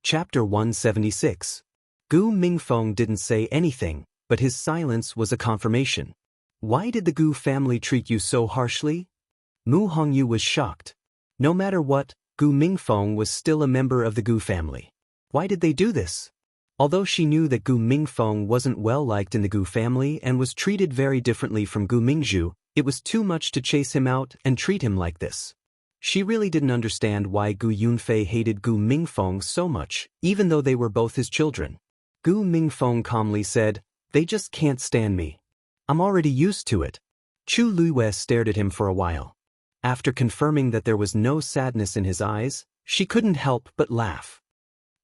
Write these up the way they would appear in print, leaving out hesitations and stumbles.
Chapter 176. Gu Mingfeng didn't say anything, but his silence was a confirmation. Why did the Gu family treat you so harshly? Mu Hongyu was shocked. No matter what, Gu Mingfeng was still a member of the Gu family. Why did they do this? Although she knew that Gu Mingfeng wasn't well liked in the Gu family and was treated very differently from Gu Mingzhu, it was too much to chase him out and treat him like this. She really didn't understand why Gu Yunfei hated Gu Mingfeng so much, even though they were both his children. Gu Mingfeng calmly said, "They just can't stand me. I'm already used to it." Chu Luiwei stared at him for a while. After confirming that there was no sadness in his eyes, she couldn't help but laugh.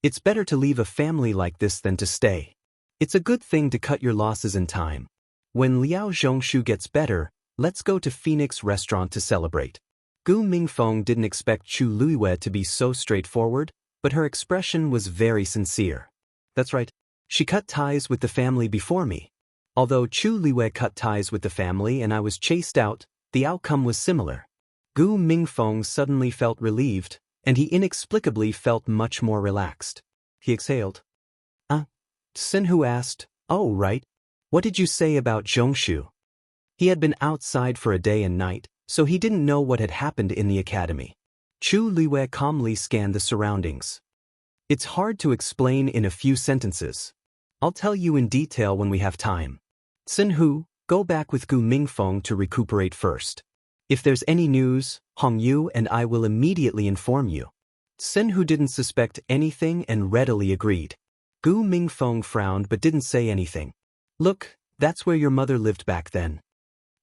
It's better to leave a family like this than to stay. It's a good thing to cut your losses in time. When Liao Zhongshu gets better, let's go to Phoenix Restaurant to celebrate. Gu Mingfeng didn't expect Chu Luiwei to be so straightforward, but her expression was very sincere. That's right. She cut ties with the family before me. Although Chu Luiwei cut ties with the family and I was chased out, the outcome was similar. Gu Mingfeng suddenly felt relieved, and he inexplicably felt much more relaxed. He exhaled. Sinhu asked, "Oh, right. What did you say about Zhongshu?" He had been outside for a day and night, so he didn't know what had happened in the academy. Chu Luiwei calmly scanned the surroundings. It's hard to explain in a few sentences. I'll tell you in detail when we have time. Sinhu, go back with Gu Mingfeng to recuperate first. If there's any news, Hongyu and I will immediately inform you. Sinhu didn't suspect anything and readily agreed. Gu Mingfeng frowned but didn't say anything. Look, that's where your mother lived back then.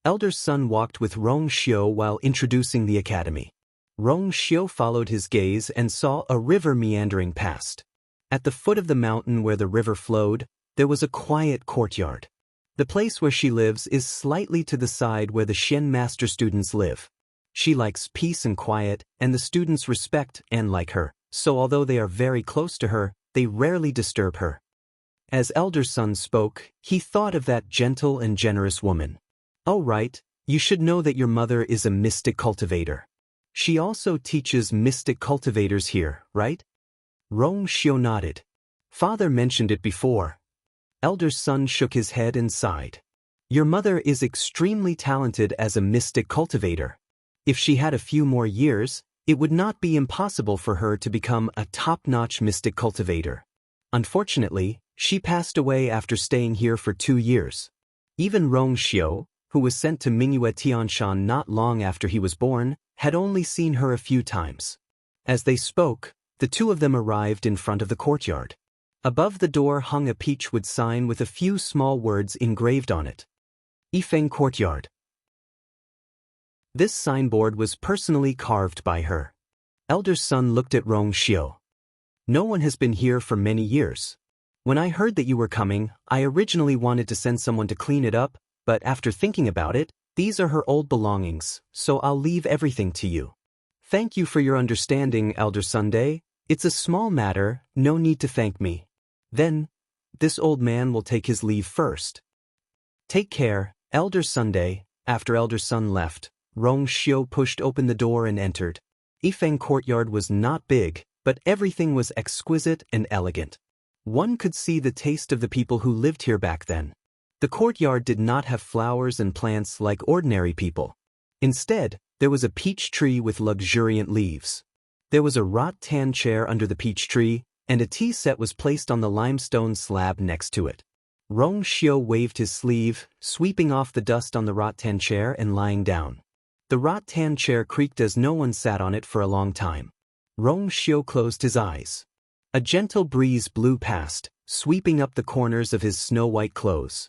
Elder Sun walked with Rong Xiu while introducing the academy. Rong Xiu followed his gaze and saw a river meandering past. At the foot of the mountain where the river flowed, there was a quiet courtyard. The place where she lives is slightly to the side where the Shen master students live. She likes peace and quiet, and the students respect and like her, so although they are very close to her, they rarely disturb her. As Elder Sun spoke, he thought of that gentle and generous woman. Oh right, you should know that your mother is a mystic cultivator. She also teaches mystic cultivators here, right? Rong Xiu nodded. Father mentioned it before. Elder Sun shook his head and sighed. Your mother is extremely talented as a mystic cultivator. If she had a few more years, it would not be impossible for her to become a top-notch mystic cultivator. Unfortunately, she passed away after staying here for 2 years. Even Rong Xiu, who was sent to Mingyue Tianshan not long after he was born, had only seen her a few times. As they spoke, the two of them arrived in front of the courtyard. Above the door hung a peachwood sign with a few small words engraved on it. Yifeng Courtyard. This signboard was personally carved by her. Elder Sun looked at Rong Xiu. No one has been here for many years. When I heard that you were coming, I originally wanted to send someone to clean it up, but after thinking about it, these are her old belongings, so I'll leave everything to you. Thank you for your understanding, Elder Sunday. It's a small matter, no need to thank me. Then, this old man will take his leave first. Take care, Elder Sunday. After Elder Sun left, Rong Xiu pushed open the door and entered. Yifeng Courtyard was not big, but everything was exquisite and elegant. One could see the taste of the people who lived here back then. The courtyard did not have flowers and plants like ordinary people. Instead, there was a peach tree with luxuriant leaves. There was a rattan chair under the peach tree, and a tea set was placed on the limestone slab next to it. Rong Xiu waved his sleeve, sweeping off the dust on the rattan chair and lying down. The rattan chair creaked as no one sat on it for a long time. Rong Xiu closed his eyes. A gentle breeze blew past, sweeping up the corners of his snow-white clothes.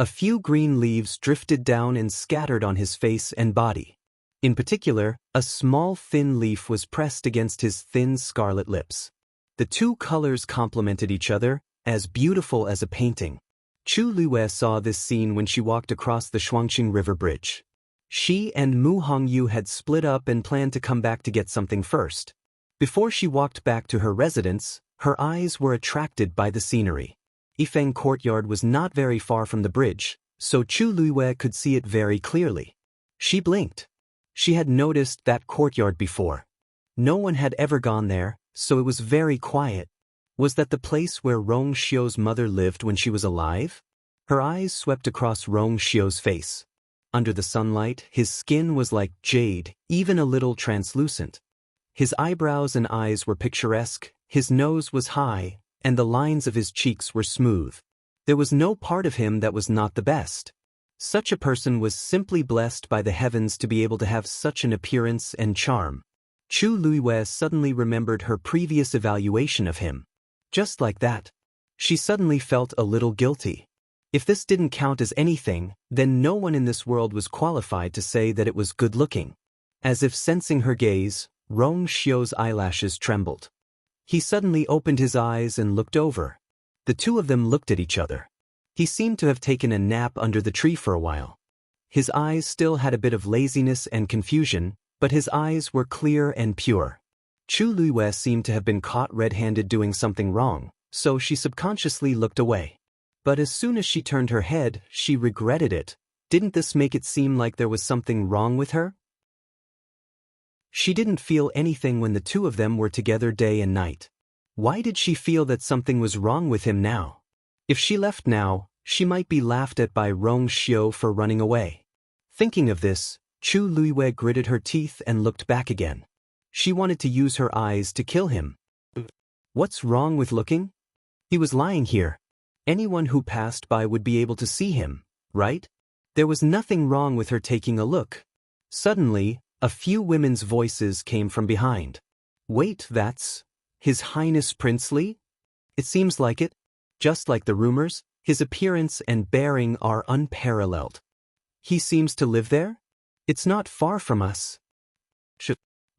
A few green leaves drifted down and scattered on his face and body. In particular, a small thin leaf was pressed against his thin scarlet lips. The two colors complemented each other, as beautiful as a painting. Chu Luiwei saw this scene when she walked across the Shuangqing River Bridge. She and Mu Hongyu had split up and planned to come back to get something first. Before she walked back to her residence, her eyes were attracted by the scenery. Yifeng Courtyard was not very far from the bridge, so Chu Luiwei could see it very clearly. She blinked. She had noticed that courtyard before. No one had ever gone there, so it was very quiet. Was that the place where Rong Xiu's mother lived when she was alive? Her eyes swept across Rong Xiu's face. Under the sunlight, his skin was like jade, even a little translucent. His eyebrows and eyes were picturesque, his nose was high, and the lines of his cheeks were smooth. There was no part of him that was not the best. Such a person was simply blessed by the heavens to be able to have such an appearance and charm. Chu Luiyue suddenly remembered her previous evaluation of him. Just like that. She suddenly felt a little guilty. If this didn't count as anything, then no one in this world was qualified to say that it was good-looking. As if sensing her gaze, Rong Xiu's eyelashes trembled. He suddenly opened his eyes and looked over. The two of them looked at each other. He seemed to have taken a nap under the tree for a while. His eyes still had a bit of laziness and confusion, but his eyes were clear and pure. Chu Luiyue seemed to have been caught red-handed doing something wrong, so she subconsciously looked away. But as soon as she turned her head, she regretted it. Didn't this make it seem like there was something wrong with her? She didn't feel anything when the two of them were together day and night. Why did she feel that something was wrong with him now? If she left now, she might be laughed at by Rong Xiu for running away. Thinking of this, Chu Luiyue gritted her teeth and looked back again. She wanted to use her eyes to kill him. What's wrong with looking? He was lying here. Anyone who passed by would be able to see him, right? There was nothing wrong with her taking a look. Suddenly, a few women's voices came from behind. Wait, that's His Highness Prince Li? It seems like it. Just like the rumors, his appearance and bearing are unparalleled. He seems to live there? It's not far from us.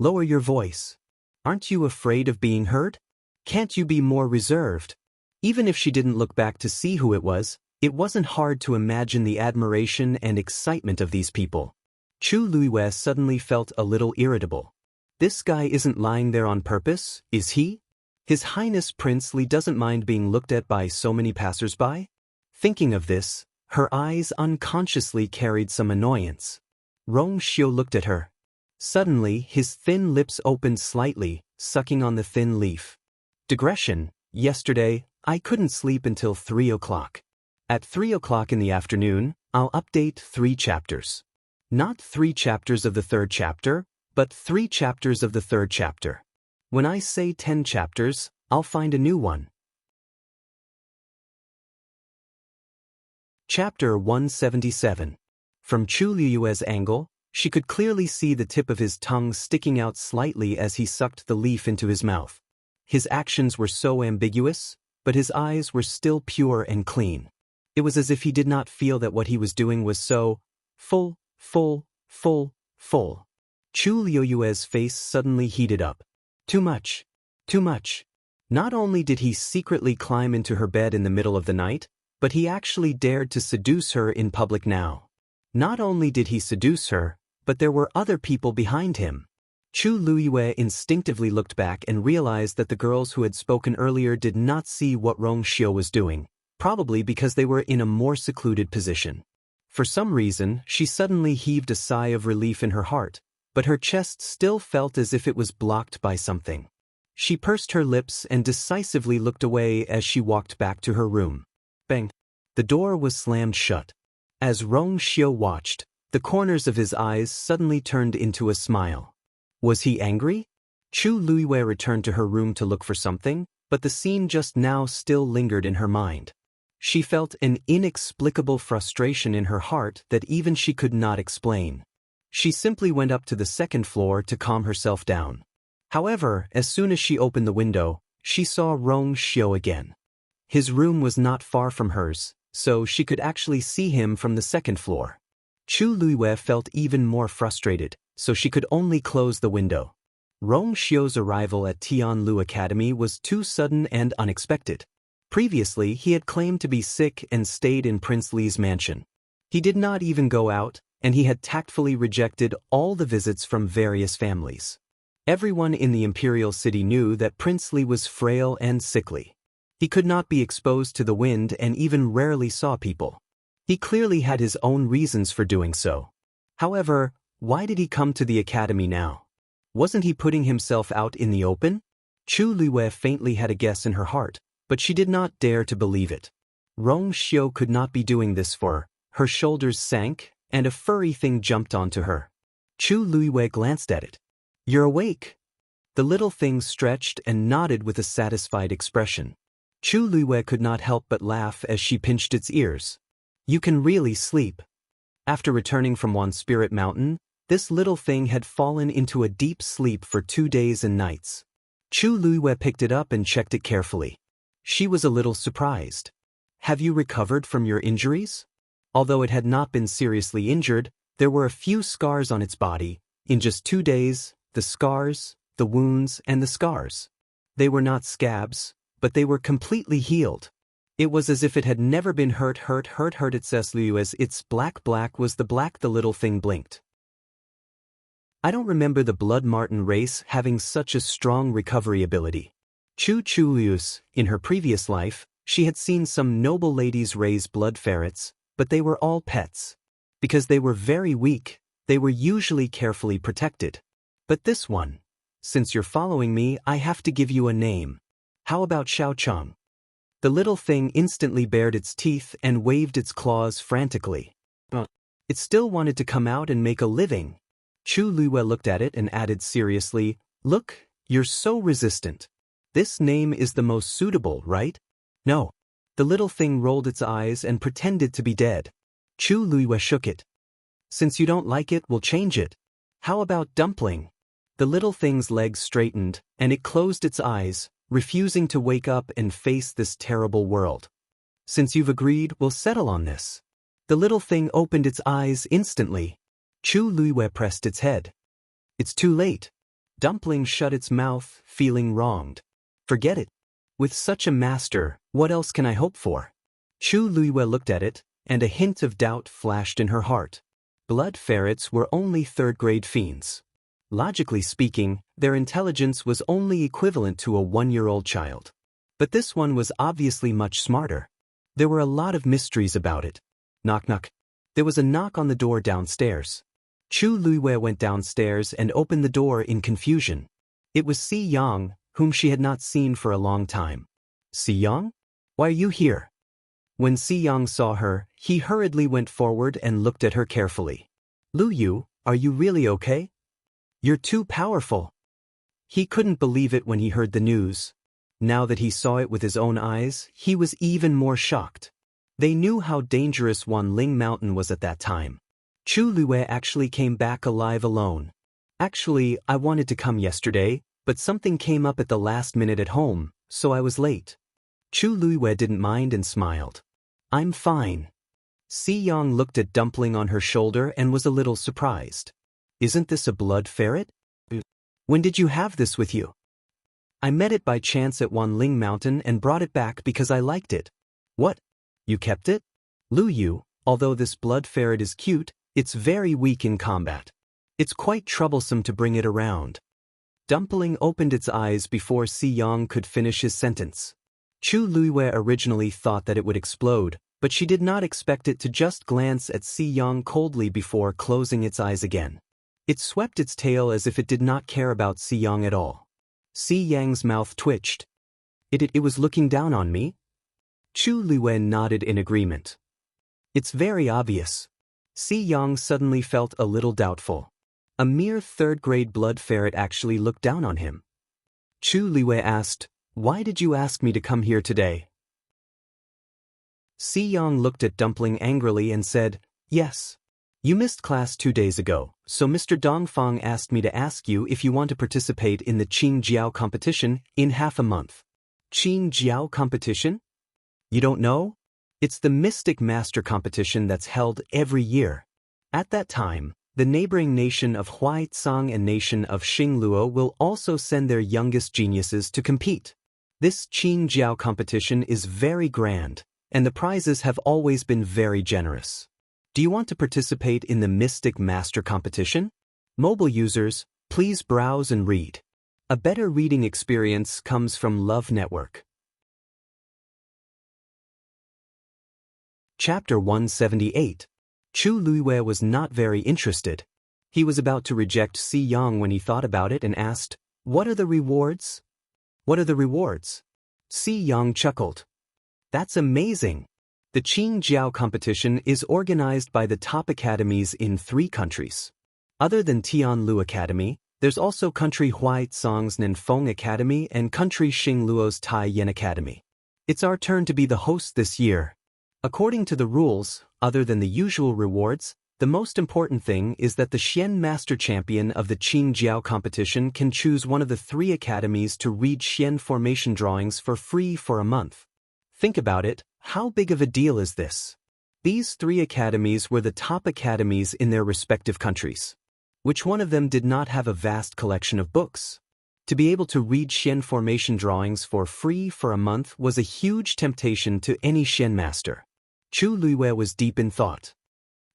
Lower your voice. Aren't you afraid of being heard? Can't you be more reserved? Even if she didn't look back to see who it wasn't hard to imagine the admiration and excitement of these people. Chu Luiyue suddenly felt a little irritable. This guy isn't lying there on purpose, is he? His Highness Prince Li doesn't mind being looked at by so many passers-by? Thinking of this, her eyes unconsciously carried some annoyance. Rong Xiu looked at her. Suddenly, his thin lips opened slightly, sucking on the thin leaf. Digression. Yesterday, I couldn't sleep until 3 o'clock. At 3 o'clock in the afternoon, I'll update 3 chapters. Not 3 chapters of the 3rd chapter, but 3 chapters of the 3rd chapter. When I say 10 chapters, I'll find a new one. Chapter 177. From Chu Luiyue's angle, she could clearly see the tip of his tongue sticking out slightly as he sucked the leaf into his mouth. His actions were so ambiguous, but his eyes were still pure and clean. It was as if he did not feel that what he was doing was so full. Chu Luiyue's face suddenly heated up. Too much. Too much. Not only did he secretly climb into her bed in the middle of the night, but he actually dared to seduce her in public now. Not only did he seduce her, but there were other people behind him. Chu Luiyue instinctively looked back and realized that the girls who had spoken earlier did not see what Rong Xiu was doing, probably because they were in a more secluded position. For some reason, she suddenly heaved a sigh of relief in her heart, but her chest still felt as if it was blocked by something. She pursed her lips and decisively looked away as she walked back to her room. Bang! The door was slammed shut. As Rong Xiu watched, the corners of his eyes suddenly turned into a smile. Was he angry? Chu Luiyue returned to her room to look for something, but the scene just now still lingered in her mind. She felt an inexplicable frustration in her heart that even she could not explain. She simply went up to the 2nd floor to calm herself down. However, as soon as she opened the window, she saw Rong Xiu again. His room was not far from hers, so she could actually see him from the 2nd floor. Chu Luiyue felt even more frustrated, so she could only close the window. Rong Xiu's arrival at Tianlu Academy was too sudden and unexpected. Previously, he had claimed to be sick and stayed in Prince Li's mansion. He did not even go out, and he had tactfully rejected all the visits from various families. Everyone in the imperial city knew that Prince Li was frail and sickly. He could not be exposed to the wind and even rarely saw people. He clearly had his own reasons for doing so. However, why did he come to the academy now? Wasn't he putting himself out in the open? Chu Luiwei faintly had a guess in her heart, but she did not dare to believe it. Rong Xiu could not be doing this for her. Her shoulders sank, and a furry thing jumped onto her. Chu Luiwei glanced at it. "You're awake." The little thing stretched and nodded with a satisfied expression. Chu Luiwei could not help but laugh as she pinched its ears. "You can really sleep." After returning from Wan Spirit Mountain, this little thing had fallen into a deep sleep for 2 days and nights. Chu Luiwei picked it up and checked it carefully. She was a little surprised. "Have you recovered from your injuries?" Although it had not been seriously injured, there were a few scars on its body. In just 2 days, the scars, the wounds, and the scars. They were not scabs, but they were completely healed. It was as if it had never been hurt. It says Liu as it's black was the black. The little thing blinked. "I don't remember the Blood Marten race having such a strong recovery ability." Chu Liu's, in her previous life, she had seen some noble ladies raise blood ferrets, but they were all pets. Because they were very weak, they were usually carefully protected. But this one, since you're following me, I have to give you a name. How about Xiao Cheng? The little thing instantly bared its teeth and waved its claws frantically. It still wanted to come out and make a living. Chu Luiwei looked at it and added seriously, "Look, you're so resistant. This name is the most suitable, right?" "No." The little thing rolled its eyes and pretended to be dead. Chu Luiwei shook it. "Since you don't like it, we'll change it. How about Dumpling?" The little thing's legs straightened, and it closed its eyes, refusing to wake up and face this terrible world. "Since you've agreed, we'll settle on this." The little thing opened its eyes instantly. Chu Luiwei pressed its head. "It's too late." Dumpling shut its mouth, feeling wronged. "Forget it. With such a master, what else can I hope for?" Chu Luiwei looked at it, and a hint of doubt flashed in her heart. Blood ferrets were only third-grade fiends. Logically speaking, their intelligence was only equivalent to a 1-year-old child. But this one was obviously much smarter. There were a lot of mysteries about it. Knock knock. There was a knock on the door downstairs. Chu Luiwei went downstairs and opened the door in confusion. It was Si Yang, whom she had not seen for a long time. "Si Yang? Why are you here?" When Si Yang saw her, he hurriedly went forward and looked at her carefully. "Lu Yu, are you really okay? You're too powerful." He couldn't believe it when he heard the news. Now that he saw it with his own eyes, he was even more shocked. They knew how dangerous Wanling Mountain was at that time. Chu Luiwei actually came back alive alone. "Actually, I wanted to come yesterday, but something came up at the last minute at home, so I was late." Chu Luiwei didn't mind and smiled. "I'm fine." Si Yang looked at Dumpling on her shoulder and was a little surprised. "Isn't this a blood ferret? When did you have this with you?" "I met it by chance at Wanling Mountain and brought it back because I liked it." "What? You kept it?" "Lu Yu, although this blood ferret is cute, it's very weak in combat. It's quite troublesome to bring it around." Dumpling opened its eyes before Si Yang could finish his sentence. Chu Luiwei originally thought that it would explode, but she did not expect it to just glance at Si Yang coldly before closing its eyes again. It swept its tail as if it did not care about Si Yang at all. Si Yang's mouth twitched. It was looking down on me?" Chu Luiwei nodded in agreement. "It's very obvious." Si Yang suddenly felt a little doubtful. A mere third-grade blood ferret actually looked down on him. Chu Luiwei asked, "Why did you ask me to come here today?" Si Yang looked at Dumpling angrily and said, "Yes. You missed class 2 days ago, so Mr. Dongfang asked me to ask you if you want to participate in the Qing Jiao competition in half a month." Qing Jiao competition? You don't know? It's the Mystic Master competition that's held every year. At that time, the neighboring nation of Huaicang and nation of Xingluo will also send their youngest geniuses to compete. This Qing Jiao competition is very grand, and the prizes have always been very generous. Do you want to participate in the Mystic Master competition? Mobile users, please browse and read. A better reading experience comes from Love Network. Chapter 178. Chu Luiwei was not very interested. He was about to reject Si Yang when he thought about it and asked, "What are the rewards?" What are the rewards? Si Yang chuckled. That's amazing. The Qingjiao competition is organized by the top academies in 3 countries. Other than Tianlu Academy, there's also Country Huaizong's Nanfeng Academy and Country Xingluo's Taiyan Academy. It's our turn to be the host this year. According to the rules, other than the usual rewards, the most important thing is that the Xian Master Champion of the Qingjiao competition can choose one of the 3 academies to read Xian formation drawings for free for a month. Think about it, how big of a deal is this? These 3 academies were the top academies in their respective countries. Which one of them did not have a vast collection of books? To be able to read Xian formation drawings for free for a month was a huge temptation to any Xian master. Chu Luiwei was deep in thought.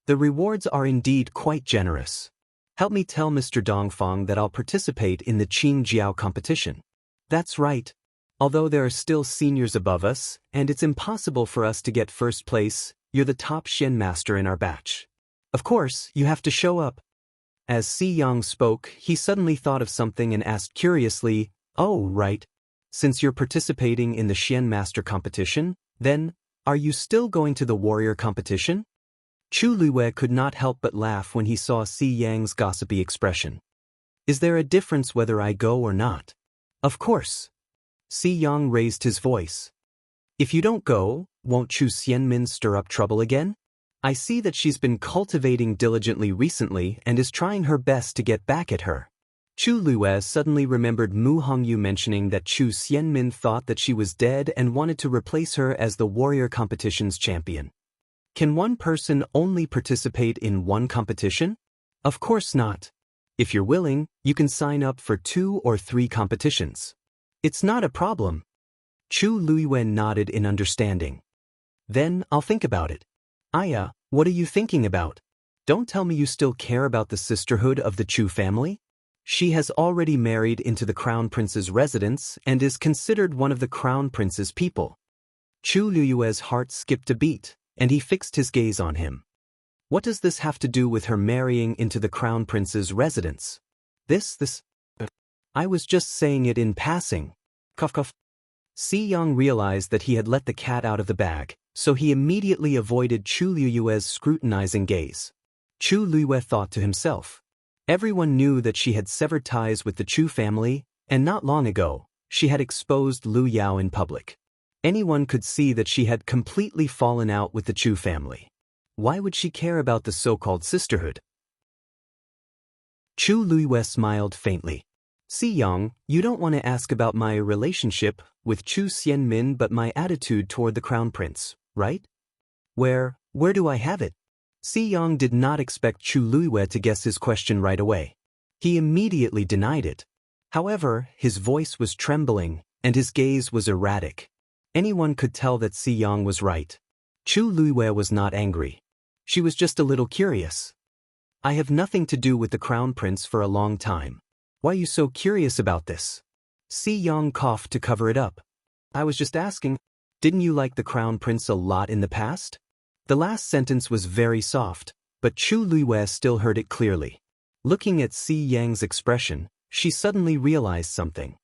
The rewards are indeed quite generous. Help me tell Mr. Dongfang that I'll participate in the Qingjiao competition. That's right. Although there are still seniors above us, and it's impossible for us to get first place, you're the top Xian master in our batch. Of course, you have to show up. As Si Yang spoke, he suddenly thought of something and asked curiously, "Oh, right. Since you're participating in the Xian master competition, then, are you still going to the warrior competition?" Chu Luiwei could not help but laugh when he saw Si Yang's gossipy expression. "Is there a difference whether I go or not?" "Of course." Si Yang raised his voice. "If you don't go, won't Chu Xianmin stir up trouble again? I see that she's been cultivating diligently recently and is trying her best to get back at her." Chu Luiwei suddenly remembered Mu Hongyu mentioning that Chu Xianmin thought that she was dead and wanted to replace her as the warrior competition's champion. Can one person only participate in one competition? Of course not. If you're willing, you can sign up for 2 or 3 competitions. It's not a problem. Chu Luiwei nodded in understanding. Then I'll think about it. Aya, what are you thinking about? Don't tell me you still care about the sisterhood of the Chu family? She has already married into the Crown Prince's residence and is considered one of the Crown Prince's people. Chu Luiwei's heart skipped a beat, and he fixed his gaze on him. What does this have to do with her marrying into the Crown Prince's residence? I was just saying it in passing. Cough cough. Si Yang realized that he had let the cat out of the bag, so he immediately avoided Chu Luiwei's scrutinizing gaze. Chu Luiwei thought to himself. Everyone knew that she had severed ties with the Chu family, and not long ago, she had exposed Lu Yao in public. Anyone could see that she had completely fallen out with the Chu family. Why would she care about the so-called sisterhood? Chu Luiwei smiled faintly. Si Yang, you don't want to ask about my relationship with Chu Xianmin but my attitude toward the Crown Prince, right? Where do I have it? Si Yang did not expect Chu Luiwei to guess his question right away. He immediately denied it. However, his voice was trembling, and his gaze was erratic. Anyone could tell that Si Yang was right. Chu Luiwei was not angry. She was just a little curious. I have nothing to do with the Crown Prince for a long time. Why are you so curious about this? Si Yang coughed to cover it up. I was just asking, didn't you like the Crown Prince a lot in the past? The last sentence was very soft, but Chu Luiwei still heard it clearly. Looking at Si Yang's expression, she suddenly realized something.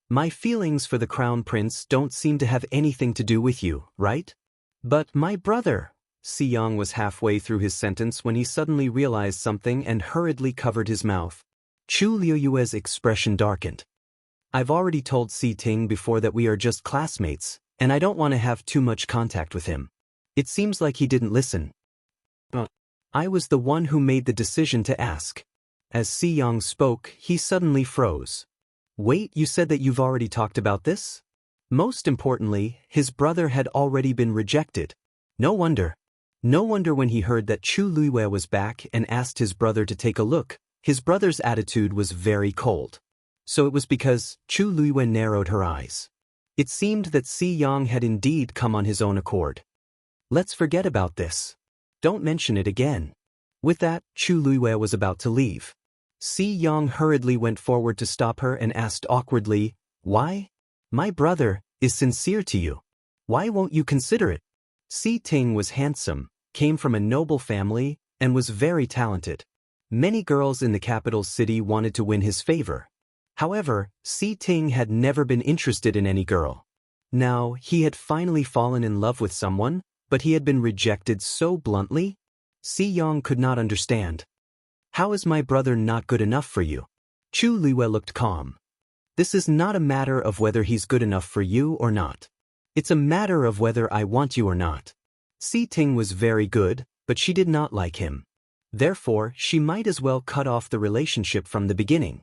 My feelings for the Crown Prince don't seem to have anything to do with you, right? But my brother. Si Yang was halfway through his sentence when he suddenly realized something and hurriedly covered his mouth. Chu Luiwei's expression darkened. I've already told Si Ting before that we are just classmates, and I don't want to have too much contact with him. It seems like he didn't listen. I was the one who made the decision to ask. As Si Yang spoke, he suddenly froze. Wait, you said that you've already talked about this? Most importantly, his brother had already been rejected. No wonder. No wonder when he heard that Chu Luiwei was back and asked his brother to take a look, his brother's attitude was very cold. So it was because Chu Luiwei narrowed her eyes. It seemed that Si Yang had indeed come on his own accord. Let's forget about this. Don't mention it again. With that, Chu Luiwei was about to leave. Si Yang hurriedly went forward to stop her and asked awkwardly, Why? My brother is sincere to you. Why won't you consider it? Si Ting was handsome, came from a noble family, and was very talented. Many girls in the capital city wanted to win his favor. However, Si Ting had never been interested in any girl. Now, he had finally fallen in love with someone, but he had been rejected so bluntly? Si Yang could not understand. How is my brother not good enough for you? Chu Liwei looked calm. This is not a matter of whether he's good enough for you or not. It's a matter of whether I want you or not. Si Ting was very good, but she did not like him. Therefore, she might as well cut off the relationship from the beginning.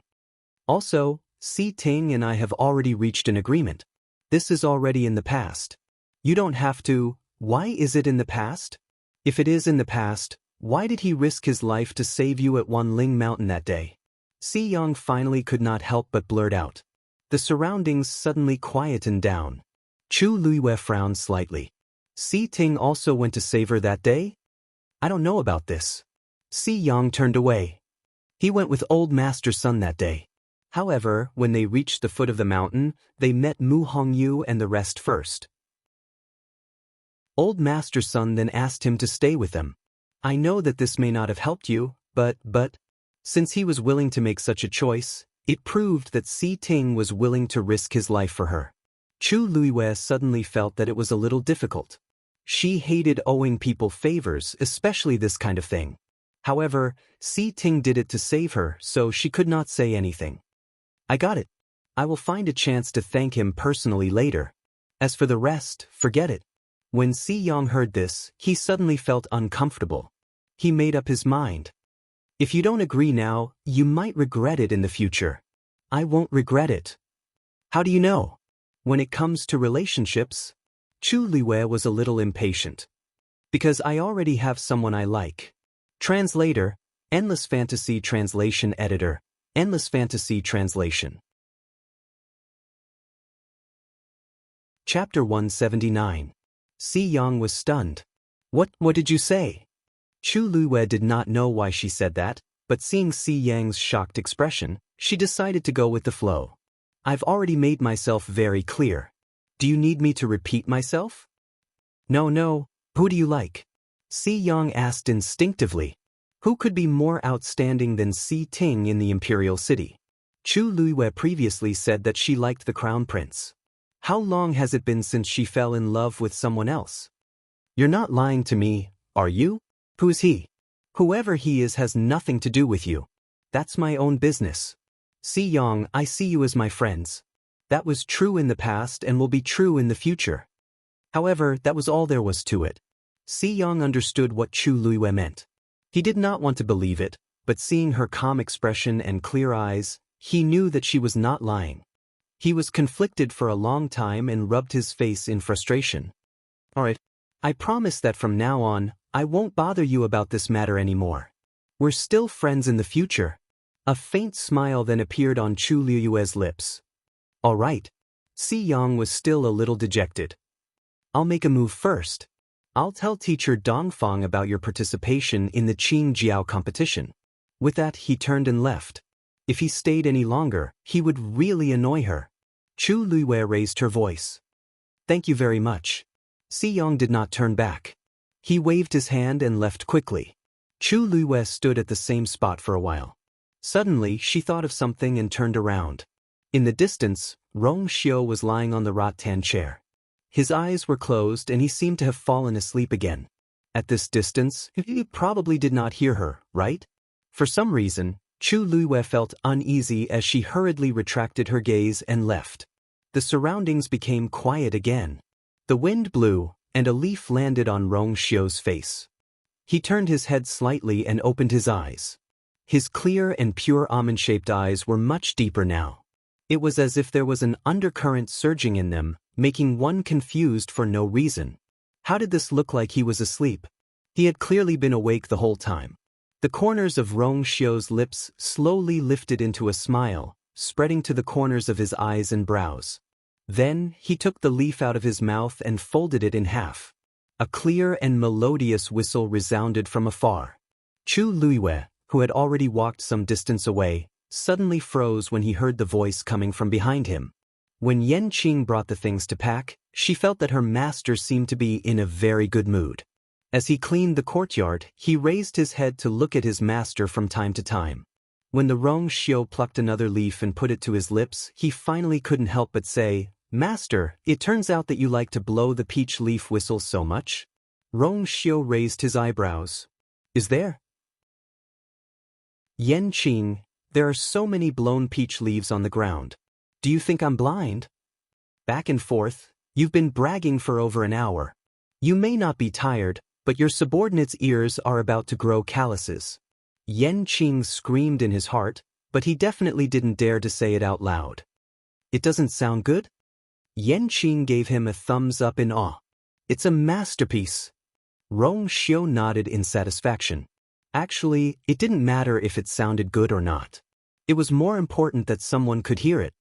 Also, Si Ting and I have already reached an agreement. This is already in the past. You don't have to. Why is it in the past? If it is in the past, why did he risk his life to save you at Wanling Mountain that day? Si Yang finally could not help but blurt out. The surroundings suddenly quietened down. Chu Liwei frowned slightly. Si Ting also went to save her that day? I don't know about this. Si Yang turned away. He went with old Master Sun that day. However, when they reached the foot of the mountain, they met Mu Hongyu and the rest first. Old Master Sun then asked him to stay with them. I know that this may not have helped you, but, since he was willing to make such a choice, it proved that Si Ting was willing to risk his life for her. Chu Liwei suddenly felt that it was a little difficult. She hated owing people favors, especially this kind of thing. However, Si Ting did it to save her, so she could not say anything. I got it. I will find a chance to thank him personally later. As for the rest, forget it. When Si Yang heard this, he suddenly felt uncomfortable. He made up his mind. If you don't agree now, you might regret it in the future. I won't regret it. How do you know? When it comes to relationships, Chu Liwei was a little impatient. Because I already have someone I like. Translator, Endless Fantasy Translation Editor, Endless Fantasy Translation. Chapter 179. Si Yang was stunned. What did you say? Chu Liwei did not know why she said that, but seeing Si Yang's shocked expression, she decided to go with the flow. I've already made myself very clear. Do you need me to repeat myself? No, who do you like? Si Yang asked instinctively. Who could be more outstanding than Si Ting in the Imperial City? Chu Liwei previously said that she liked the Crown Prince. How long has it been since she fell in love with someone else? You're not lying to me, are you? Who is he? Whoever he is has nothing to do with you. That's my own business. Si Yang, I see you as my friends. That was true in the past and will be true in the future. However, that was all there was to it. Si Yang understood what Chu Liwei meant. He did not want to believe it, but seeing her calm expression and clear eyes, he knew that she was not lying. He was conflicted for a long time and rubbed his face in frustration. Alright, I promise that from now on, I won't bother you about this matter anymore. We're still friends in the future. A faint smile then appeared on Chu Liue's lips. Alright. Si Yang was still a little dejected. I'll make a move first. I'll tell teacher Dongfang about your participation in the Qing Jiao competition. With that, he turned and left. If he stayed any longer, he would really annoy her. Chu Liwei raised her voice. Thank you very much. Si Yang did not turn back. He waved his hand and left quickly. Chu Liwei stood at the same spot for a while. Suddenly, she thought of something and turned around. In the distance, Rong Xiu was lying on the rattan chair. His eyes were closed and he seemed to have fallen asleep again. At this distance, he probably did not hear her, right? For some reason, Chu Liwei felt uneasy as she hurriedly retracted her gaze and left. The surroundings became quiet again. The wind blew, and a leaf landed on Rong Xiu's face. He turned his head slightly and opened his eyes. His clear and pure almond-shaped eyes were much deeper now. It was as if there was an undercurrent surging in them, making one confused for no reason. How did this look like he was asleep? He had clearly been awake the whole time. The corners of Rong Xiu's lips slowly lifted into a smile, spreading to the corners of his eyes and brows. Then, he took the leaf out of his mouth and folded it in half. A clear and melodious whistle resounded from afar. Chu Liwei, who had already walked some distance away, suddenly froze when he heard the voice coming from behind him. When Yan Qing brought the things to pack, she felt that her master seemed to be in a very good mood. As he cleaned the courtyard, he raised his head to look at his master from time to time. When the Rong Xiu plucked another leaf and put it to his lips, he finally couldn't help but say, "Master, it turns out that you like to blow the peach leaf whistle so much?" Rong Xiu raised his eyebrows. "Is there?" "Yan Qing, there are so many blown peach leaves on the ground. Do you think I'm blind?" "Back and forth, you've been bragging for over an hour. You may not be tired, but your subordinate's ears are about to grow calluses." Yan Qing screamed in his heart, but he definitely didn't dare to say it out loud. "It doesn't sound good?" Yan Qing gave him a thumbs up in awe. "It's a masterpiece." Rong Xiu nodded in satisfaction. Actually, it didn't matter if it sounded good or not. It was more important that someone could hear it.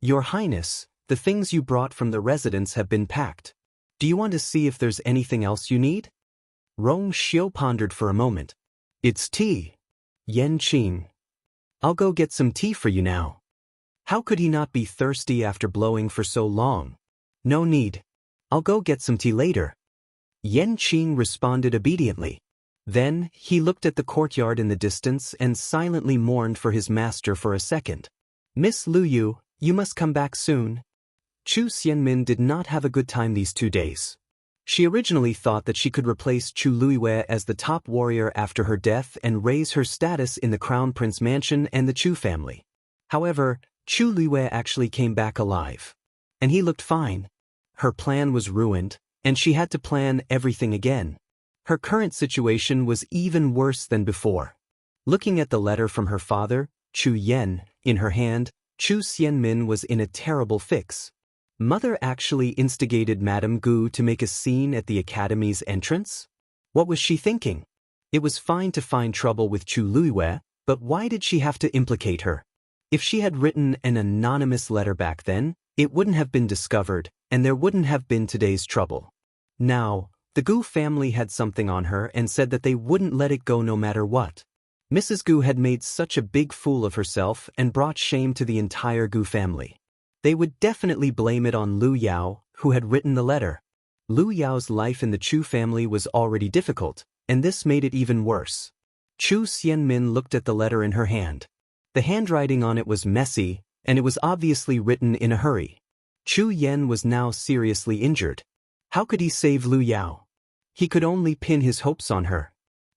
"Your Highness, the things you brought from the residence have been packed. Do you want to see if there's anything else you need?" Rong Xiu pondered for a moment. "It's tea." Yan Qing. "I'll go get some tea for you now." How could he not be thirsty after blowing for so long? "No need. I'll go get some tea later." Yan Qing responded obediently. Then, he looked at the courtyard in the distance and silently mourned for his master for a second. "Miss Lu Yu, you must come back soon." Chu Xianmin did not have a good time these 2 days. She originally thought that she could replace Chu Luiyue as the top warrior after her death and raise her status in the Crown Prince Mansion and the Chu family. However, Chu Luiyue actually came back alive. And he looked fine. Her plan was ruined, and she had to plan everything again. Her current situation was even worse than before. Looking at the letter from her father, Chu Yan, in her hand, Chu Xianmin was in a terrible fix. Mother actually instigated Madame Gu to make a scene at the academy's entrance? What was she thinking? It was fine to find trouble with Chu Luiyue, but why did she have to implicate her? If she had written an anonymous letter back then, it wouldn't have been discovered, and there wouldn't have been today's trouble. Now, the Gu family had something on her and said that they wouldn't let it go no matter what. Mrs. Gu had made such a big fool of herself and brought shame to the entire Gu family. They would definitely blame it on Lu Yao, who had written the letter. Lu Yao's life in the Chu family was already difficult, and this made it even worse. Chu Xianmin looked at the letter in her hand. The handwriting on it was messy, and it was obviously written in a hurry. Chu Yan was now seriously injured. How could he save Lu Yao? He could only pin his hopes on her.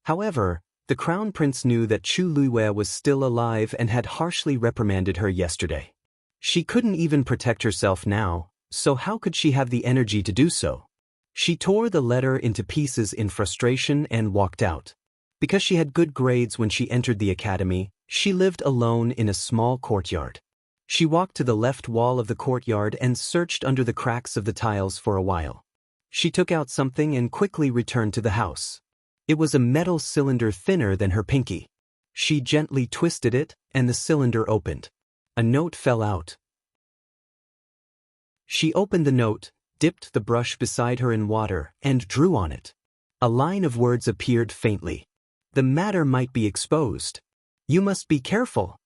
However, the Crown Prince knew that Chu Luiyue was still alive and had harshly reprimanded her yesterday. She couldn't even protect herself now, so how could she have the energy to do so? She tore the letter into pieces in frustration and walked out. Because she had good grades when she entered the academy, she lived alone in a small courtyard. She walked to the left wall of the courtyard and searched under the cracks of the tiles for a while. She took out something and quickly returned to the house. It was a metal cylinder thinner than her pinky. She gently twisted it, and the cylinder opened. A note fell out. She opened the note, dipped the brush beside her in water, and drew on it. A line of words appeared faintly. "The matter might be exposed. You must be careful."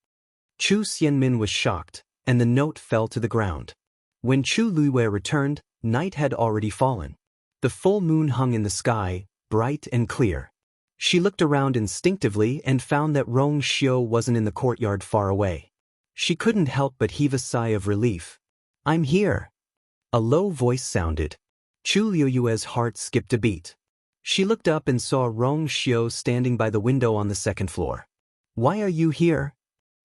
Chu Xianmin was shocked, and the note fell to the ground. When Chu Luiyue returned, night had already fallen. The full moon hung in the sky, bright and clear. She looked around instinctively and found that Rong Xiu wasn't in the courtyard far away. She couldn't help but heave a sigh of relief. "I'm here." A low voice sounded. Chu Luiyue's heart skipped a beat. She looked up and saw Rong Xiu standing by the window on the second floor. "Why are you here?"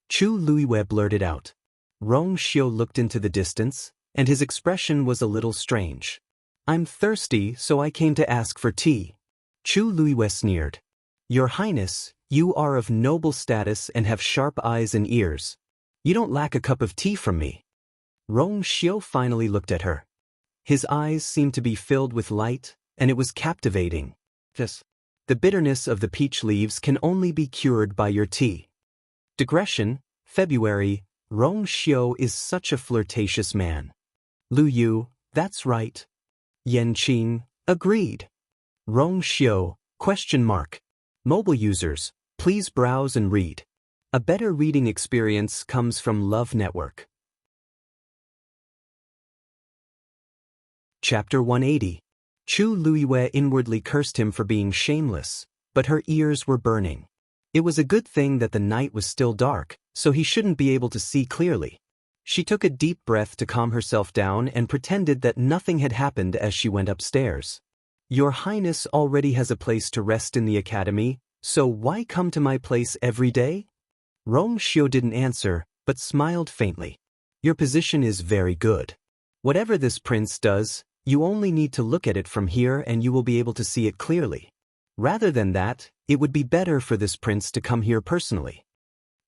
Chu Luiyue blurted out. Rong Xiu looked into the distance, and his expression was a little strange. "I'm thirsty, so I came to ask for tea." Chu Luiyue sneered. "Your Highness, you are of noble status and have sharp eyes and ears. You don't lack a cup of tea from me." Rong Xiu finally looked at her. His eyes seemed to be filled with light, and it was captivating. The bitterness of the peach leaves can only be cured by your tea. Digression, February, Rong Xiu is such a flirtatious man. Lu Yu, that's right. Yan Qing, agreed. Rong Xiu, ? Mobile users, please browse and read. A better reading experience comes from Love Network. Chapter 180. Chu Luiyue inwardly cursed him for being shameless, but her ears were burning. It was a good thing that the night was still dark, so he shouldn't be able to see clearly. She took a deep breath to calm herself down and pretended that nothing had happened as she went upstairs. Your Highness already has a place to rest in the academy, so why come to my place every day? Rong Xiu didn't answer, but smiled faintly. Your position is very good. Whatever this prince does, you only need to look at it from here and you will be able to see it clearly. Rather than that, it would be better for this prince to come here personally.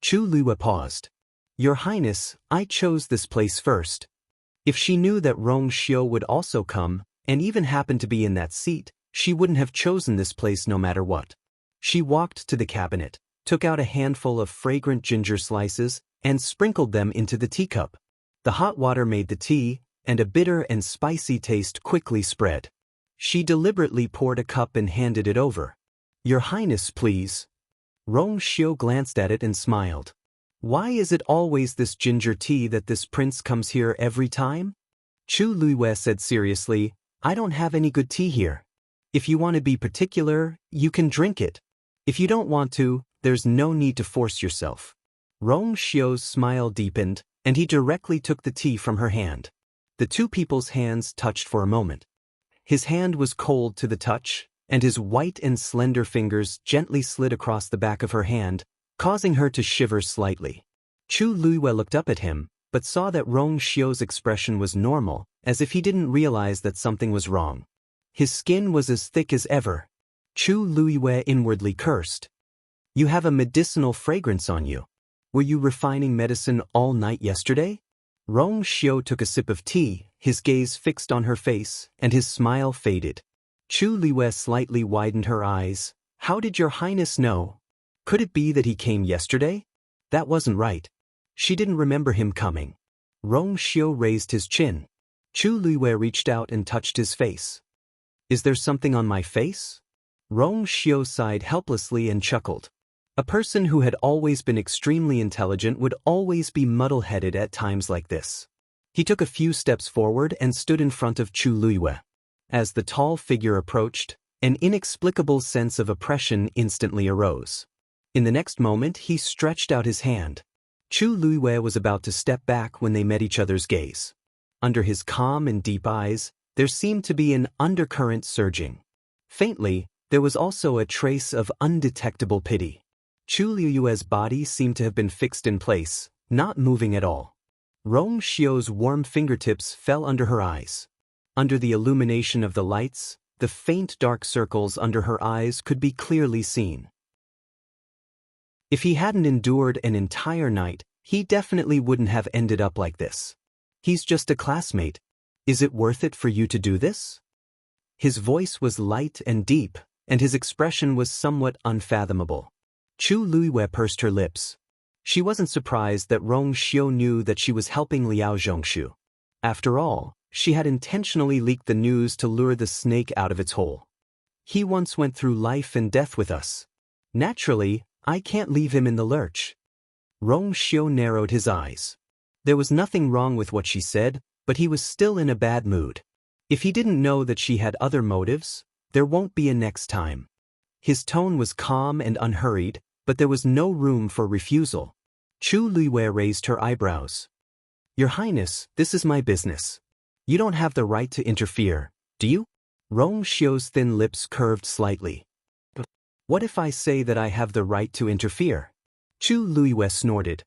Chu Luo paused. Your Highness, I chose this place first. If she knew that Rong Xiu would also come, and even happened to be in that seat, she wouldn't have chosen this place no matter what. She walked to the cabinet, took out a handful of fragrant ginger slices, and sprinkled them into the teacup. The hot water made the tea, and a bitter and spicy taste quickly spread. She deliberately poured a cup and handed it over. Your Highness, please. Rong Xiu glanced at it and smiled. Why is it always this ginger tea that this prince comes here every time? Chu Luo said seriously, I don't have any good tea here. If you want to be particular, you can drink it. If you don't want to, there's no need to force yourself. Rong Xiu's smile deepened, and he directly took the tea from her hand. The two people's hands touched for a moment. His hand was cold to the touch, and his white and slender fingers gently slid across the back of her hand, causing her to shiver slightly. Chu Luo looked up at him, but saw that Rong Xiu's expression was normal, as if he didn't realize that something was wrong. His skin was as thick as ever. Chu Luo inwardly cursed. You have a medicinal fragrance on you. Were you refining medicine all night yesterday? Rong Xiu took a sip of tea, his gaze fixed on her face, and his smile faded. Chu Luo slightly widened her eyes. How did your Highness know? Could it be that he came yesterday? That wasn't right. She didn't remember him coming. Rong Xiu raised his chin. Chu Luo reached out and touched his face. Is there something on my face? Rong Xiu sighed helplessly and chuckled. A person who had always been extremely intelligent would always be muddle-headed at times like this. He took a few steps forward and stood in front of Chu Luo. As the tall figure approached, an inexplicable sense of oppression instantly arose. In the next moment, he stretched out his hand. Chu Luo was about to step back when they met each other's gaze. Under his calm and deep eyes, there seemed to be an undercurrent surging. Faintly, there was also a trace of undetectable pity. Chu Luo's body seemed to have been fixed in place, not moving at all. Rong Xiu's warm fingertips fell under her eyes. Under the illumination of the lights, the faint dark circles under her eyes could be clearly seen. If he hadn't endured an entire night, he definitely wouldn't have ended up like this. He's just a classmate. Is it worth it for you to do this? His voice was light and deep, and his expression was somewhat unfathomable. Chu Luo pursed her lips. She wasn't surprised that Rong Xiu knew that she was helping Liao Zhongshu. After all, she had intentionally leaked the news to lure the snake out of its hole. He once went through life and death with us. Naturally, I can't leave him in the lurch. Rong Xiu narrowed his eyes. There was nothing wrong with what she said, but he was still in a bad mood. If he didn't know that she had other motives, there won't be a next time. His tone was calm and unhurried, but there was no room for refusal. Chu Luo raised her eyebrows. Your Highness, this is my business. You don't have the right to interfere, do you? Rong Xiu's thin lips curved slightly. What if I say that I have the right to interfere? Chu Luo snorted.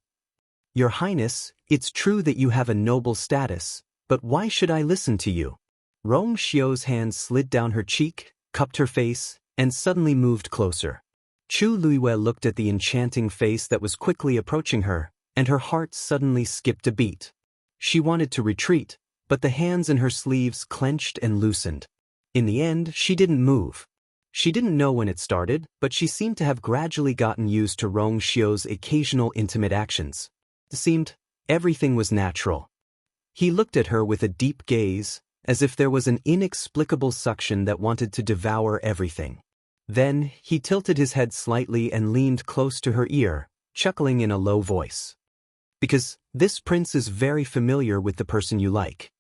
Your Highness, it's true that you have a noble status, but why should I listen to you? Rong Xiu's hand slid down her cheek, cupped her face, and suddenly moved closer. Chu Luo looked at the enchanting face that was quickly approaching her, and her heart suddenly skipped a beat. She wanted to retreat, but the hands in her sleeves clenched and loosened. In the end, she didn't move. She didn't know when it started, but she seemed to have gradually gotten used to Rong Xiu's occasional intimate actions. It seemed everything was natural. He looked at her with a deep gaze, as if there was an inexplicable suction that wanted to devour everything. Then, he tilted his head slightly and leaned close to her ear, chuckling in a low voice. Because this prince is very familiar with the person you like.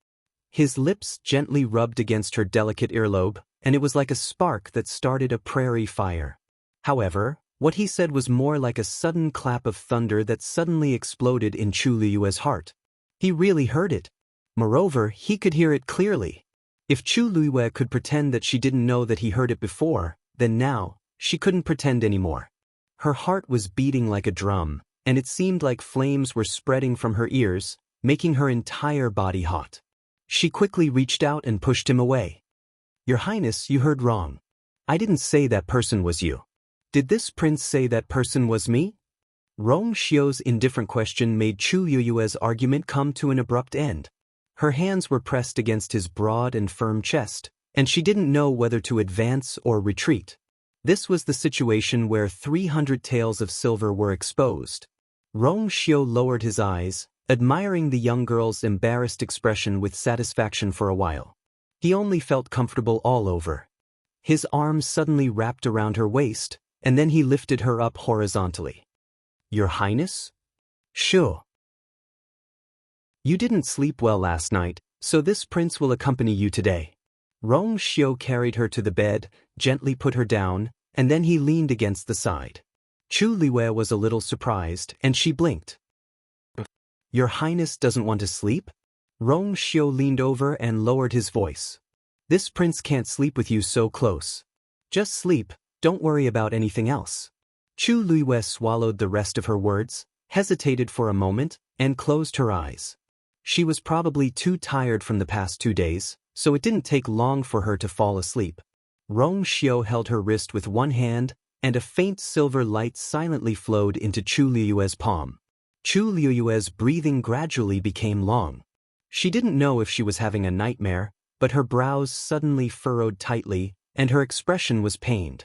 His lips gently rubbed against her delicate earlobe, and it was like a spark that started a prairie fire. However, What he said was more like a sudden clap of thunder that suddenly exploded in Chu Liyue's heart. He really heard it. Moreover, he could hear it clearly. If Chu Liyue could pretend that she didn't know that he heard it before, then now, she couldn't pretend anymore. Her heart was beating like a drum, and it seemed like flames were spreading from her ears, making her entire body hot. She quickly reached out and pushed him away. "Your Highness, you heard wrong. I didn't say that person was you. Did this prince say that person was me?" Rong Xiu's indifferent question made Chu Liyue's argument come to an abrupt end. Her hands were pressed against his broad and firm chest, and she didn't know whether to advance or retreat. This was the situation where 300 taels of silver were exposed. Rong Xiu lowered his eyes, admiring the young girl's embarrassed expression with satisfaction for a while. He only felt comfortable all over. His arms suddenly wrapped around her waist, and then he lifted her up horizontally. "Your Highness?" "Sure. You didn't sleep well last night, so this prince will accompany you today." Rong Xiu carried her to the bed, gently put her down, and then he leaned against the side. Chu Liyue was a little surprised, and she blinked. "Your Highness doesn't want to sleep?" Rong Xiu leaned over and lowered his voice. "This prince can't sleep with you so close. Just sleep, don't worry about anything else." Chu Liyue swallowed the rest of her words, hesitated for a moment, and closed her eyes. She was probably too tired from the past 2 days, so it didn't take long for her to fall asleep. Rong Xiu held her wrist with one hand, and a faint silver light silently flowed into Chu Liyue's palm. Chu Liyue's breathing gradually became long. She didn't know if she was having a nightmare, but her brows suddenly furrowed tightly, and her expression was pained.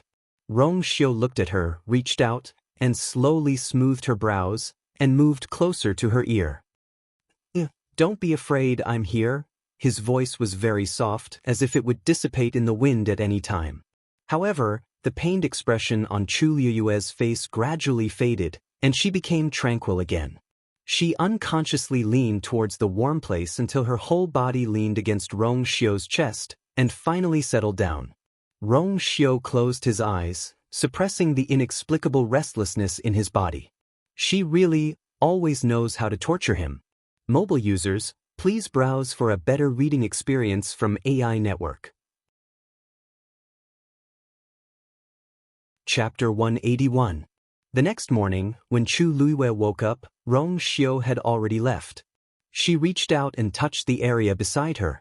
Rong Xiu looked at her, reached out, and slowly smoothed her brows, and moved closer to her ear. "Don't be afraid, I'm here." His voice was very soft, as if it would dissipate in the wind at any time. However, the pained expression on Chu Liyue's face gradually faded, and she became tranquil again. She unconsciously leaned towards the warm place until her whole body leaned against Rong Xiu's chest, and finally settled down. Rong Xiu closed his eyes, suppressing the inexplicable restlessness in his body. She really always knows how to torture him. Mobile users, please browse for a better reading experience from AI Network. Chapter 181. The next morning, when Chu Liyue woke up, Rong Xiu had already left. She reached out and touched the area beside her.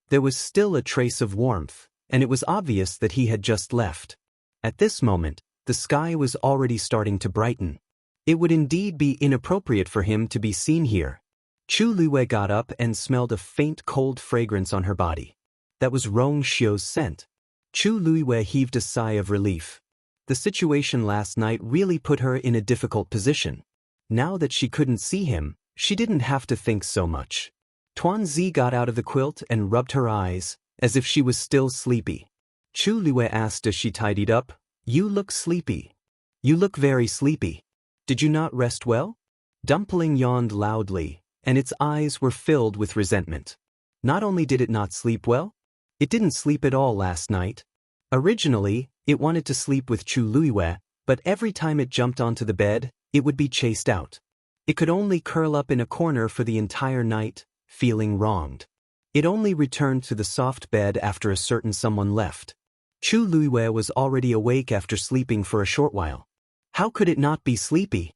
There was still a trace of warmth, and it was obvious that he had just left. At this moment, the sky was already starting to brighten. It would indeed be inappropriate for him to be seen here. Chu Liyue got up and smelled a faint cold fragrance on her body. That was Rong Xiu's scent. Chu Liyue heaved a sigh of relief. The situation last night really put her in a difficult position. Now that she couldn't see him, she didn't have to think so much. Tuanzi got out of the quilt and rubbed her eyes, as if she was still sleepy. Chu Liyue asked as she tidied up, "You look sleepy. You look very sleepy. Did you not rest well?" Dumpling yawned loudly, and its eyes were filled with resentment. Not only did it not sleep well, it didn't sleep at all last night. Originally, it wanted to sleep with Chu Liyue, but every time it jumped onto the bed, it would be chased out. It could only curl up in a corner for the entire night, feeling wronged. It only returned to the soft bed after a certain someone left. Chu Liyue was already awake after sleeping for a short while. How could it not be sleepy?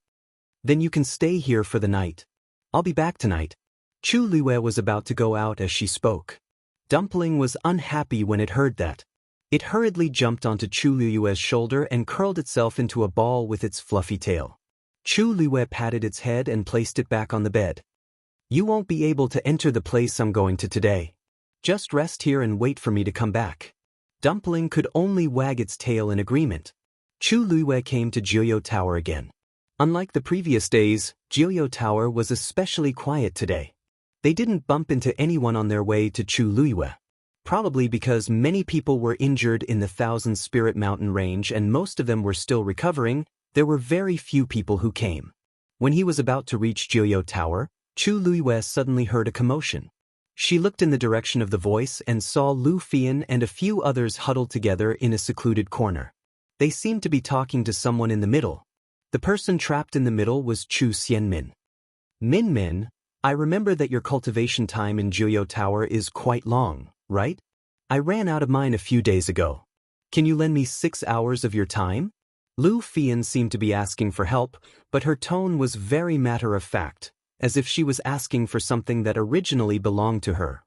"Then you can stay here for the night. I'll be back tonight." Chu Liyue was about to go out as she spoke. Dumpling was unhappy when it heard that. It hurriedly jumped onto Chu Liyue's shoulder and curled itself into a ball with its fluffy tail. Chu Liyue patted its head and placed it back on the bed. "You won't be able to enter the place I'm going to today. Just rest here and wait for me to come back." Dumpling could only wag its tail in agreement. Chu Liyue came to Jianghu Tower again. Unlike the previous days, Jianghu Tower was especially quiet today. They didn't bump into anyone on their way to Chu Liyue. Probably because many people were injured in the Thousand Spirit Mountain range and most of them were still recovering, there were very few people who came. When he was about to reach Jianghu Tower, Chu Liyue suddenly heard a commotion. She looked in the direction of the voice and saw Lu Fian and a few others huddled together in a secluded corner. They seemed to be talking to someone in the middle. The person trapped in the middle was Chu Xianmin. Min, I remember that your cultivation time in Jianghu Tower is quite long, right? I ran out of mine a few days ago. Can you lend me 6 hours of your time? Lu Fian seemed to be asking for help, but her tone was very matter-of-fact, as if she was asking for something that originally belonged to her.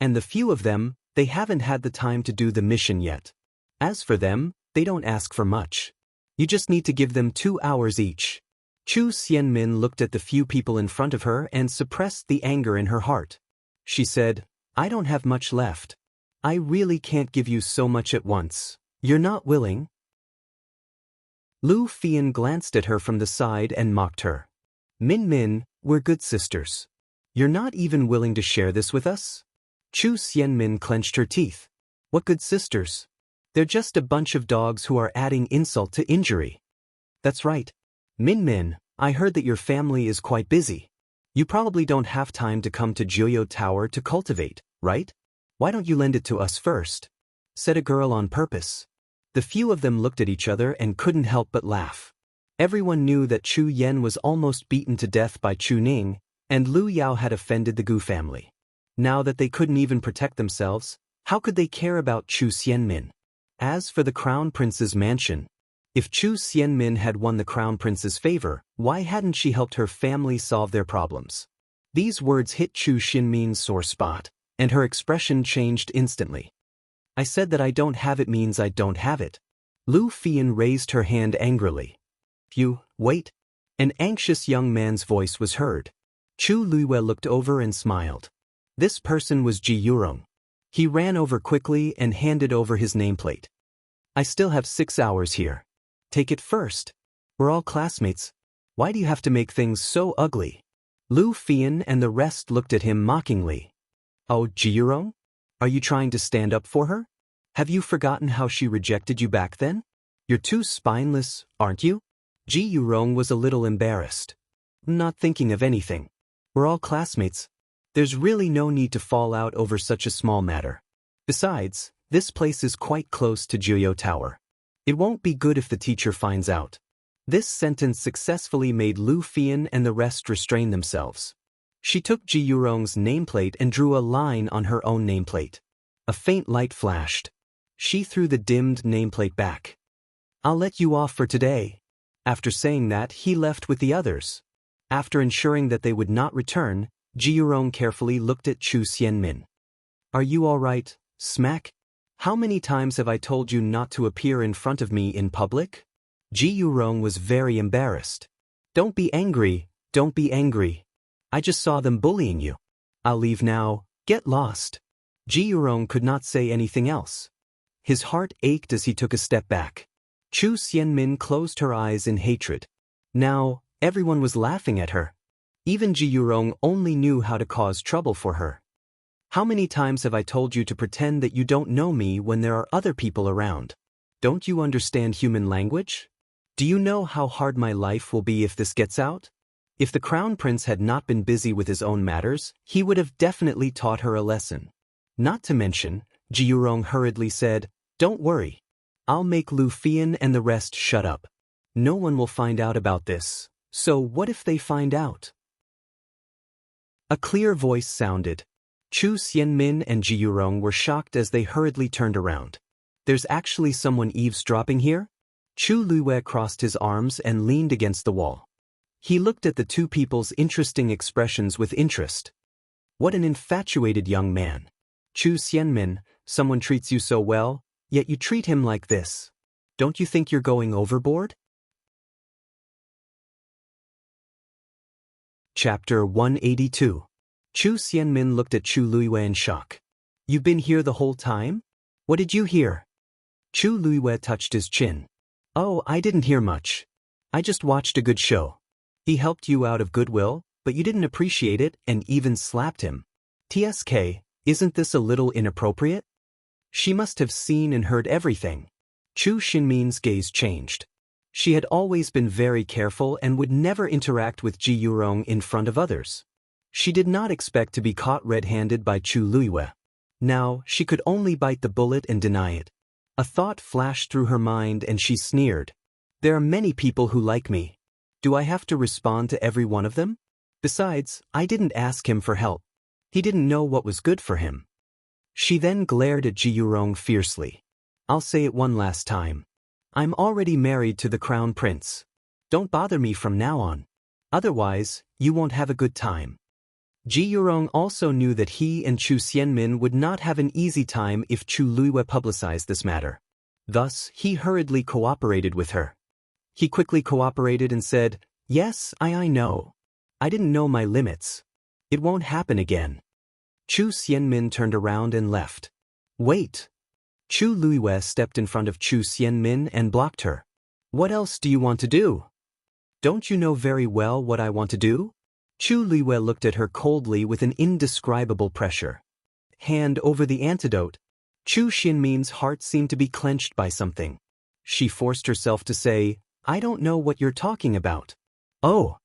And the few of them, they haven't had the time to do the mission yet. As for them, they don't ask for much. You just need to give them 2 hours each. Chu Xianmin looked at the few people in front of her and suppressed the anger in her heart. She said, I don't have much left. I really can't give you so much at once. You're not willing? Lu Fian glanced at her from the side and mocked her. Min, we're good sisters. You're not even willing to share this with us? Chu Xianmin clenched her teeth. What good sisters? They're just a bunch of dogs who are adding insult to injury. That's right. Min, I heard that your family is quite busy. You probably don't have time to come to Jianghu Tower to cultivate, right? Why don't you lend it to us first? Said a girl on purpose. The few of them looked at each other and couldn't help but laugh. Everyone knew that Chu Yen was almost beaten to death by Chu Ning, and Lu Yao had offended the Gu family. Now that they couldn't even protect themselves, how could they care about Chu Xianmin? As for the Crown Prince's mansion, if Chu Xianmin had won the Crown Prince's favor, why hadn't she helped her family solve their problems? These words hit Chu Xianmin's sore spot, and her expression changed instantly. I said that I don't have it means I don't have it. Lu Fian raised her hand angrily. You, wait. An anxious young man's voice was heard. Chu Luiwe looked over and smiled. This person was Ji Yurong. He ran over quickly and handed over his nameplate. I still have 6 hours here. Take it first. We're all classmates. Why do you have to make things so ugly? Lu Fian and the rest looked at him mockingly. Oh, Ji Yurong? Are you trying to stand up for her? Have you forgotten how she rejected you back then? You're too spineless, aren't you? Ji Yurong was a little embarrassed. Not thinking of anything. We're all classmates. There's really no need to fall out over such a small matter. Besides, this place is quite close to Jianghu Tower. It won't be good if the teacher finds out. This sentence successfully made Lu Fian and the rest restrain themselves. She took Ji Yurong's nameplate and drew a line on her own nameplate. A faint light flashed. She threw the dimmed nameplate back. I'll let you off for today. After saying that, he left with the others. After ensuring that they would not return, Ji Yurong carefully looked at Chu Xianmin. Are you all right, Smack? How many times have I told you not to appear in front of me in public? Ji Yurong was very embarrassed. Don't be angry, don't be angry. I just saw them bullying you. I'll leave now, get lost. Ji Yurong could not say anything else. His heart ached as he took a step back. Chu Xianmin closed her eyes in hatred. Now, everyone was laughing at her. Even Ji Yurong only knew how to cause trouble for her. How many times have I told you to pretend that you don't know me when there are other people around? Don't you understand human language? Do you know how hard my life will be if this gets out? If the Crown Prince had not been busy with his own matters, he would have definitely taught her a lesson. Not to mention, Ji Yurong hurriedly said, Don't worry. I'll make Lu Fian and the rest shut up. No one will find out about this, so what if they find out? A clear voice sounded. Chu Xianmin and Ji Yurong were shocked as they hurriedly turned around. There's actually someone eavesdropping here? Chu Luiwe crossed his arms and leaned against the wall. He looked at the two people's interesting expressions with interest. What an infatuated young man. Chu Xianmin, someone treats you so well, yet you treat him like this. Don't you think you're going overboard? Chapter 182. Chu Xianmin looked at Chu Luiwe in shock. You've been here the whole time? What did you hear? Chu Luiwe touched his chin. Oh, I didn't hear much. I just watched a good show. He helped you out of goodwill, but you didn't appreciate it and even slapped him. TSK, isn't this a little inappropriate? She must have seen and heard everything. Chu Xinmin's gaze changed. She had always been very careful and would never interact with Ji Yurong in front of others. She did not expect to be caught red-handed by Chu Luiwe. Now, she could only bite the bullet and deny it. A thought flashed through her mind and she sneered. There are many people who like me. Do I have to respond to every one of them? Besides, I didn't ask him for help. He didn't know what was good for him. She then glared at Ji Yurong fiercely. I'll say it one last time. I'm already married to the crown prince. Don't bother me from now on. Otherwise, you won't have a good time. Ji Yurong also knew that he and Chu Xianmin would not have an easy time if Chu Luiyue publicized this matter. Thus, he hurriedly cooperated with her. He quickly cooperated and said, Yes, I know. I didn't know my limits. It won't happen again. Chu Xianmin turned around and left. Wait. Chu Luiyue stepped in front of Chu Xianmin and blocked her. What else do you want to do? Don't you know very well what I want to do? Chu Luiyue looked at her coldly with an indescribable pressure. Hand over the antidote. Chu Xianmin's heart seemed to be clenched by something. She forced herself to say, I don't know what you're talking about. Oh.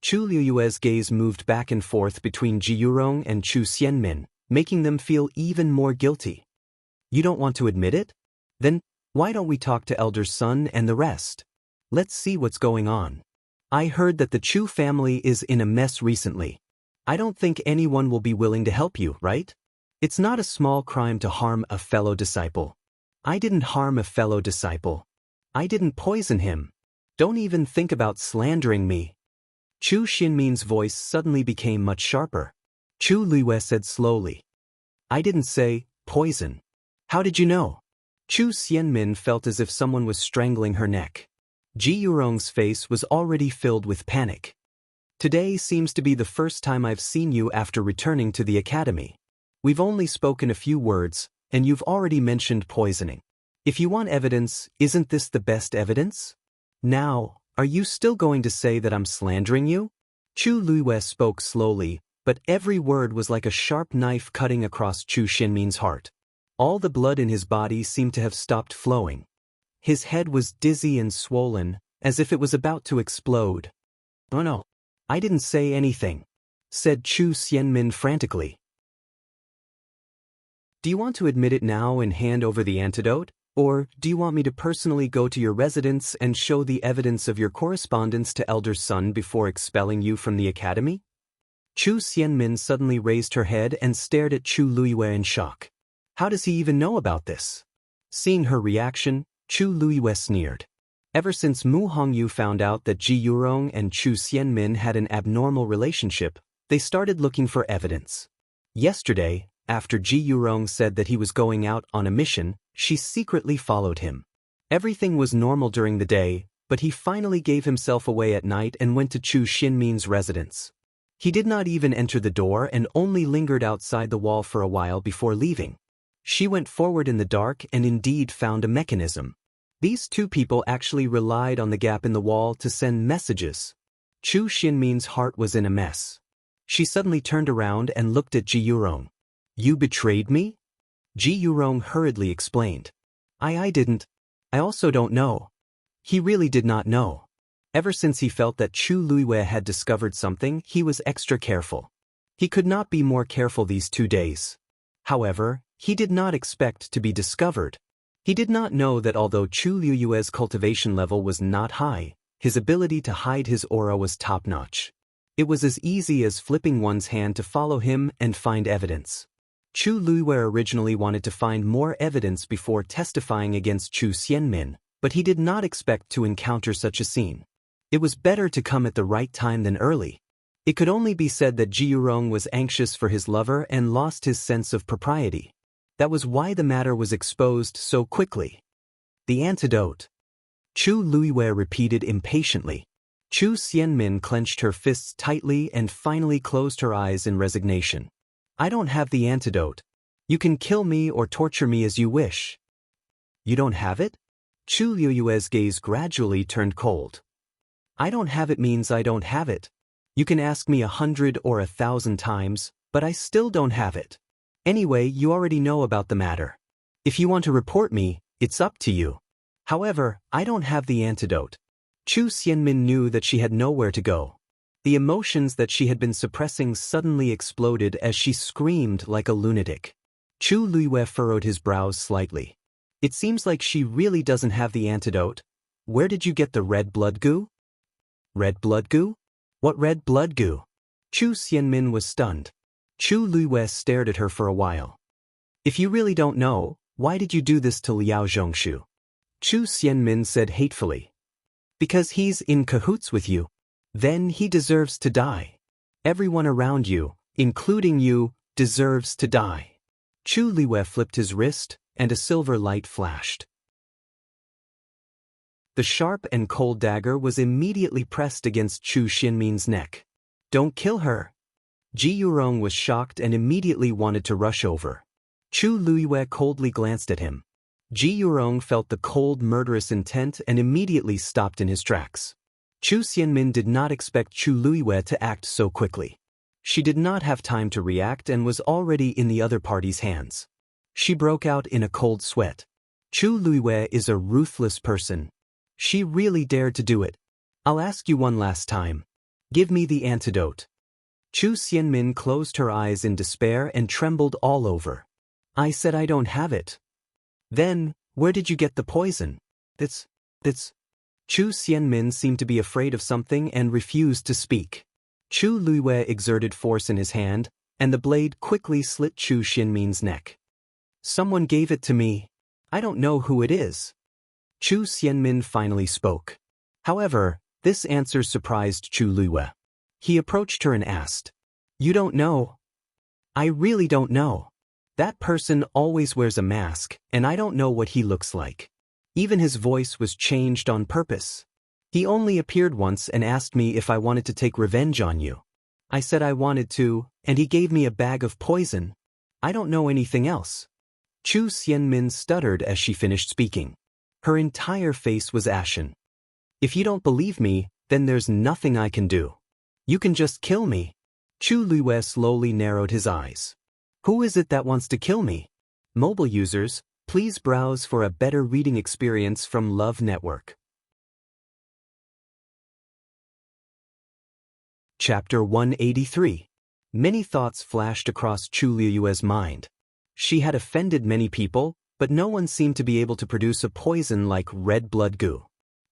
Chu Luiyue's gaze moved back and forth between Ji Yurong and Chu Xianmin, making them feel even more guilty. You don't want to admit it? Then, why don't we talk to Elder Sun and the rest? Let's see what's going on. I heard that the Chu family is in a mess recently. I don't think anyone will be willing to help you, right? It's not a small crime to harm a fellow disciple. I didn't harm a fellow disciple. I didn't poison him. Don't even think about slandering me. Chu Xianmin's voice suddenly became much sharper. Chu Luiyue said slowly. I didn't say poison. How did you know? Chu Xianmin felt as if someone was strangling her neck. Ji Yurong's face was already filled with panic. Today seems to be the first time I've seen you after returning to the academy. We've only spoken a few words, and you've already mentioned poisoning. If you want evidence, isn't this the best evidence? Now, are you still going to say that I'm slandering you? Chu Luiyue spoke slowly, but every word was like a sharp knife cutting across Chu Xianmin's heart. All the blood in his body seemed to have stopped flowing. His head was dizzy and swollen, as if it was about to explode. Oh no, I didn't say anything, said Chu Xianmin frantically. Do you want to admit it now and hand over the antidote? Or do you want me to personally go to your residence and show the evidence of your correspondence to Elder Sun before expelling you from the academy? Chu Xianmin suddenly raised her head and stared at Chu Luiyue in shock. How does he even know about this? Seeing her reaction, Chu Luiyue sneered. Ever since Mu Hongyu found out that Ji Yurong and Chu Xianmin had an abnormal relationship, they started looking for evidence. Yesterday, after Ji Yurong said that he was going out on a mission, she secretly followed him. Everything was normal during the day, but he finally gave himself away at night and went to Chu Xianmin's residence. He did not even enter the door and only lingered outside the wall for a while before leaving. She went forward in the dark and indeed found a mechanism. These two people actually relied on the gap in the wall to send messages. Chu Xianmin's heart was in a mess. She suddenly turned around and looked at Ji Yurong. You betrayed me? Ji Yurong hurriedly explained. I didn't. I also don't know. He really did not know. Ever since he felt that Chu Luiyue had discovered something, he was extra careful. He could not be more careful these 2 days. However, he did not expect to be discovered. He did not know that although Chu Luiyue's cultivation level was not high, his ability to hide his aura was top-notch. It was as easy as flipping one's hand to follow him and find evidence. Chu Luiyue originally wanted to find more evidence before testifying against Chu Xianmin, but he did not expect to encounter such a scene. It was better to come at the right time than early. It could only be said that Ji Yurong was anxious for his lover and lost his sense of propriety. That was why the matter was exposed so quickly. The antidote. Chu Luiyue repeated impatiently. Chu Xianmin clenched her fists tightly and finally closed her eyes in resignation. I don't have the antidote. You can kill me or torture me as you wish. You don't have it? Chu Luiyue's gaze gradually turned cold. I don't have it means I don't have it. You can ask me 100 or 1,000 times, but I still don't have it. Anyway, you already know about the matter. If you want to report me, it's up to you. However, I don't have the antidote. Chu Xianmin knew that she had nowhere to go. The emotions that she had been suppressing suddenly exploded as she screamed like a lunatic. Chu Luiyue furrowed his brows slightly. It seems like she really doesn't have the antidote. Where did you get the red blood goo? Red blood goo? What red blood goo? Chu Xianmin was stunned. Chu Luiwei stared at her for a while. If you really don't know, why did you do this to Liao Zhongshu? Chu Xianmin said hatefully. Because he's in cahoots with you. Then he deserves to die. Everyone around you, including you, deserves to die. Chu Luiwei flipped his wrist, and a silver light flashed. The sharp and cold dagger was immediately pressed against Chu Xianmin's neck. Don't kill her. Ji Yurong was shocked and immediately wanted to rush over. Chu Luiwei coldly glanced at him. Ji Yurong felt the cold, murderous intent and immediately stopped in his tracks. Chu Xianmin did not expect Chu Luiwei to act so quickly. She did not have time to react and was already in the other party's hands. She broke out in a cold sweat. Chu Luiwei is a ruthless person. She really dared to do it. I'll ask you one last time. Give me the antidote. Chu Xianmin closed her eyes in despair and trembled all over. I said I don't have it. Then, where did you get the poison? That's. Chu Xianmin seemed to be afraid of something and refused to speak. Chu Luiwei exerted force in his hand, and the blade quickly slit Chu Xianmin's neck. Someone gave it to me. I don't know who it is. Chu Xianmin finally spoke. However, this answer surprised Chu Luiwei. He approached her and asked, You don't know? I really don't know. That person always wears a mask, and I don't know what he looks like. Even his voice was changed on purpose. He only appeared once and asked me if I wanted to take revenge on you. I said I wanted to, and he gave me a bag of poison. I don't know anything else. Chu Xianmin stuttered as she finished speaking. Her entire face was ashen. If you don't believe me, then there's nothing I can do. You can just kill me. Chu Luiwei slowly narrowed his eyes. Who is it that wants to kill me? Mobile users, please browse for a better reading experience from Love Network. Chapter 183. Many thoughts flashed across Chu Luiwei's mind. She had offended many people, but no one seemed to be able to produce a poison like red blood goo.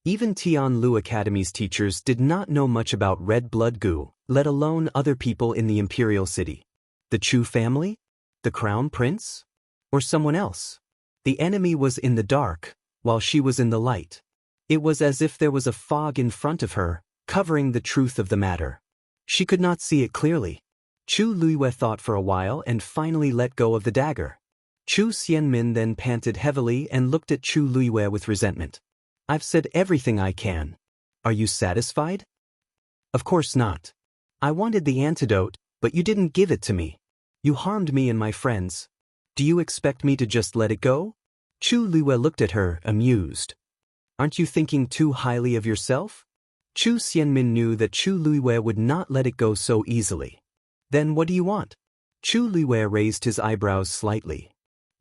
Even Tianlu Academy's teachers did not know much about red blood goo, let alone other people in the imperial city. The Chu family? The crown prince? Or someone else? The enemy was in the dark, while she was in the light. It was as if there was a fog in front of her, covering the truth of the matter. She could not see it clearly. Chu Luiwei thought for a while and finally let go of the dagger. Chu Xianmin then panted heavily and looked at Chu Luiwei with resentment. I've said everything I can. Are you satisfied? Of course not. I wanted the antidote, but you didn't give it to me. You harmed me and my friends. Do you expect me to just let it go? Chu Luiwei looked at her, amused. Aren't you thinking too highly of yourself? Chu Xianmin knew that Chu Luiwei would not let it go so easily. Then what do you want? Chu Luiwei raised his eyebrows slightly.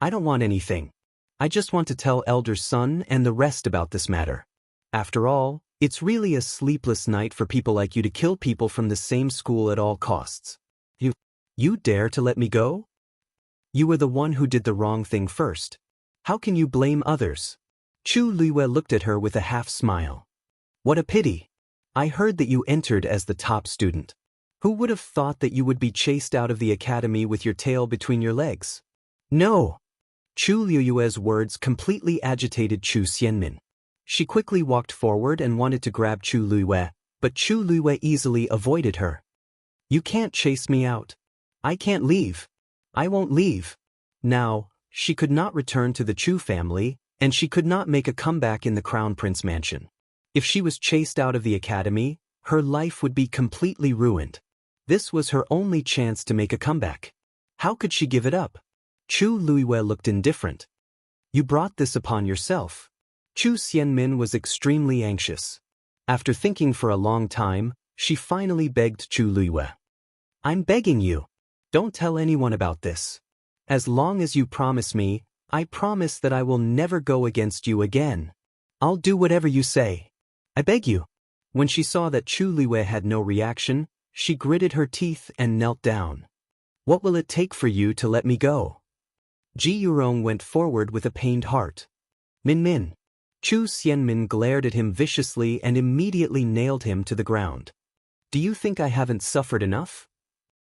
I don't want anything. I just want to tell Elder Sun and the rest about this matter. After all, it's really a sleepless night for people like you to kill people from the same school at all costs. You dare to let me go? You were the one who did the wrong thing first. How can you blame others? Chu Luiwei looked at her with a half-smile. What a pity. I heard that you entered as the top student. Who would have thought that you would be chased out of the academy with your tail between your legs? No. Chu Luiwei's words completely agitated Chu Xianmin. She quickly walked forward and wanted to grab Chu Luiwei, but Chu Luiwei easily avoided her. You can't chase me out. I can't leave. I won't leave. Now, she could not return to the Chu family, and she could not make a comeback in the Crown Prince mansion. If she was chased out of the academy, her life would be completely ruined. This was her only chance to make a comeback. How could she give it up? Chu Luiwei looked indifferent. You brought this upon yourself. Chu Xianmin was extremely anxious. After thinking for a long time, she finally begged Chu Luiwei. I'm begging you. Don't tell anyone about this. As long as you promise me, I promise that I will never go against you again. I'll do whatever you say. I beg you. When she saw that Chu Luiwei had no reaction, she gritted her teeth and knelt down. What will it take for you to let me go? Ji Yurong went forward with a pained heart. Min Min. Chu Xianmin glared at him viciously and immediately nailed him to the ground. Do you think I haven't suffered enough?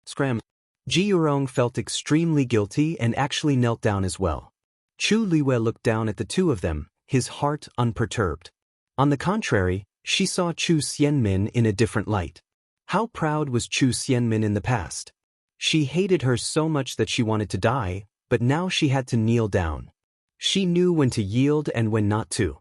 Scram. Ji Yurong felt extremely guilty and actually knelt down as well. Chu Liwei looked down at the two of them, his heart unperturbed. On the contrary, she saw Chu Xianmin in a different light. How proud was Chu Xianmin in the past? She hated her so much that she wanted to die, but now she had to kneel down. She knew when to yield and when not to.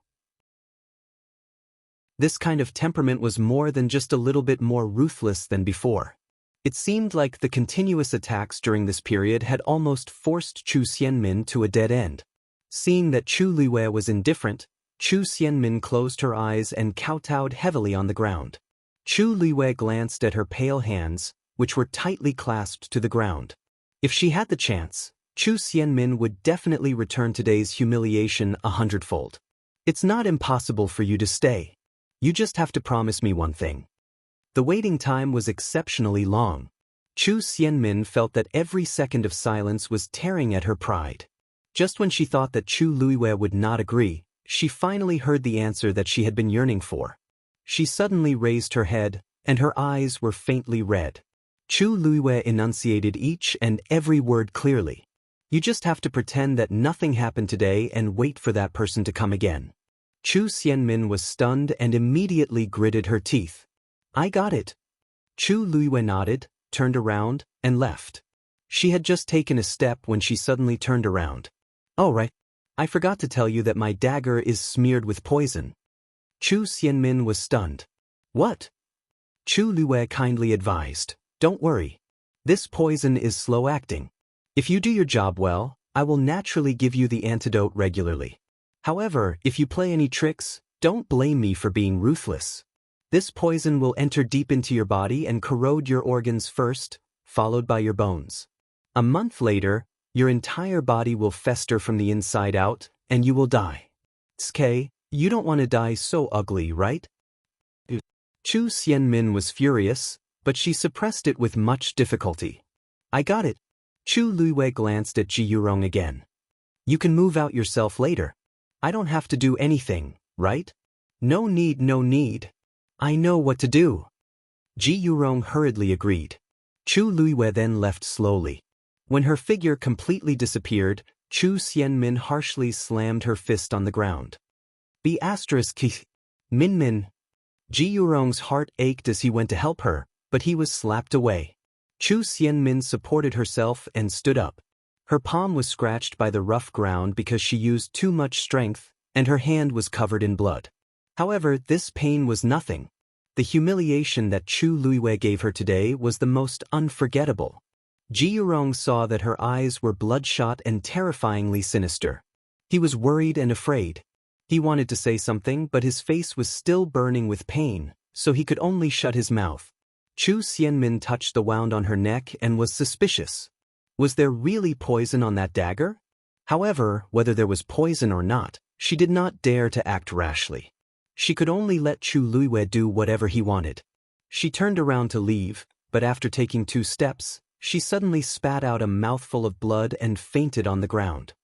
This kind of temperament was more than just a little bit more ruthless than before. It seemed like the continuous attacks during this period had almost forced Chu Xianmin to a dead end. Seeing that Chu Liwei was indifferent, Chu Xianmin closed her eyes and kowtowed heavily on the ground. Chu Liwei glanced at her pale hands, which were tightly clasped to the ground. If she had the chance, Chu Xianmin would definitely return today's humiliation 100-fold. It's not impossible for you to stay. You just have to promise me one thing. The waiting time was exceptionally long. Chu Xianmin felt that every second of silence was tearing at her pride. Just when she thought that Chu Liwei would not agree, she finally heard the answer that she had been yearning for. She suddenly raised her head, and her eyes were faintly red. Chu Liwei enunciated each and every word clearly. You just have to pretend that nothing happened today and wait for that person to come again. Chu Xianmin was stunned and immediately gritted her teeth. I got it. Chu Liwei nodded, turned around, and left. She had just taken a step when she suddenly turned around. Oh right. I forgot to tell you that my dagger is smeared with poison. Chu Xianmin was stunned. What? Chu Liwei kindly advised. Don't worry. This poison is slow-acting. If you do your job well, I will naturally give you the antidote regularly. However, if you play any tricks, don't blame me for being ruthless. This poison will enter deep into your body and corrode your organs first, followed by your bones. A month later, your entire body will fester from the inside out, and you will die. Tsk, you don't want to die so ugly, right? Chu Xianmin was furious, but she suppressed it with much difficulty. I got it. Chu Liwei glanced at Ji Yurong again. You can move out yourself later. I don't have to do anything, right? No need, no need. I know what to do. Ji Yurong hurriedly agreed. Chu Liwei then left slowly. When her figure completely disappeared, Chu Xianmin harshly slammed her fist on the ground. Min Min. Ji Yurong's heart ached as he went to help her, but he was slapped away. Chu Xianmin supported herself and stood up. Her palm was scratched by the rough ground because she used too much strength, and her hand was covered in blood. However, this pain was nothing. The humiliation that Chu Liwei gave her today was the most unforgettable. Ji Yurong saw that her eyes were bloodshot and terrifyingly sinister. He was worried and afraid. He wanted to say something, but his face was still burning with pain, so he could only shut his mouth. Chu Xianmin touched the wound on her neck and was suspicious. Was there really poison on that dagger? However, whether there was poison or not, she did not dare to act rashly. She could only let Chu Liwei do whatever he wanted. She turned around to leave, but after taking 2 steps, she suddenly spat out a mouthful of blood and fainted on the ground.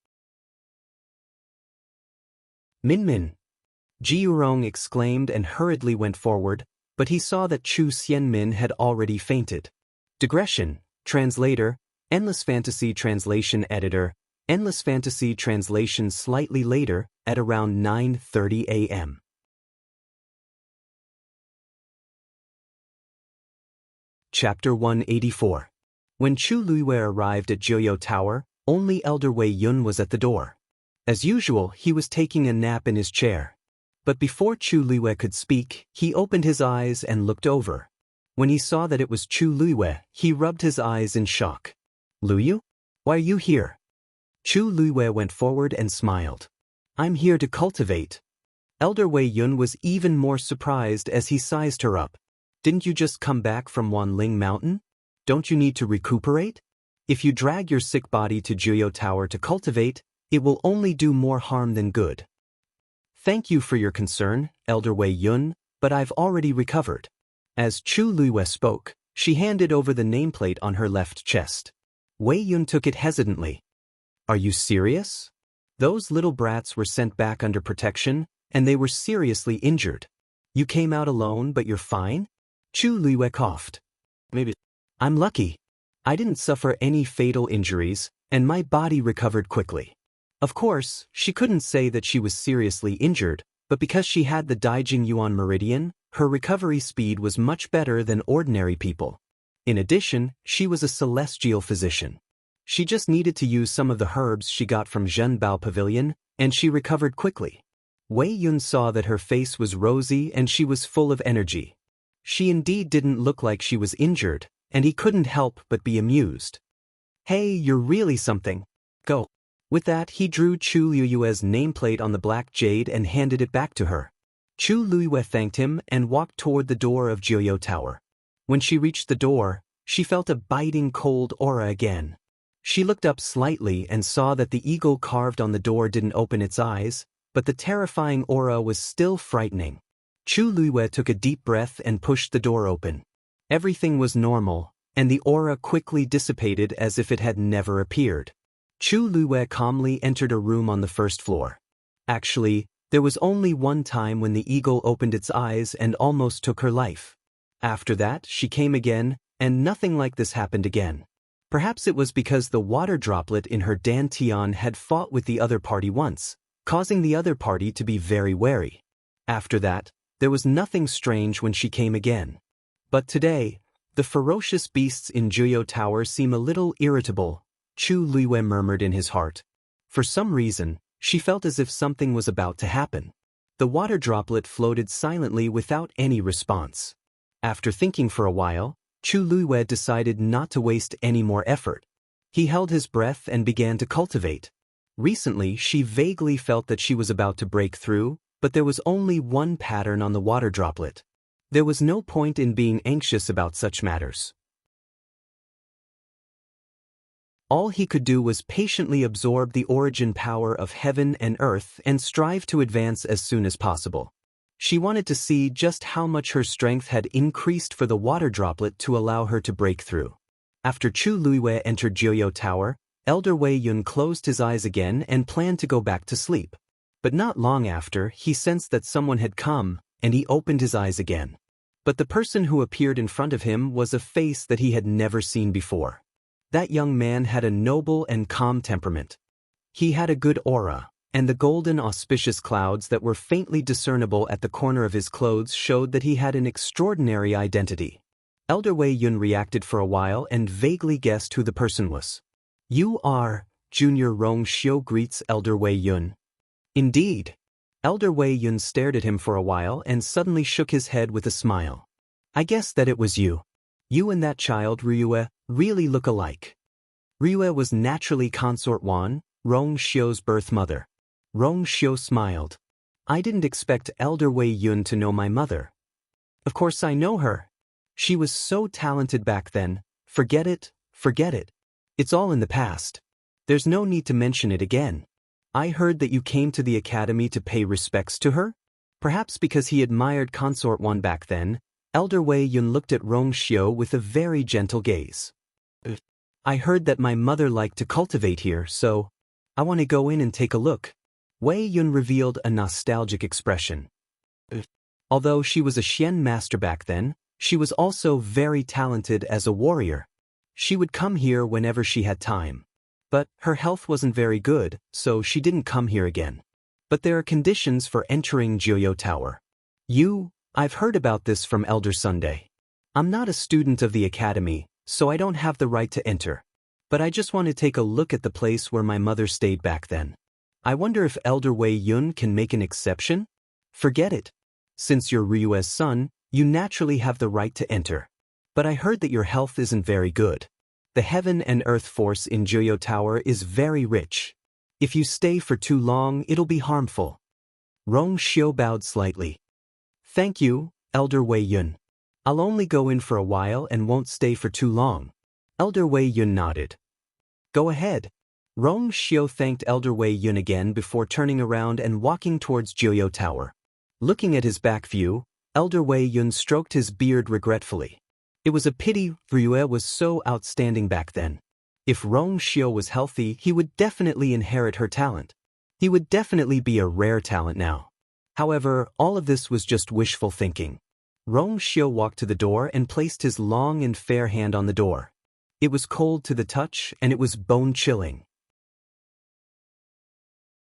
Min Min. Ji Yurong exclaimed and hurriedly went forward, but he saw that Chu Xianmin had already fainted. Digression, translator, Endless Fantasy Translation Editor, Endless Fantasy Translation slightly later, at around 9:30 a.m. Chapter 184. When Chu Liwei arrived at Jianghu Tower, only Elder Wei Yun was at the door. As usual, he was taking a nap in his chair. But before Chu Liwei could speak, he opened his eyes and looked over. When he saw that it was Chu Liwei, he rubbed his eyes in shock. Liu? Why are you here? Chu Liwei went forward and smiled. I'm here to cultivate. Elder Wei Yun was even more surprised as he sized her up. Didn't you just come back from Wanling Mountain? Don't you need to recuperate? If you drag your sick body to Jianghu Tower to cultivate, it will only do more harm than good. Thank you for your concern, Elder Wei Yun, but I've already recovered. As Chu Liwei spoke, she handed over the nameplate on her left chest. Wei Yun took it hesitantly. Are you serious? Those little brats were sent back under protection, and they were seriously injured. You came out alone but you're fine? Chu Luiyue coughed. Maybe. I'm lucky. I didn't suffer any fatal injuries, and my body recovered quickly. Of course, she couldn't say that she was seriously injured, but because she had the Daijing Yuan Meridian, her recovery speed was much better than ordinary people. In addition, she was a celestial physician. She just needed to use some of the herbs she got from Zhenbao Pavilion, and she recovered quickly. Wei Yun saw that her face was rosy and she was full of energy. She indeed didn't look like she was injured, and he couldn't help but be amused. Hey, you're really something. Go. With that, he drew Chu Luiyue's nameplate on the black jade and handed it back to her. Chu Luiyue thanked him and walked toward the door of Jiuyou Tower. When she reached the door, she felt a biting cold aura again. She looked up slightly and saw that the eagle carved on the door didn't open its eyes, but the terrifying aura was still frightening. Chu Luiyue took a deep breath and pushed the door open. Everything was normal, and the aura quickly dissipated as if it had never appeared. Chu Luiyue calmly entered a room on the first floor. Actually, there was only one time when the eagle opened its eyes and almost took her life. After that, she came again, and nothing like this happened again. Perhaps it was because the water droplet in her dantian had fought with the other party once, causing the other party to be very wary. After that, there was nothing strange when she came again. But today, the ferocious beasts in Jiuyou Tower seem a little irritable, Chu Luiyue murmured in his heart. For some reason, she felt as if something was about to happen. The water droplet floated silently without any response. After thinking for a while, Chu Luiyue decided not to waste any more effort. He held his breath and began to cultivate. Recently, she vaguely felt that she was about to break through, but there was only one pattern on the water droplet. There was no point in being anxious about such matters. All he could do was patiently absorb the origin power of heaven and earth and strive to advance as soon as possible. She wanted to see just how much her strength had increased for the water droplet to allow her to break through. After Chu Luiyue entered Jiuyou Tower, Elder Wei Yun closed his eyes again and planned to go back to sleep. But not long after, he sensed that someone had come, and he opened his eyes again. But the person who appeared in front of him was a face that he had never seen before. That young man had a noble and calm temperament. He had a good aura, and the golden auspicious clouds that were faintly discernible at the corner of his clothes showed that he had an extraordinary identity. Elder Wei Yun reacted for a while and vaguely guessed who the person was. You are, Junior Rong Xiu greets Elder Wei Yun. Indeed. Elder Wei Yun stared at him for a while and suddenly shook his head with a smile. I guess that it was you. You and that child, Ryue, really look alike. Ryue was naturally Consort Wan, Rong Xiu's birth mother. Rong Xiu smiled. I didn't expect Elder Wei Yun to know my mother. Of course I know her. She was so talented back then. Forget it, forget it. It's all in the past. There's no need to mention it again. I heard that you came to the academy to pay respects to her? Perhaps because he admired Consort Wan back then, Elder Wei Yun looked at Rong Xiu with a very gentle gaze. I heard that my mother liked to cultivate here, so I want to go in and take a look. Wei Yun revealed a nostalgic expression. Although she was a Xian master back then, she was also very talented as a warrior. She would come here whenever she had time. But her health wasn't very good, so she didn't come here again. But there are conditions for entering Jiuyou Tower. I've heard about this from Elder Sunday. I'm not a student of the academy, so I don't have the right to enter. But I just want to take a look at the place where my mother stayed back then. I wonder if Elder Wei Yun can make an exception? Forget it. Since you're Ryue's son, you naturally have the right to enter. But I heard that your health isn't very good. The heaven and earth force in Jiuyou Tower is very rich. If you stay for too long, it'll be harmful. Rong Xiu bowed slightly. Thank you, Elder Wei Yun. I'll only go in for a while and won't stay for too long. Elder Wei Yun nodded. Go ahead. Rong Xiu thanked Elder Wei Yun again before turning around and walking towards Jiuyou Tower. Looking at his back view, Elder Wei Yun stroked his beard regretfully. It was a pity Ryue was so outstanding back then. If Rong Xiu was healthy, he would definitely inherit her talent. He would definitely be a rare talent now. However, all of this was just wishful thinking. Rong Xiu walked to the door and placed his long and fair hand on the door. It was cold to the touch and it was bone-chilling.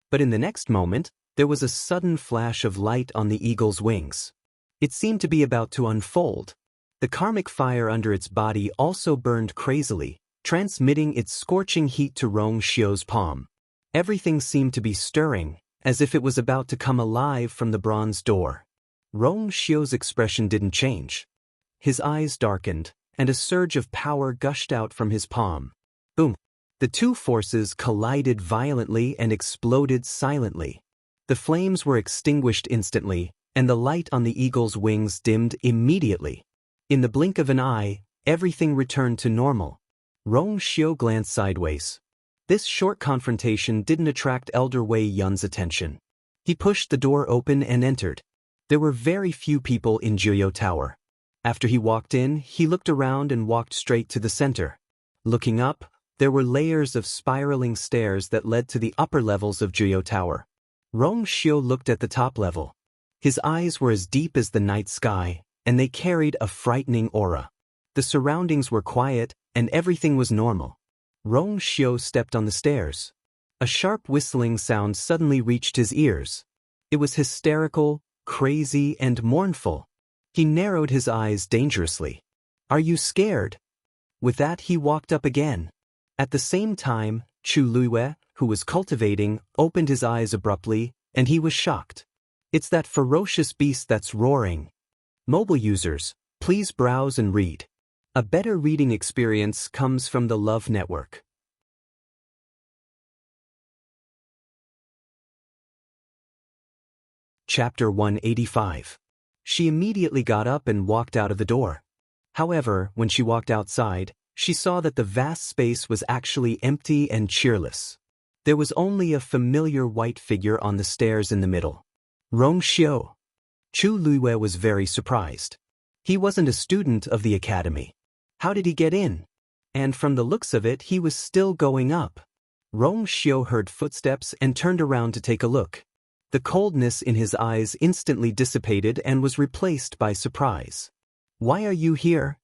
But in the next moment, there was a sudden flash of light on the eagle's wings. It seemed to be about to unfold. The karmic fire under its body also burned crazily, transmitting its scorching heat to Rong Xiu's palm. Everything seemed to be stirring, as if it was about to come alive from the bronze door. Rong Xiu's expression didn't change. His eyes darkened, and a surge of power gushed out from his palm. Boom! The two forces collided violently and exploded silently. The flames were extinguished instantly, and the light on the eagle's wings dimmed immediately. In the blink of an eye, everything returned to normal. Rong Xiu glanced sideways. This short confrontation didn't attract Elder Wei Yun's attention. He pushed the door open and entered. There were very few people in Jianghu Tower. After he walked in, he looked around and walked straight to the center. Looking up, there were layers of spiraling stairs that led to the upper levels of Jianghu Tower. Rong Xiu looked at the top level. His eyes were as deep as the night sky, and they carried a frightening aura. The surroundings were quiet, and everything was normal. Rong Xiu stepped on the stairs. A sharp whistling sound suddenly reached his ears. It was hysterical, crazy, and mournful. He narrowed his eyes dangerously. "Are you scared?" With that, he walked up again. At the same time, Chu Luiyue, who was cultivating, opened his eyes abruptly, and he was shocked. "It's that ferocious beast that's roaring." Mobile users, please browse and read. A better reading experience comes from the Love Network. Chapter 185. She immediately got up and walked out of the door. However, when she walked outside, she saw that the vast space was actually empty and cheerless. There was only a familiar white figure on the stairs in the middle. Rong Xiu. Chu Luiyue was very surprised. He wasn't a student of the academy. How did he get in? And from the looks of it, he was still going up. Rong Xiu heard footsteps and turned around to take a look. The coldness in his eyes instantly dissipated and was replaced by surprise. "Why are you here?"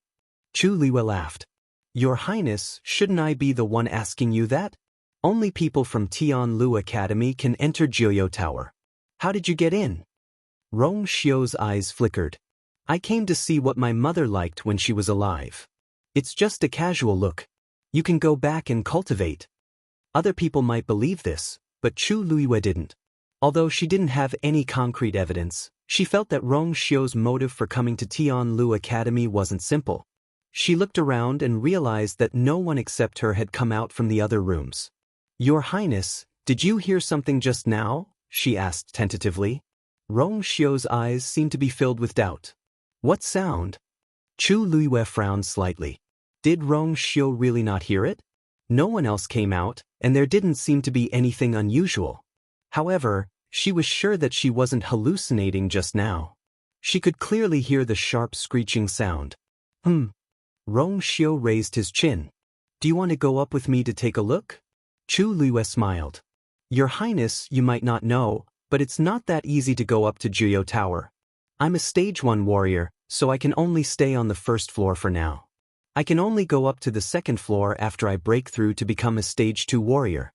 Chu Luiyue laughed. "Your Highness, shouldn't I be the one asking you that? Only people from Tianlu Academy can enter Jianghu Tower. How did you get in?" Rong Xiu's eyes flickered. "I came to see what my mother liked when she was alive. It's just a casual look. You can go back and cultivate." Other people might believe this, but Chu Luiyue didn't. Although she didn't have any concrete evidence, she felt that Rong Xiu's motive for coming to Tianlu Academy wasn't simple. She looked around and realized that no one except her had come out from the other rooms. "Your Highness, did you hear something just now?" she asked tentatively. Rong Xiu's eyes seemed to be filled with doubt. "What sound?" Chu Luiyue frowned slightly. Did Rong Xiu really not hear it? No one else came out, and there didn't seem to be anything unusual. However, she was sure that she wasn't hallucinating just now. She could clearly hear the sharp screeching sound. Rong Xiu raised his chin. "Do you want to go up with me to take a look?" Chu Luiyue smiled. "Your Highness, you might not know, but it's not that easy to go up to Jianghu Tower. I'm a Stage 1 warrior, so I can only stay on the first floor for now. I can only go up to the second floor after I break through to become a Stage 2 warrior."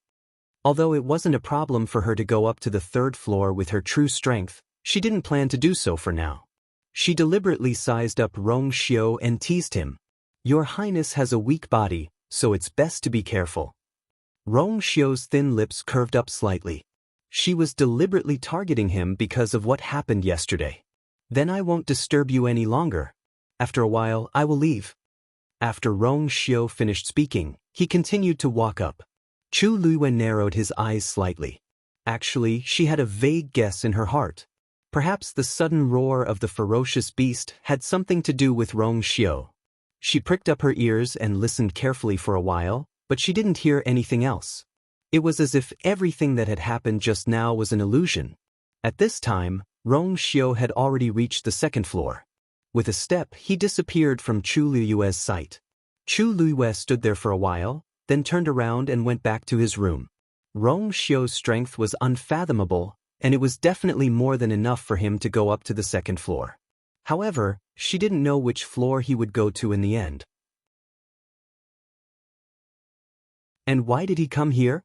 Although it wasn't a problem for her to go up to the third floor with her true strength, she didn't plan to do so for now. She deliberately sized up Rong Xiu and teased him. "Your Highness has a weak body, so it's best to be careful." Rong Xiu's thin lips curved up slightly. She was deliberately targeting him because of what happened yesterday. "Then I won't disturb you any longer. After a while, I will leave." After Rong Xiu finished speaking, he continued to walk up. Chu Luiyue narrowed his eyes slightly. Actually, she had a vague guess in her heart. Perhaps the sudden roar of the ferocious beast had something to do with Rong Xiu. She pricked up her ears and listened carefully for a while, but she didn't hear anything else. It was as if everything that had happened just now was an illusion. At this time, Rong Xiu had already reached the second floor. With a step, he disappeared from Chu Luiyue's sight. Chu Luiyue stood there for a while, then turned around and went back to his room. Rong Xiu's strength was unfathomable, and it was definitely more than enough for him to go up to the second floor. However, she didn't know which floor he would go to in the end. And why did he come here?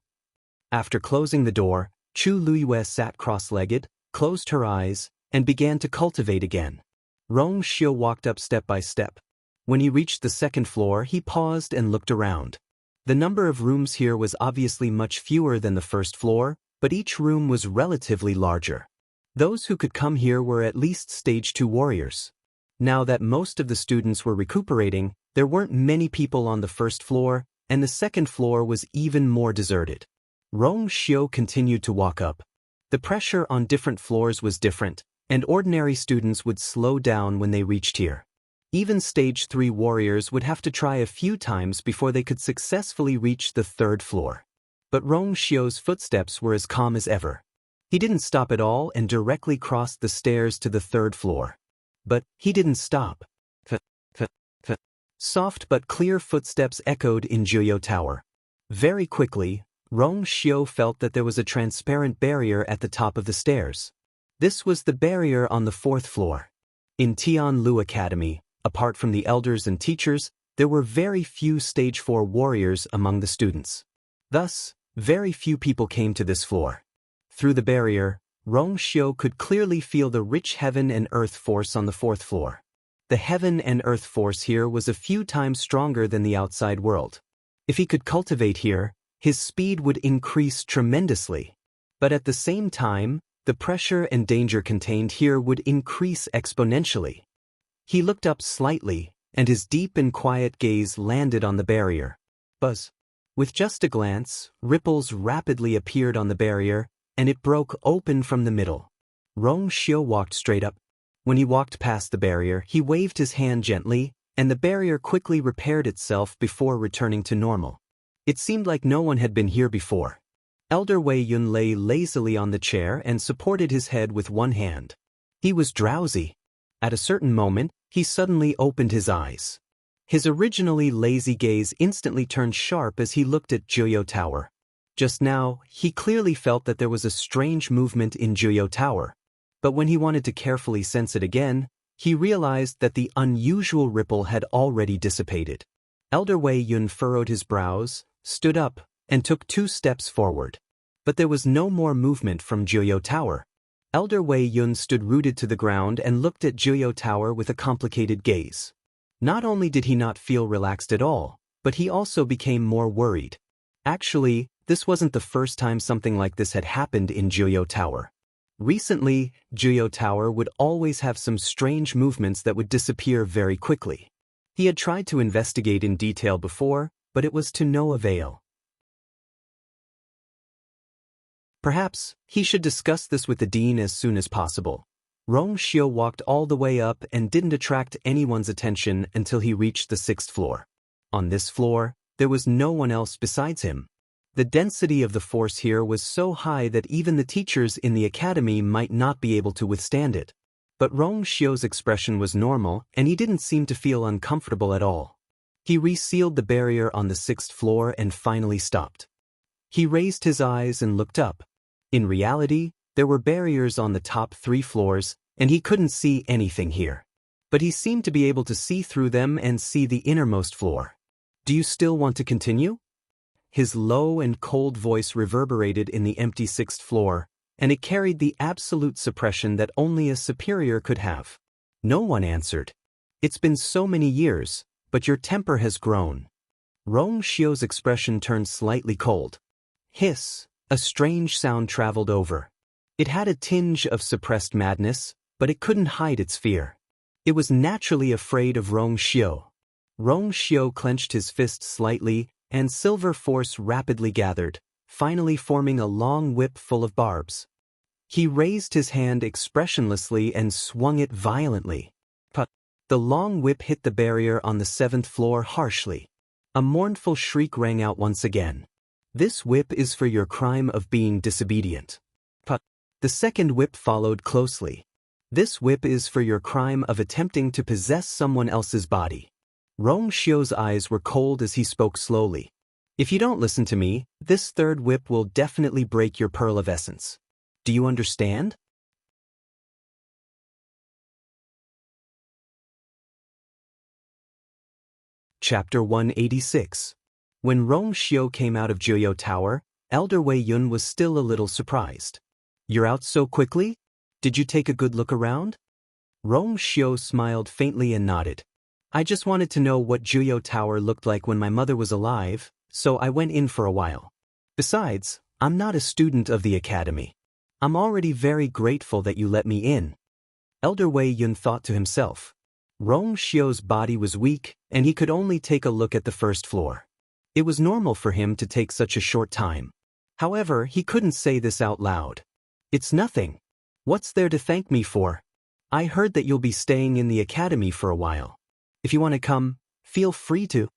After closing the door, Chu Luiyue sat cross-legged, closed her eyes, and began to cultivate again. Rong Xiu walked up step by step. When he reached the second floor, he paused and looked around. The number of rooms here was obviously much fewer than the first floor, but each room was relatively larger. Those who could come here were at least stage 2 warriors. Now that most of the students were recuperating, there weren't many people on the first floor, and the second floor was even more deserted. Rong Xiu continued to walk up. The pressure on different floors was different, and ordinary students would slow down when they reached here. Even stage 3 warriors would have to try a few times before they could successfully reach the third floor. But Rong Xiu's footsteps were as calm as ever. He didn't stop at all and directly crossed the stairs to the third floor. But he didn't stop. Soft but clear footsteps echoed in Jianghu Tower. Very quickly, Rong Xiu felt that there was a transparent barrier at the top of the stairs. This was the barrier on the 4th floor. In Tianlu Academy, apart from the elders and teachers, there were very few stage 4 warriors among the students. Thus, very few people came to this floor. Through the barrier, Rong Xiu could clearly feel the rich heaven and earth force on the 4th floor. The heaven and earth force here was a few times stronger than the outside world. If he could cultivate here, his speed would increase tremendously. But at the same time, the pressure and danger contained here would increase exponentially. He looked up slightly, and his deep and quiet gaze landed on the barrier. Buzz. With just a glance, ripples rapidly appeared on the barrier, and it broke open from the middle. Rong Xiu walked straight up. When he walked past the barrier, he waved his hand gently, and the barrier quickly repaired itself before returning to normal. It seemed like no one had been here before. Elder Wei Yun lay lazily on the chair and supported his head with one hand. He was drowsy. At a certain moment, he suddenly opened his eyes. His originally lazy gaze instantly turned sharp as he looked at Jianghu Tower. Just now, he clearly felt that there was a strange movement in Jianghu Tower. But when he wanted to carefully sense it again, he realized that the unusual ripple had already dissipated. Elder Wei Yun furrowed his brows, stood up, and took 2 steps forward. But there was no more movement from Jianghu Tower. Elder Wei Yun stood rooted to the ground and looked at Jianghu Tower with a complicated gaze. Not only did he not feel relaxed at all, but he also became more worried. Actually, this wasn't the first time something like this had happened in Jianghu Tower. Recently, Jianghu Tower would always have some strange movements that would disappear very quickly. He had tried to investigate in detail before, but it was to no avail. Perhaps he should discuss this with the dean as soon as possible. Rong Xiu walked all the way up and didn't attract anyone's attention until he reached the 6th floor. On this floor, there was no one else besides him. The density of the force here was so high that even the teachers in the academy might not be able to withstand it. But Rong Xiu's expression was normal, and he didn't seem to feel uncomfortable at all. He resealed the barrier on the 6th floor and finally stopped. He raised his eyes and looked up. In reality, there were barriers on the top 3 floors, and he couldn't see anything here. But he seemed to be able to see through them and see the innermost floor. "Do you still want to continue?" His low and cold voice reverberated in the empty 6th floor, and it carried the absolute suppression that only a superior could have. No one answered. "It's been so many years, but your temper has grown." Rong Xiu's expression turned slightly cold. Hiss, a strange sound traveled over. It had a tinge of suppressed madness, but it couldn't hide its fear. It was naturally afraid of Rong Xiu. Rong Xiu clenched his fist slightly, and silver force rapidly gathered, finally forming a long whip full of barbs. He raised his hand expressionlessly and swung it violently. But the long whip hit the barrier on the 7th floor harshly. A mournful shriek rang out once again. "This whip is for your crime of being disobedient." But the second whip followed closely. "This whip is for your crime of attempting to possess someone else's body." Rong Xiu's eyes were cold as he spoke slowly. If you don't listen to me, this third whip will definitely break your pearl of essence. Do you understand? Chapter 186. When Rong Xiu came out of Jiuyou Tower, Elder Wei Yun was still a little surprised. You're out so quickly? Did you take a good look around? Rong Xiu smiled faintly and nodded. I just wanted to know what Jiuyou Tower looked like when my mother was alive, so I went in for a while. Besides, I'm not a student of the academy. I'm already very grateful that you let me in. Elder Wei Yun thought to himself. Rong Xiu's body was weak, and he could only take a look at the first floor. It was normal for him to take such a short time. However, he couldn't say this out loud. It's nothing. What's there to thank me for? I heard that you'll be staying in the academy for a while. If you want to come, feel free to.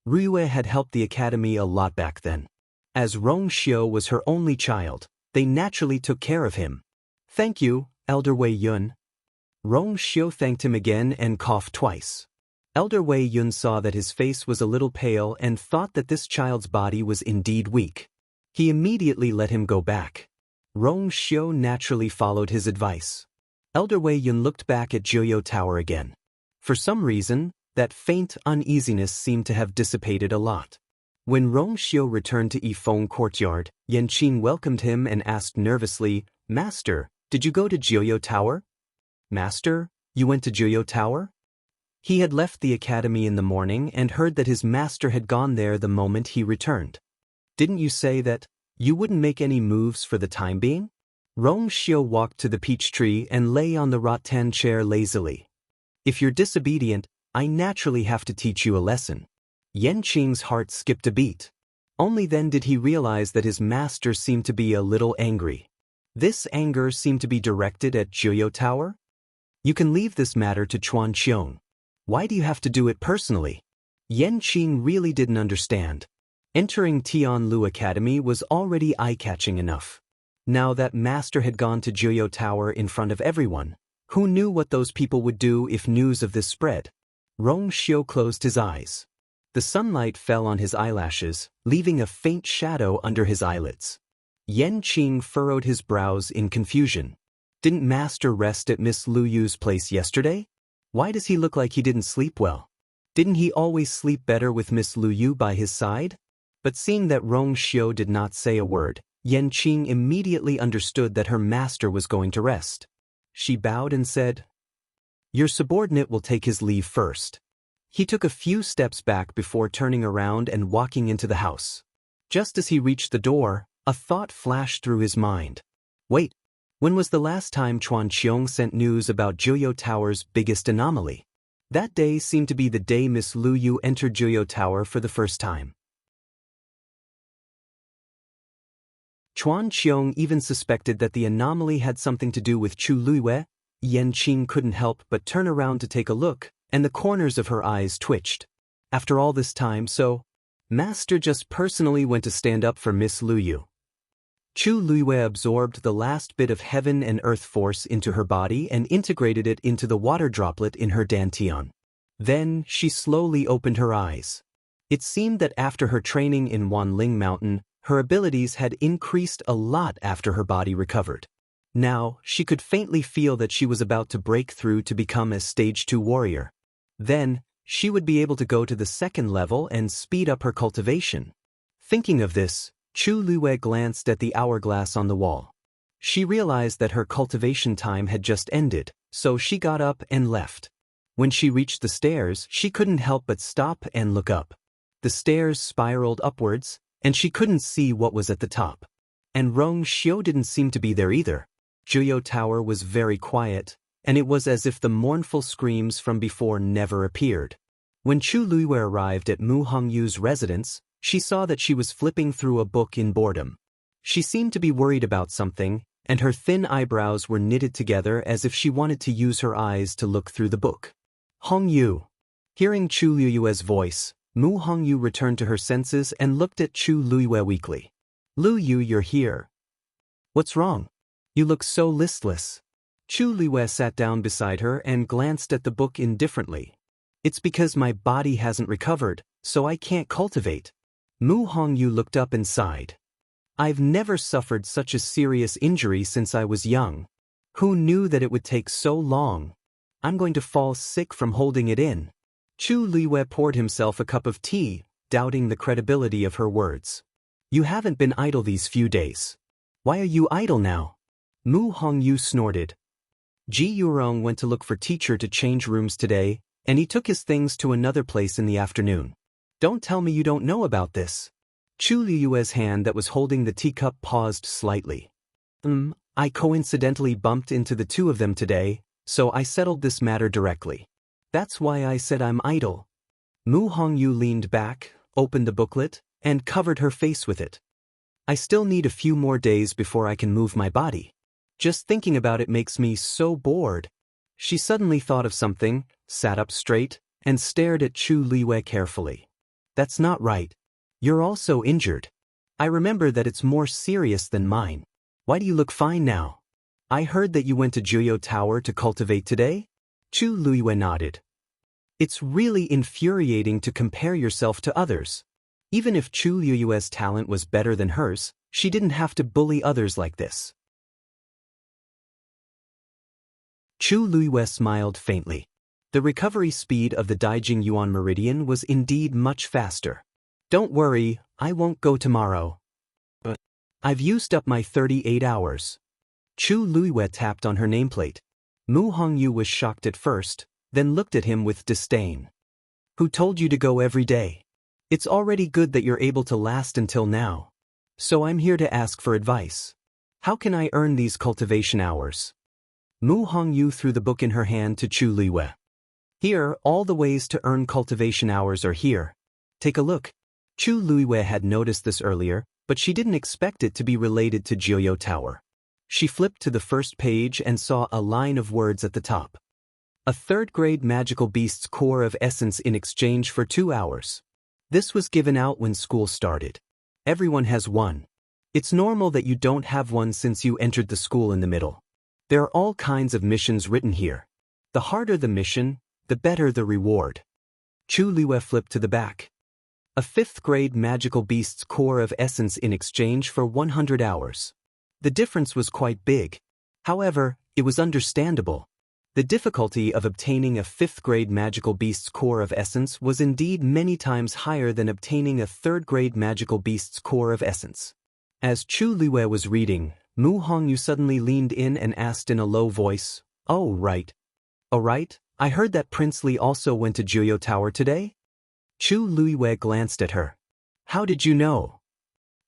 Ruyue had helped the academy a lot back then. As Rong Xiu was her only child, they naturally took care of him. Thank you, Elder Wei Yun. Rong Xiu thanked him again and coughed twice. Elder Wei Yun saw that his face was a little pale and thought that this child's body was indeed weak. He immediately let him go back. Rong Xiu naturally followed his advice. Elder Wei Yun looked back at Jiuyou Tower again. For some reason, that faint uneasiness seemed to have dissipated a lot. When Rong Xiu returned to Yifeng Courtyard, Yanqing welcomed him and asked nervously, Master, did you go to Jiuyou Tower? Master, you went to Jiuyou Tower? He had left the academy in the morning and heard that his master had gone there the moment he returned. Didn't you say that you wouldn't make any moves for the time being? Rong Xiu walked to the peach tree and lay on the rattan chair lazily. If you're disobedient, I naturally have to teach you a lesson. Yanqing's heart skipped a beat. Only then did he realize that his master seemed to be a little angry. This anger seemed to be directed at Jiuyou Tower? You can leave this matter to Chuan Qiong. Why do you have to do it personally? Yanqing really didn't understand. Entering Tianlu Academy was already eye-catching enough. Now that master had gone to Jiuyou Tower in front of everyone, who knew what those people would do if news of this spread? Rong Xiu closed his eyes. The sunlight fell on his eyelashes, leaving a faint shadow under his eyelids. Yanqing furrowed his brows in confusion. Didn't master rest at Miss Lu Yu's place yesterday? Why does he look like he didn't sleep well? Didn't he always sleep better with Miss Lu Yu by his side? But seeing that Rong Xiu did not say a word, Yanqing immediately understood that her master was going to rest. She bowed and said, Your subordinate will take his leave first. He took a few steps back before turning around and walking into the house. Just as he reached the door, a thought flashed through his mind. Wait, when was the last time Chuan Qiong sent news about Jiuyou Tower's biggest anomaly? That day seemed to be the day Miss Lu Yu entered Jiuyou Tower for the first time. Chuan Qiong even suspected that the anomaly had something to do with Chu Luiyue. Yanqing couldn't help but turn around to take a look, and the corners of her eyes twitched. After all this time, so, Master just personally went to stand up for Miss Lu Yu. Chu Luiyue absorbed the last bit of heaven and earth force into her body and integrated it into the water droplet in her dantian. Then, she slowly opened her eyes. It seemed that after her training in Wanling Mountain, her abilities had increased a lot after her body recovered. Now, she could faintly feel that she was about to break through to become a Stage 2 warrior. Then, she would be able to go to the second level and speed up her cultivation. Thinking of this, Chu Luiyue glanced at the hourglass on the wall. She realized that her cultivation time had just ended, so she got up and left. When she reached the stairs, she couldn't help but stop and look up. The stairs spiraled upwards, and she couldn't see what was at the top. And Rong Xiu didn't seem to be there either. Jiuyou Tower was very quiet, and it was as if the mournful screams from before never appeared. When Chu Luiyue arrived at Mu Hongyu's residence, she saw that she was flipping through a book in boredom. She seemed to be worried about something, and her thin eyebrows were knitted together as if she wanted to use her eyes to look through the book. Hongyu. Hearing Chu Luiyue's voice, Mu Hongyu returned to her senses and looked at Chu Luiyue weakly. Lu Yu, you're here. What's wrong? You look so listless. Chu Luiyue sat down beside her and glanced at the book indifferently. It's because my body hasn't recovered, so I can't cultivate. Mu Hongyu looked up and sighed. I've never suffered such a serious injury since I was young. Who knew that it would take so long? I'm going to fall sick from holding it in. Chu Liwei poured himself a cup of tea, doubting the credibility of her words. You haven't been idle these few days. Why are you idle now? Mu Hongyu snorted. Ji Yurong went to look for teacher to change rooms today, and he took his things to another place in the afternoon. Don't tell me you don't know about this. Chu Liyue's hand that was holding the teacup paused slightly. I coincidentally bumped into the two of them today, so I settled this matter directly. That's why I said I'm idle. Mu Hongyu leaned back, opened the booklet, and covered her face with it. I still need a few more days before I can move my body. Just thinking about it makes me so bored. She suddenly thought of something, sat up straight, and stared at Chu Liwei carefully. That's not right. You're also injured. I remember that it's more serious than mine. Why do you look fine now? I heard that you went to Jianghu Tower to cultivate today? Chu Liwei nodded. It's really infuriating to compare yourself to others. Even if Chu Liyue's talent was better than hers, she didn't have to bully others like this. Chu Liwei smiled faintly. The recovery speed of the Daijing Yuan Meridian was indeed much faster. Don't worry, I won't go tomorrow. But I've used up my 38 hours. Chu Liwei tapped on her nameplate. Mu Hongyu was shocked at first, then looked at him with disdain. Who told you to go every day? It's already good that you're able to last until now. So I'm here to ask for advice. How can I earn these cultivation hours? Mu Hongyu threw the book in her hand to Chu Liwei. Here, all the ways to earn cultivation hours are here. Take a look. Chu Liwei had noticed this earlier, but she didn't expect it to be related to Jianghu Tower. She flipped to the first page and saw a line of words at the top. A third-grade magical beast's core of essence in exchange for 2 hours. This was given out when school started. Everyone has one. It's normal that you don't have one since you entered the school in the middle. There are all kinds of missions written here. The harder the mission, the better the reward. Chu Liwei flipped to the back. A 5th-grade magical beast's core of essence in exchange for 100 hours. The difference was quite big. However, it was understandable. The difficulty of obtaining a 5th-grade magical beast's core of essence was indeed many times higher than obtaining a 3rd-grade magical beast's core of essence. As Chu Liwei was reading, Mu Hongyu suddenly leaned in and asked in a low voice, Oh, right. Oh, right, I heard that Prince Li also went to Jianghu Tower today? Chu Liwei glanced at her. How did you know?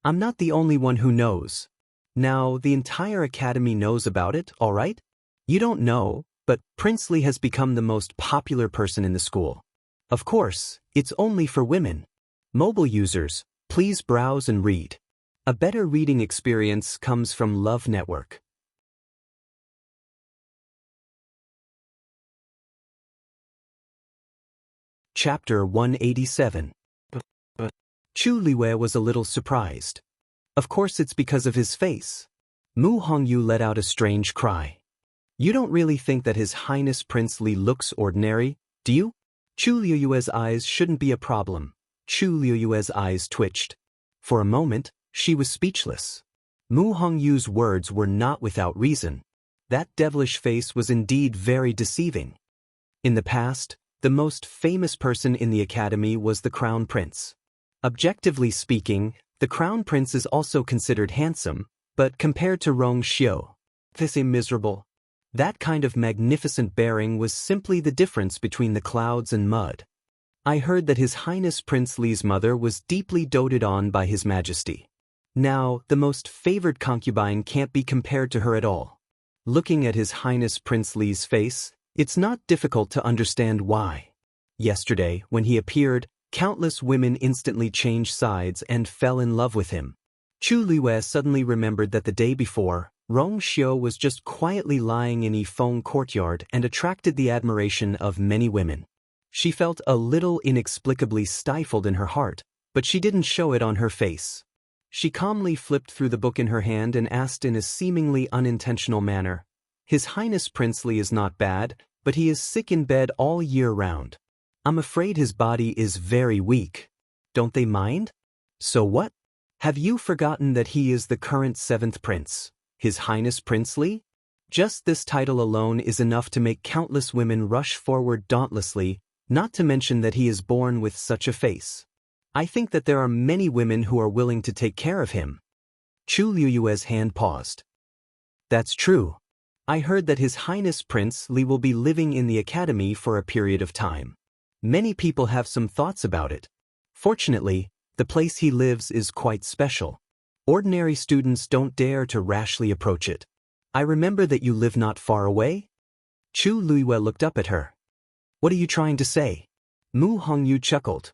I'm not the only one who knows. Now, the entire academy knows about it, all right? You don't know, but Prince Li has become the most popular person in the school. Of course, it's only for women. Mobile users, please browse and read. A better reading experience comes from Love Network. Chapter 187. Chu Liwei was a little surprised. Of course it's because of his face. Mu Hongyu let out a strange cry. You don't really think that His Highness Prince Li looks ordinary, do you? Chu Liyue's eyes shouldn't be a problem. Chu Liyue's eyes twitched. For a moment, she was speechless. Mu Hongyu's words were not without reason. That devilish face was indeed very deceiving. In the past, the most famous person in the academy was the Crown Prince. Objectively speaking, the Crown Prince is also considered handsome, but compared to Rong Xiu, this is miserable. That kind of magnificent bearing was simply the difference between the clouds and mud. I heard that His Highness Prince Li's mother was deeply doted on by His Majesty. Now, the most favored concubine can't be compared to her at all. Looking at His Highness Prince Li's face, it's not difficult to understand why. Yesterday, when he appeared, countless women instantly changed sides and fell in love with him. Chu Liwei suddenly remembered that the day before, Rong Xiu was just quietly lying in Yifeng courtyard and attracted the admiration of many women. She felt a little inexplicably stifled in her heart, but she didn't show it on her face. She calmly flipped through the book in her hand and asked in a seemingly unintentional manner, His Highness Prince Li is not bad, but he is sick in bed all year round. I'm afraid his body is very weak. Don't they mind? So what? Have you forgotten that he is the current 7th prince, His Highness Princely? Just this title alone is enough to make countless women rush forward dauntlessly, not to mention that he is born with such a face. I think that there are many women who are willing to take care of him. Chu Liyue's hand paused. That's true. I heard that His Highness Prince Li will be living in the academy for a period of time. Many people have some thoughts about it. Fortunately, the place he lives is quite special. Ordinary students don't dare to rashly approach it. I remember that you live not far away? Chu Liyue looked up at her. What are you trying to say? Mu Hongyu chuckled.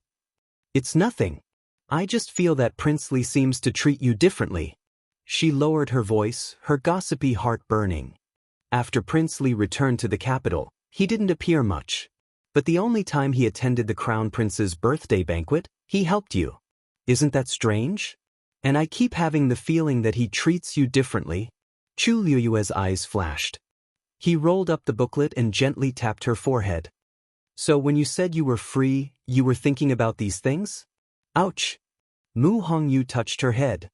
It's nothing. I just feel that Prince Li seems to treat you differently. She lowered her voice, her gossipy heart burning. After Prince Li returned to the capital, he didn't appear much. But the only time he attended the Crown Prince's birthday banquet, he helped you. Isn't that strange? And I keep having the feeling that he treats you differently. Chu Liyue's eyes flashed. He rolled up the booklet and gently tapped her forehead. So when you said you were free, you were thinking about these things? Ouch. Mu Hongyu touched her head.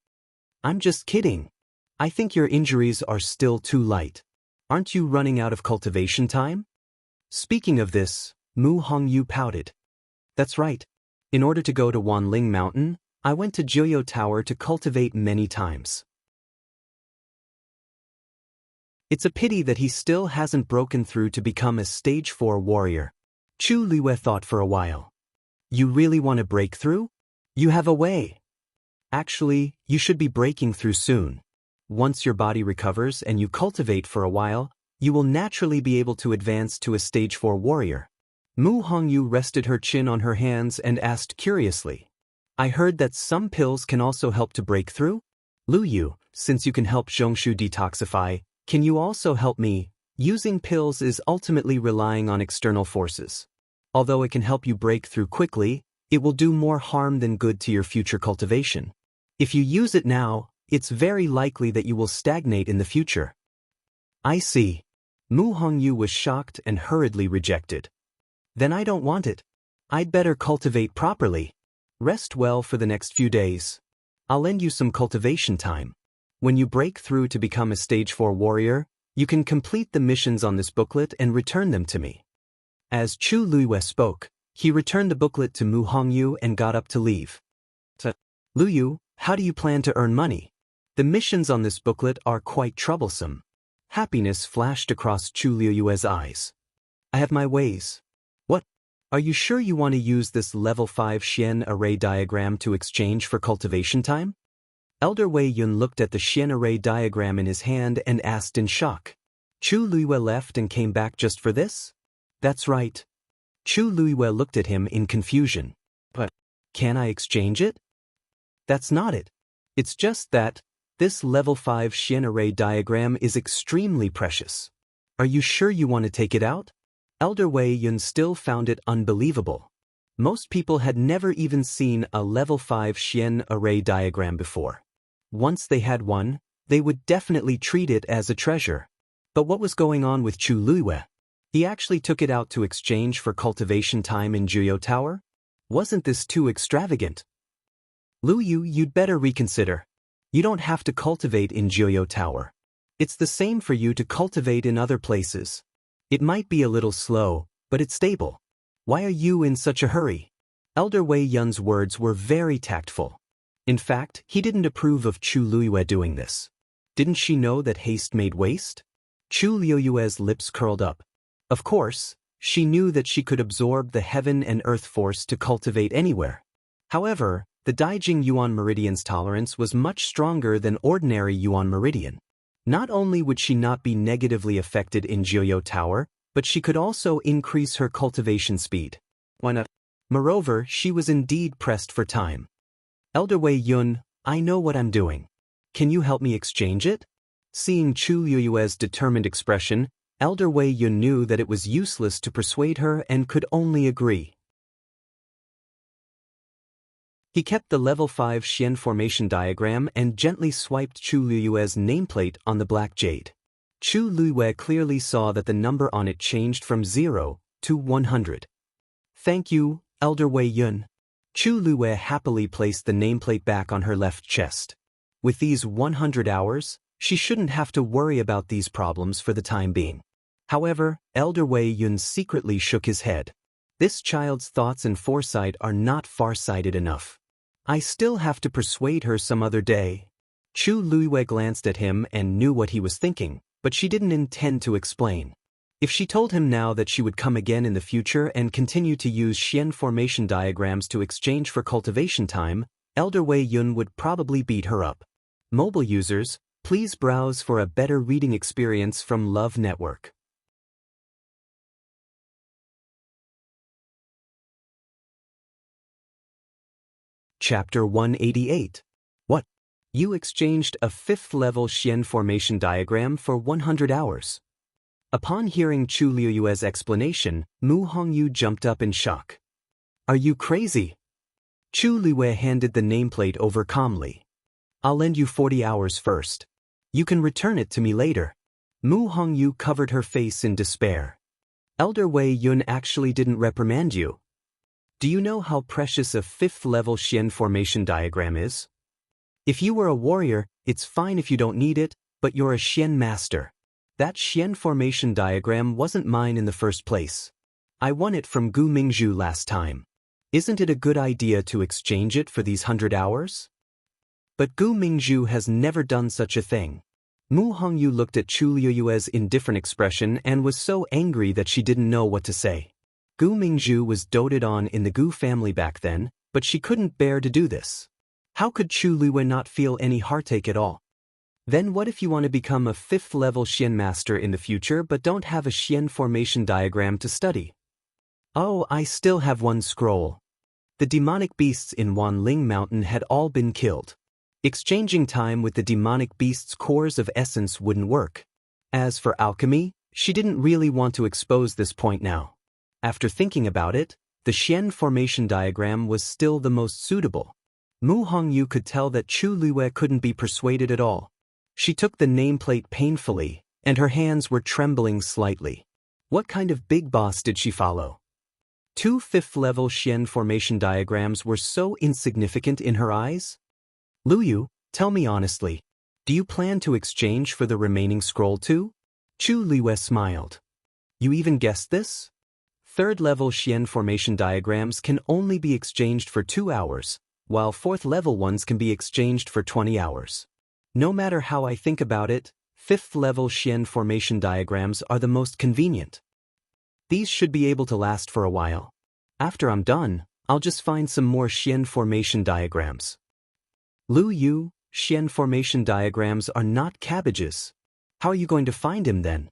I'm just kidding. I think your injuries are still too light. Aren't you running out of cultivation time? Speaking of this, Mu Hongyu pouted. That's right. In order to go to Wanling Mountain, I went to Jianghu Tower to cultivate many times. It's a pity that he still hasn't broken through to become a stage 4 warrior. Chu Liyue thought for a while. You really want to break through? You have a way. Actually, you should be breaking through soon. Once your body recovers and you cultivate for a while, you will naturally be able to advance to a stage 4 warrior. Mu Hongyu rested her chin on her hands and asked curiously. I heard that some pills can also help to break through? Lu Yu, since you can help Zhongshu detoxify, can you also help me? Using pills is ultimately relying on external forces. Although it can help you break through quickly, it will do more harm than good to your future cultivation. If you use it now, it's very likely that you will stagnate in the future. I see. Mu Hongyu was shocked and hurriedly rejected. Then I don't want it. I'd better cultivate properly. Rest well for the next few days. I'll lend you some cultivation time. When you break through to become a stage 4 warrior, you can complete the missions on this booklet and return them to me. As Chu Liyue spoke, he returned the booklet to Mu Hongyu and got up to leave. Lu Yu, how do you plan to earn money? The missions on this booklet are quite troublesome. Happiness flashed across Chu Liyue's eyes. I have my ways. What? Are you sure you want to use this level 5 Xian array diagram to exchange for cultivation time? Elder Wei Yun looked at the Xian array diagram in his hand and asked in shock. Chu Liyue left and came back just for this? That's right. Chu Liyue looked at him in confusion. But, can I exchange it? That's not it. It's just that, this level 5 Xian array diagram is extremely precious. Are you sure you want to take it out? Elder Wei Yun still found it unbelievable. Most people had never even seen a level 5 Xian array diagram before. Once they had one, they would definitely treat it as a treasure. But what was going on with Chu Liyue? He actually took it out to exchange for cultivation time in Jianghu Tower? Wasn't this too extravagant? Lu Yu, you'd better reconsider. You don't have to cultivate in Jianghu Tower. It's the same for you to cultivate in other places. It might be a little slow, but it's stable. Why are you in such a hurry? Elder Wei Yun's words were very tactful. In fact, he didn't approve of Chu Liyue doing this. Didn't she know that haste made waste? Chu Liyue's lips curled up. Of course, she knew that she could absorb the heaven and earth force to cultivate anywhere. However, the Daijing Yuan Meridian's tolerance was much stronger than ordinary Yuan Meridian. Not only would she not be negatively affected in Jianghu Tower, but she could also increase her cultivation speed. Why not? Moreover, she was indeed pressed for time. Elder Wei Yun, I know what I'm doing. Can you help me exchange it? Seeing Chu Liyue's determined expression, Elder Wei Yun knew that it was useless to persuade her and could only agree. He kept the level 5 Xian formation diagram and gently swiped Chu Liyue's nameplate on the black jade. Chu Liyue clearly saw that the number on it changed from 0 to 100. Thank you, Elder Wei Yun. Chu Lue happily placed the nameplate back on her left chest. With these 100 hours, she shouldn't have to worry about these problems for the time being. However, Elder Wei Yun secretly shook his head. This child's thoughts and foresight are not far-sighted enough. I still have to persuade her some other day. Chu Lue glanced at him and knew what he was thinking, but she didn't intend to explain. If she told him now that she would come again in the future and continue to use Xian formation diagrams to exchange for cultivation time, Elder Wei Yun would probably beat her up. Mobile users, please browse for a better reading experience from Love Network. Chapter 188. What? You exchanged a 5th-level Xian formation diagram for 100 hours. Upon hearing Chu Liuyue's explanation, Mu Hongyu jumped up in shock. Are you crazy? Chu Liyue handed the nameplate over calmly. I'll lend you 40 hours first. You can return it to me later. Mu Hongyu covered her face in despair. Elder Wei Yun actually didn't reprimand you. Do you know how precious a 5th-level Xian formation diagram is? If you were a warrior, it's fine if you don't need it, but you're a Xian master. That Xian formation diagram wasn't mine in the first place. I won it from Gu Mingzhu last time. Isn't it a good idea to exchange it for these 100 hours? But Gu Mingzhu has never done such a thing. Mu Hongyu looked at Chu Liuyue's indifferent expression and was so angry that she didn't know what to say. Gu Mingzhu was doted on in the Gu family back then, but she couldn't bear to do this. How could Chu Liyue not feel any heartache at all? Then what if you want to become a 5th-level Xian master in the future but don't have a Xian formation diagram to study? Oh, I still have one scroll. The demonic beasts in Wanling Mountain had all been killed. Exchanging time with the demonic beasts' cores of essence wouldn't work. As for alchemy, she didn't really want to expose this point now. After thinking about it, the Xian formation diagram was still the most suitable. Mu Hongyu could tell that Chu Liyue couldn't be persuaded at all. She took the nameplate painfully, and her hands were trembling slightly. What kind of big boss did she follow? 2 5th-level Xian formation diagrams were so insignificant in her eyes? Luyu, tell me honestly, do you plan to exchange for the remaining scroll too? Chu Liyue smiled. You even guessed this? 3rd-level Xian formation diagrams can only be exchanged for 2 hours, while 4th-level ones can be exchanged for 20 hours. No matter how I think about it, 5th-level Xian formation diagrams are the most convenient. These should be able to last for a while. After I'm done, I'll just find some more Xian formation diagrams. Lu Yu, Xian formation diagrams are not cabbages. How are you going to find him then?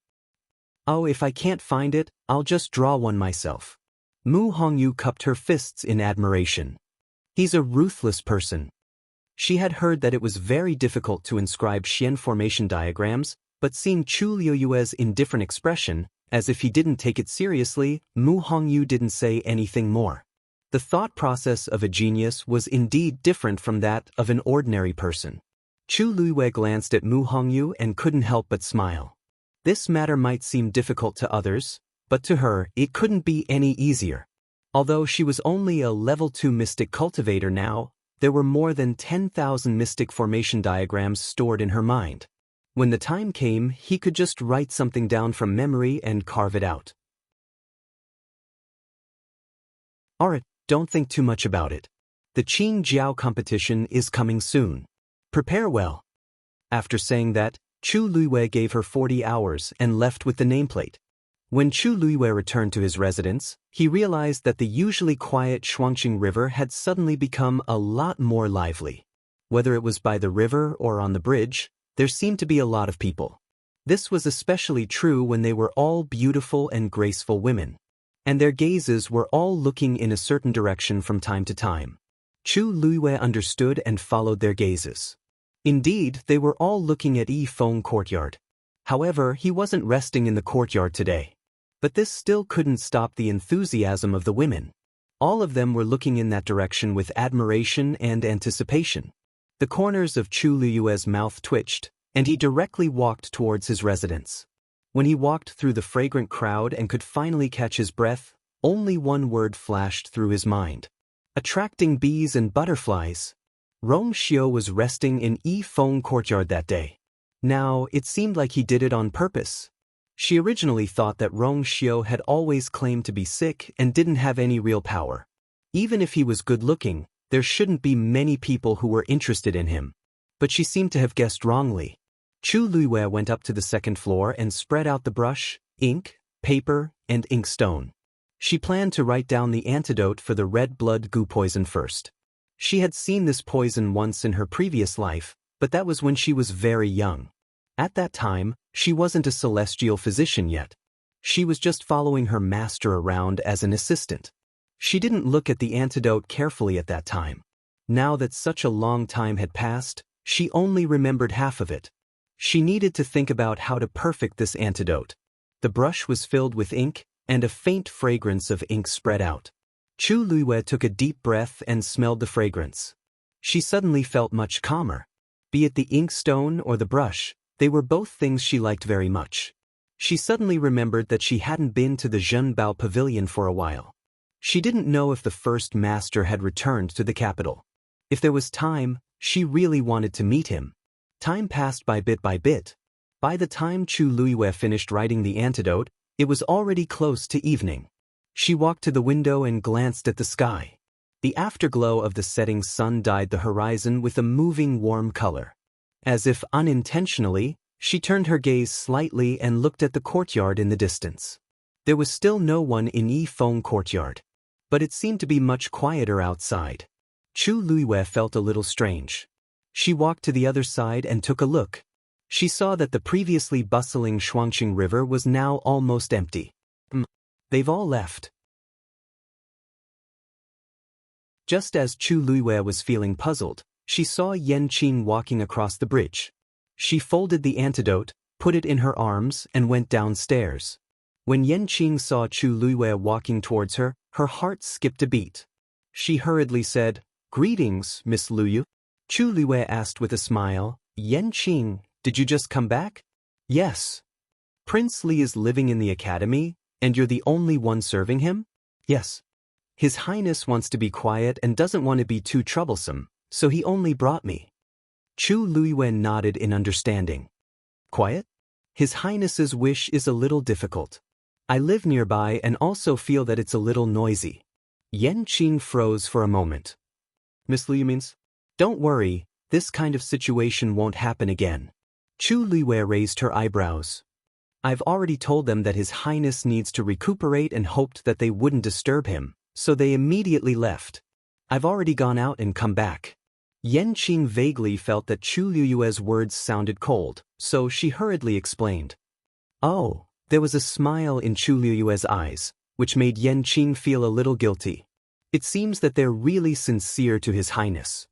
Oh, if I can't find it, I'll just draw one myself. Mu Hongyu cupped her fists in admiration. He's a ruthless person. She had heard that it was very difficult to inscribe Xian formation diagrams, but seeing Chu Liuyue's indifferent expression, as if he didn't take it seriously, Mu Hongyu didn't say anything more. The thought process of a genius was indeed different from that of an ordinary person. Chu Liyue glanced at Mu Hongyu and couldn't help but smile. This matter might seem difficult to others, but to her, it couldn't be any easier. Although she was only a level 2 mystic cultivator now, there were more than 10,000 mystic formation diagrams stored in her mind. When the time came, he could just write something down from memory and carve it out. Alright, don't think too much about it. The Qing Jiao competition is coming soon. Prepare well. After saying that, Chu Liyue gave her 40 hours and left with the nameplate. When Chu Liyue returned to his residence, he realized that the usually quiet Shuangqing River had suddenly become a lot more lively. Whether it was by the river or on the bridge, there seemed to be a lot of people. This was especially true when they were all beautiful and graceful women, and their gazes were all looking in a certain direction from time to time. Chu Liyue understood and followed their gazes. Indeed, they were all looking at Yifeng Courtyard. However, he wasn't resting in the courtyard today. But this still couldn't stop the enthusiasm of the women. All of them were looking in that direction with admiration and anticipation. The corners of Chu Liyue's mouth twitched, and he directly walked towards his residence. When he walked through the fragrant crowd and could finally catch his breath, only one word flashed through his mind. attracting bees and butterflies. Rong Xiu was resting in Yifeng courtyard that day. Now, it seemed like he did it on purpose. She originally thought that Rong Xiu had always claimed to be sick and didn't have any real power. Even if he was good-looking, there shouldn't be many people who were interested in him. But she seemed to have guessed wrongly. Chu Luiyue went up to the second floor and spread out the brush, ink, paper, and inkstone. She planned to write down the antidote for the red blood goo poison first. She had seen this poison once in her previous life, but that was when she was very young. At that time, she wasn't a celestial physician yet. She was just following her master around as an assistant. She didn't look at the antidote carefully at that time. Now that such a long time had passed, she only remembered half of it. She needed to think about how to perfect this antidote. The brush was filled with ink, and a faint fragrance of ink spread out. Chu Luiyue took a deep breath and smelled the fragrance. She suddenly felt much calmer. Be it the inkstone or the brush, they were both things she liked very much. She suddenly remembered that she hadn't been to the Zhenbao pavilion for a while. She didn't know if the first master had returned to the capital. If there was time, she really wanted to meet him. Time passed by bit by bit. By the time Chu Luiyue finished writing the antidote, it was already close to evening. She walked to the window and glanced at the sky. The afterglow of the setting sun dyed the horizon with a moving warm color. As if unintentionally, she turned her gaze slightly and looked at the courtyard in the distance. There was still no one in Yifeng courtyard, but it seemed to be much quieter outside. Chu Luiyue felt a little strange. She walked to the other side and took a look. She saw that the previously bustling Shuangqing River was now almost empty. They've all left. Just as Chu Luiyue was feeling puzzled, she saw Yan Qing walking across the bridge. She folded the antidote, put it in her arms, and went downstairs. When Yan Qing saw Chu Luiyue walking towards her, her heart skipped a beat. She hurriedly said, "Greetings, Miss Luyu." Chu Luiyue asked with a smile, "Yan Qing, did you just come back?" "Yes." "Prince Li is living in the academy, and you're the only one serving him?" "Yes." "His Highness wants to be quiet and doesn't want to be too troublesome, so he only brought me." Chu Luiyue nodded in understanding. "Quiet? His Highness's wish is a little difficult. I live nearby and also feel that it's a little noisy." Yan Qing froze for a moment. "Miss Liu means?" "Don't worry, this kind of situation won't happen again." Chu Luiyue raised her eyebrows. "I've already told them that His Highness needs to recuperate and hoped that they wouldn't disturb him, so they immediately left. I've already gone out and come back." Yan Qing vaguely felt that Chu Luiyue's words sounded cold, so she hurriedly explained. "Oh," there was a smile in Chu Luiyue's eyes, which made Yan Qing feel a little guilty. "It seems that they're really sincere to His Highness.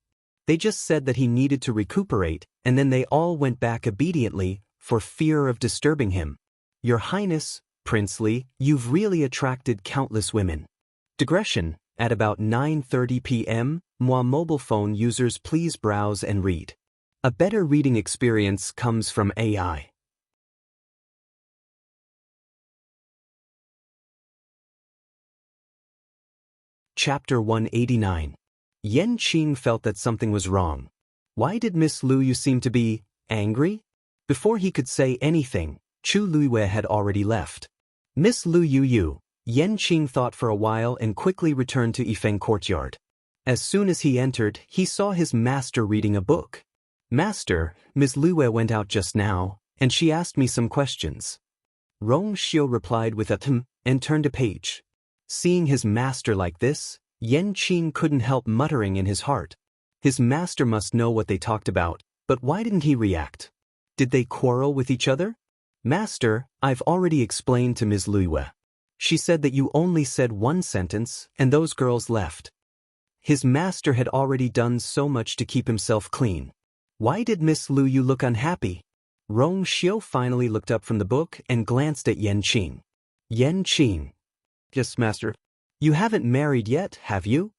They just said that he needed to recuperate, and then they all went back obediently, for fear of disturbing him. Your Highness, Prince Li, you've really attracted countless women." Digression. At about 9:30 p.m., mobile phone users please browse and read. A better reading experience comes from AI. Chapter 189. Yan Qing felt that something was wrong. Why did Miss Luyu seem to be angry? Before he could say anything, Chu Luiyue had already left. "Miss Luyu," Yan Qing thought for a while and quickly returned to Yifeng courtyard. As soon as he entered, he saw his master reading a book. "Master, Miss Luyu went out just now, and she asked me some questions." Rong Xiu replied with a and turned a page. Seeing his master like this, Yan Qing couldn't help muttering in his heart. His master must know what they talked about, but why didn't he react? Did they quarrel with each other? "Master, I've already explained to Ms. Luiyue. She said that you only said one sentence, and those girls left." His master had already done so much to keep himself clean. Why did Miss Luyu look unhappy? Rong Xiu finally looked up from the book and glanced at Yan Qing. "Yan Qing." "Yes, master." "You haven't married yet, have you?"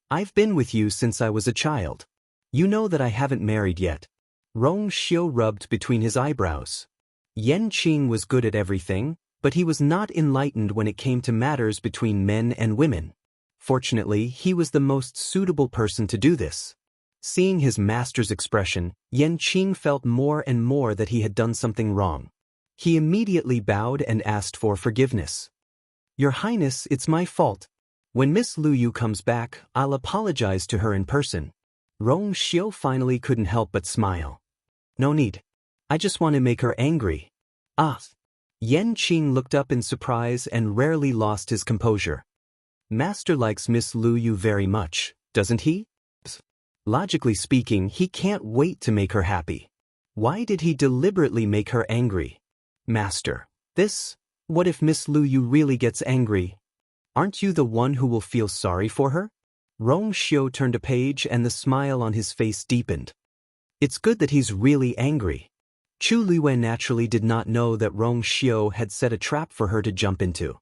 "I've been with you since I was a child. You know that I haven't married yet." Rong Xiu rubbed between his eyebrows. Yan Qing was good at everything, but he was not enlightened when it came to matters between men and women. Fortunately, he was the most suitable person to do this. Seeing his master's expression, Yan Qing felt more and more that he had done something wrong. He immediately bowed and asked for forgiveness. Your Highness, it's my fault. When Miss Lu Yu comes back, I'll apologize to her in person. Rong Xiu finally couldn't help but smile. No need. I just want to make her angry. Ah. Yan Qing looked up in surprise and rarely lost his composure. Master likes Miss Lu Yu very much, doesn't he? Logically speaking, he can't wait to make her happy. Why did he deliberately make her angry? Master, what if Miss Lu Yu really gets angry? Aren't you the one who will feel sorry for her? Rong Xiu turned a page and the smile on his face deepened. It's good that he's really angry. Chu Liwen naturally did not know that Rong Xiu had set a trap for her to jump into.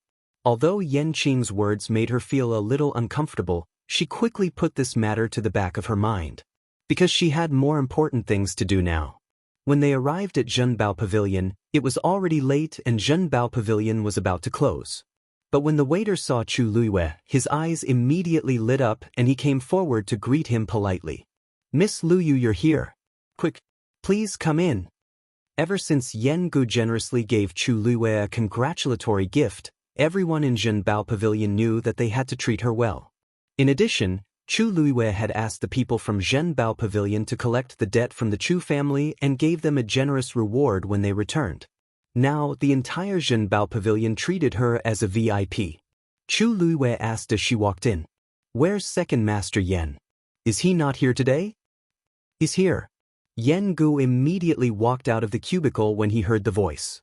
Although Yan Qing's words made her feel a little uncomfortable, she quickly put this matter to the back of her mind. Because she had more important things to do now. When they arrived at Zhenbao Pavilion, it was already late and Zhenbao Pavilion was about to close. But when the waiter saw Chu Luiyue, his eyes immediately lit up and he came forward to greet him politely. Miss Lu Yu, you're here. Quick, please come in. Ever since Yan Gu generously gave Chu Luiyue a congratulatory gift, everyone in Zhenbao Pavilion knew that they had to treat her well. In addition, Chu Luiyue had asked the people from Zhenbao Pavilion to collect the debt from the Chu family and gave them a generous reward when they returned. Now, the entire Zhenbao Pavilion treated her as a VIP. Chu Luiyue asked as she walked in. Where's Second Master Yan? Is he not here today? He's here. Yan Gu immediately walked out of the cubicle when he heard the voice.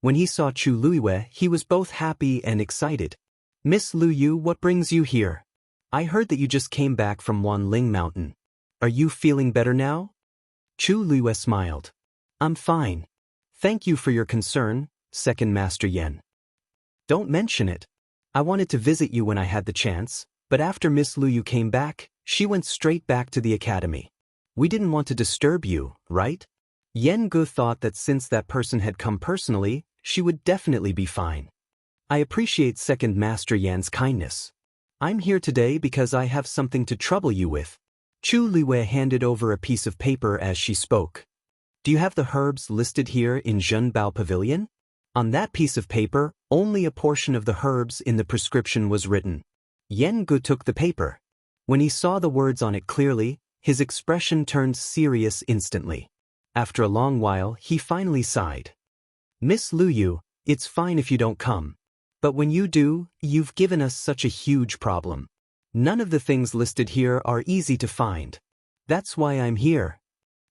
When he saw Chu Luiyue, he was both happy and excited. Miss Lu Yu, what brings you here? I heard that you just came back from Wanling Mountain. Are you feeling better now? Chu Luiyue smiled. I'm fine. Thank you for your concern, Second Master Yan. Don't mention it. I wanted to visit you when I had the chance, but after Miss Lu Yu came back, she went straight back to the academy. We didn't want to disturb you, right? Yan Gu thought that since that person had come personally, she would definitely be fine. I appreciate Second Master Yan's kindness. I'm here today because I have something to trouble you with. Chu Liwei handed over a piece of paper as she spoke. Do you have the herbs listed here in Zhenbao Pavilion? On that piece of paper, only a portion of the herbs in the prescription was written. Yan Gu took the paper. When he saw the words on it clearly, his expression turned serious instantly. After a long while, he finally sighed. Miss Lu Yu, it's fine if you don't come. But when you do, you've given us such a huge problem. None of the things listed here are easy to find. That's why I'm here.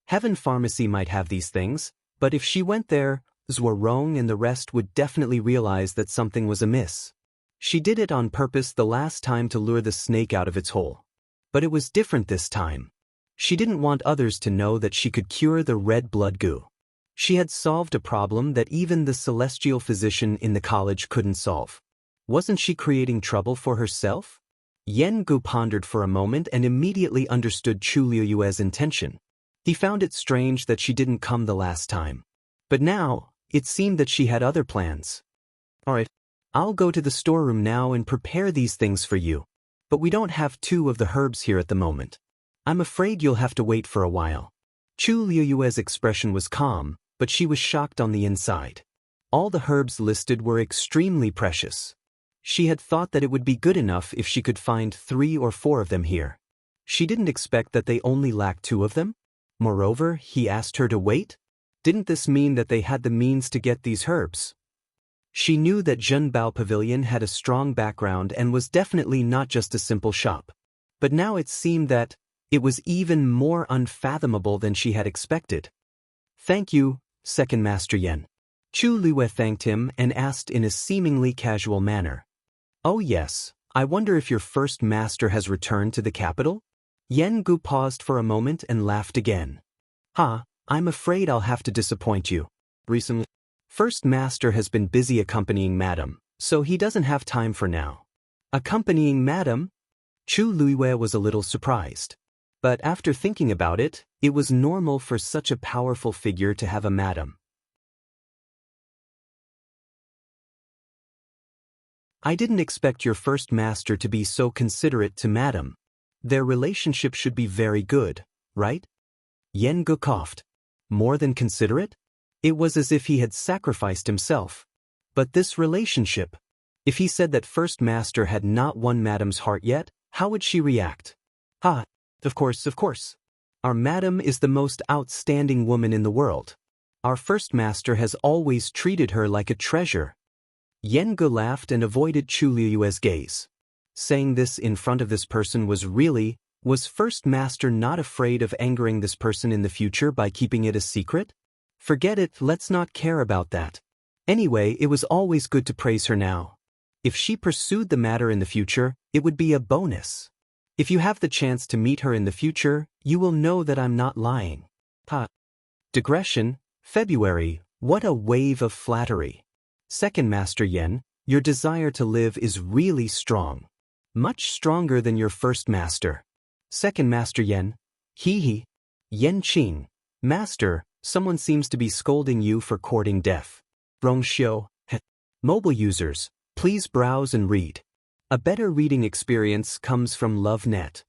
Heaven Pharmacy might have these things, but if she went there, Zhuarong and the rest would definitely realize that something was amiss. She did it on purpose the last time to lure the snake out of its hole. But it was different this time. She didn't want others to know that she could cure the red blood goo. She had solved a problem that even the celestial physician in the college couldn't solve. Wasn't she creating trouble for herself? Yan Gu pondered for a moment and immediately understood Chu Liuyue's intention. He found it strange that she didn't come the last time. But now, it seemed that she had other plans. Alright, I'll go to the storeroom now and prepare these things for you. But we don't have 2 of the herbs here at the moment. I'm afraid you'll have to wait for a while. Chu Liuyue's expression was calm, but she was shocked on the inside. All the herbs listed were extremely precious. She had thought that it would be good enough if she could find 3 or 4 of them here. She didn't expect that they only lacked 2 of them. Moreover, he asked her to wait. Didn't this mean that they had the means to get these herbs? She knew that Zhenbao Pavilion had a strong background and was definitely not just a simple shop. But now it seemed that it was even more unfathomable than she had expected. Thank you, Second Master Yan. Chu Liwei thanked him and asked in a seemingly casual manner. Oh yes, I wonder if your first master has returned to the capital? Yan Gu paused for a moment and laughed again. I'm afraid I'll have to disappoint you. Recently, First Master has been busy accompanying Madam, so he doesn't have time for now. Accompanying Madam? Chu Luiyue was a little surprised. But after thinking about it, it was normal for such a powerful figure to have a madam. I didn't expect your first master to be so considerate to Madam. Their relationship should be very good, right? Jianghu coughed. More than considerate? It was as if he had sacrificed himself. But this relationship. If he said that first master had not won Madam's heart yet, how would she react? Ah, of course. Our Madam is the most outstanding woman in the world. Our first master has always treated her like a treasure. Jianghu laughed and avoided Chu Liyue's gaze. Saying this in front of this person was first master not afraid of angering this person in the future by keeping it a secret? Forget it, let's not care about that. Anyway, it was always good to praise her now. If she pursued the matter in the future, it would be a bonus. If you have the chance to meet her in the future, you will know that I'm not lying. Digression, February, what a wave of flattery. Second Master Yen, your desire to live is really strong. Much stronger than your first master. Second Master Yen, hee. Yen Qing, Master, someone seems to be scolding you for courting death. Rongxiu, Mobile users, please browse and read. A better reading experience comes from LoveNet.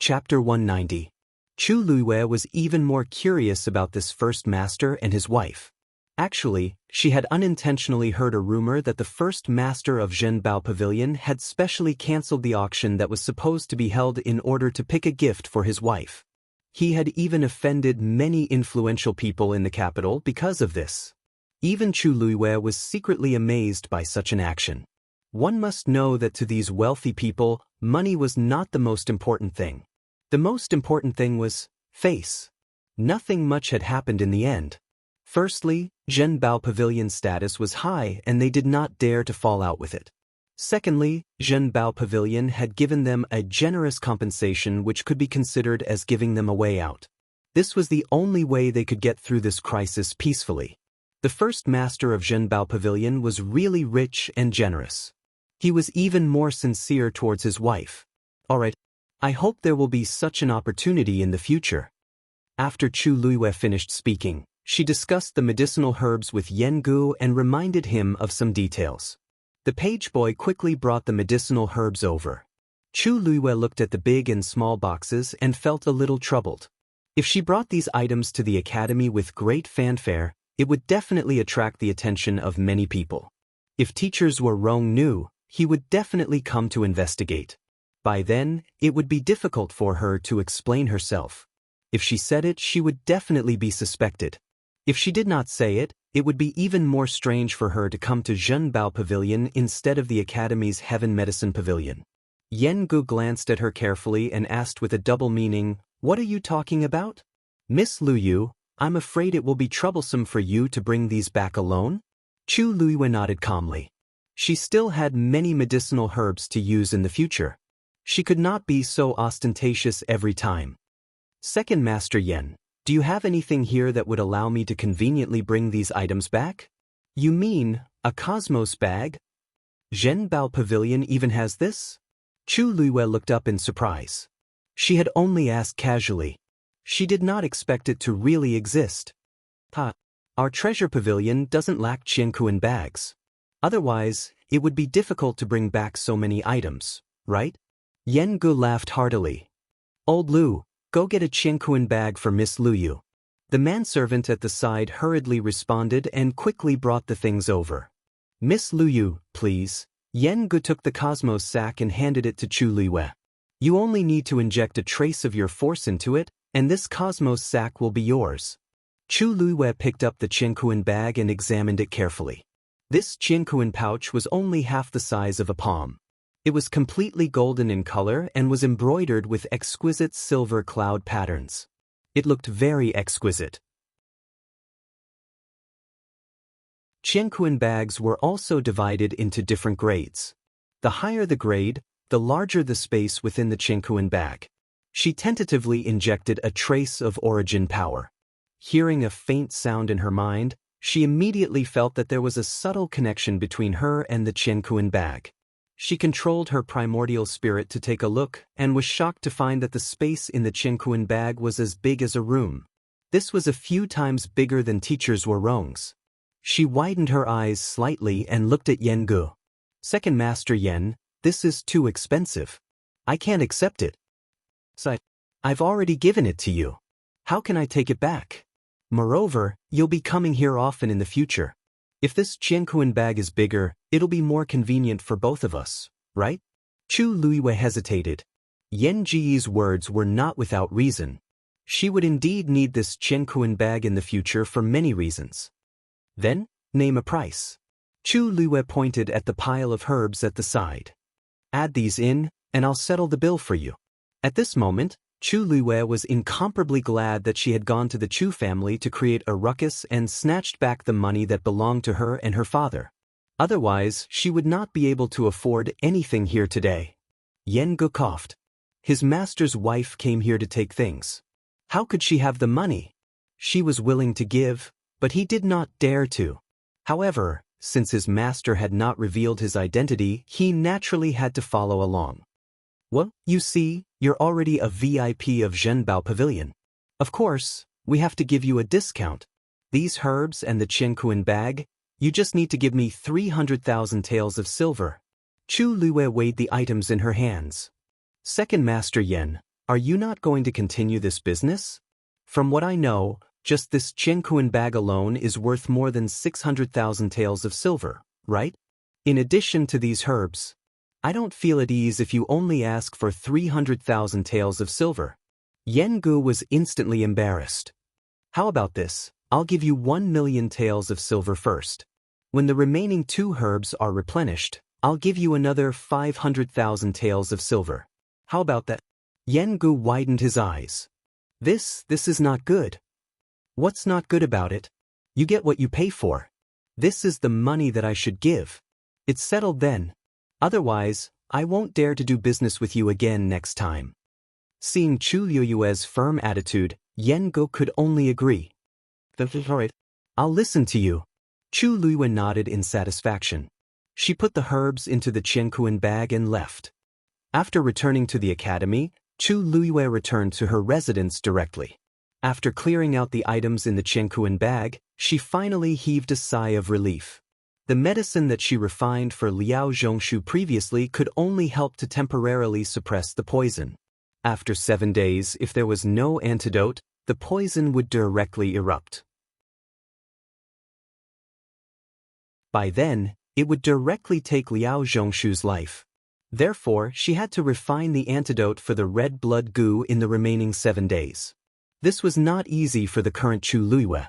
Chapter 190. Chu Liyue was even more curious about this first master and his wife. Actually, she had unintentionally heard a rumor that the first master of Zhenbao Pavilion had specially cancelled the auction that was supposed to be held in order to pick a gift for his wife. He had even offended many influential people in the capital because of this. Even Chu Liyue was secretly amazed by such an action. One must know that to these wealthy people, money was not the most important thing. The most important thing was face. Nothing much had happened in the end. Firstly, Zhenbao Pavilion's status was high and they did not dare to fall out with it. Secondly, Zhenbao Pavilion had given them a generous compensation which could be considered as giving them a way out. This was the only way they could get through this crisis peacefully. The first master of Zhenbao Pavilion was really rich and generous. He was even more sincere towards his wife. Alright, I hope there will be such an opportunity in the future. After Chu Liyue finished speaking, she discussed the medicinal herbs with Jianghu and reminded him of some details. The page boy quickly brought the medicinal herbs over. Chu Liyue looked at the big and small boxes and felt a little troubled. If she brought these items to the academy with great fanfare, it would definitely attract the attention of many people. If teachers were Rong knew, he would definitely come to investigate. By then, it would be difficult for her to explain herself. If she said it, she would definitely be suspected. If she did not say it, it would be even more strange for her to come to Zhenbao Pavilion instead of the Academy's Heaven Medicine Pavilion. Jianghu glanced at her carefully and asked with a double meaning, "What are you talking about?" "Miss Luyu, I'm afraid it will be troublesome for you to bring these back alone?" Chu Liyue nodded calmly. She still had many medicinal herbs to use in the future. She could not be so ostentatious every time. Second Master Yen, do you have anything here that would allow me to conveniently bring these items back? You mean, a Cosmos bag? Zhenbao Pavilion even has this? Chu Liyue looked up in surprise. She had only asked casually. She did not expect it to really exist. Our treasure pavilion doesn't lack Jianghu bags. Otherwise, it would be difficult to bring back so many items, right? Jianghu laughed heartily. Old Lu, go get a Jianghu bag for Miss Luyu. The manservant at the side hurriedly responded and quickly brought the things over. Miss Luyu, please. Jianghu took the Cosmos sack and handed it to Chu Liyue. You only need to inject a trace of your force into it, and this Cosmos sack will be yours. Chu Liyue picked up the Jianghu bag and examined it carefully. This Jianghu pouch was only half the size of a palm. It was completely golden in color and was embroidered with exquisite silver cloud patterns. It looked very exquisite. Jianghu bags were also divided into different grades. The higher the grade, the larger the space within the Jianghu bag. She tentatively injected a trace of origin power. Hearing a faint sound in her mind, she immediately felt that there was a subtle connection between her and the Jianghu bag. She controlled her primordial spirit to take a look and was shocked to find that the space in the Jianghu bag was as big as a room. This was a few times bigger than teachers were Rong's. She widened her eyes slightly and looked at Jianghu. Second Master Yen, this is too expensive. I can't accept it. I've already given it to you. How can I take it back? Moreover, you'll be coming here often in the future. If this Jianghu bag is bigger, it'll be more convenient for both of us, right? Chu Luiyue hesitated. Yan Ji's words were not without reason. She would indeed need this Jianghu bag in the future for many reasons. Then, name a price. Chu Luiyue pointed at the pile of herbs at the side. Add these in, and I'll settle the bill for you. At this moment, Chu Luiyue was incomparably glad that she had gone to the Chu family to create a ruckus and snatched back the money that belonged to her and her father. Otherwise, she would not be able to afford anything here today. Jianghu coughed. His master's wife came here to take things. How could she have the money? She was willing to give, but he did not dare to. However, since his master had not revealed his identity, he naturally had to follow along. Well, you see, you're already a VIP of Zhenbao Pavilion. Of course, we have to give you a discount. These herbs and the Jianghu bag, you just need to give me 300,000 taels of silver. Chu Luiyue weighed the items in her hands. Second Master Yen, are you not going to continue this business? From what I know, just this Jianghu bag alone is worth more than 600,000 taels of silver, right? In addition to these herbs, I don't feel at ease if you only ask for 300,000 taels of silver. Jianghu was instantly embarrassed. How about this? I'll give you 1 million taels of silver first. When the remaining 2 herbs are replenished, I'll give you another 500,000 taels of silver. How about that? Jianghu widened his eyes. This is not good. What's not good about it? You get what you pay for. This is the money that I should give. It's settled then. Otherwise, I won't dare to do business with you again next time. Seeing Chu Luiyue's firm attitude, Jianghu could only agree. I'll listen to you. Chu Luiyue nodded in satisfaction. She put the herbs into the Jianghu bag and left. After returning to the academy, Chu Luiyue returned to her residence directly. After clearing out the items in the Jianghu bag, she finally heaved a sigh of relief. The medicine that she refined for Liao Zhongshu previously could only help to temporarily suppress the poison. After 7 days, if there was no antidote, the poison would directly erupt. By then, it would directly take Liao Zhongshu's life. Therefore, she had to refine the antidote for the red blood goo in the remaining 7 days. This was not easy for the current Chu Luiyue.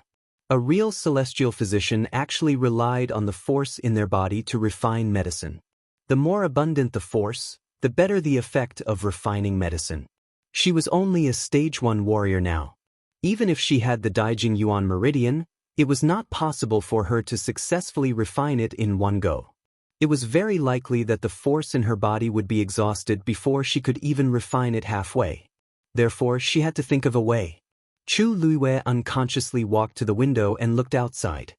A real celestial physician actually relied on the force in their body to refine medicine. The more abundant the force, the better the effect of refining medicine. She was only a stage 1 warrior now. Even if she had the Daijing Yuan Meridian, it was not possible for her to successfully refine it in one go. It was very likely that the force in her body would be exhausted before she could even refine it halfway. Therefore, she had to think of a way. Chu Luiyue unconsciously walked to the window and looked outside.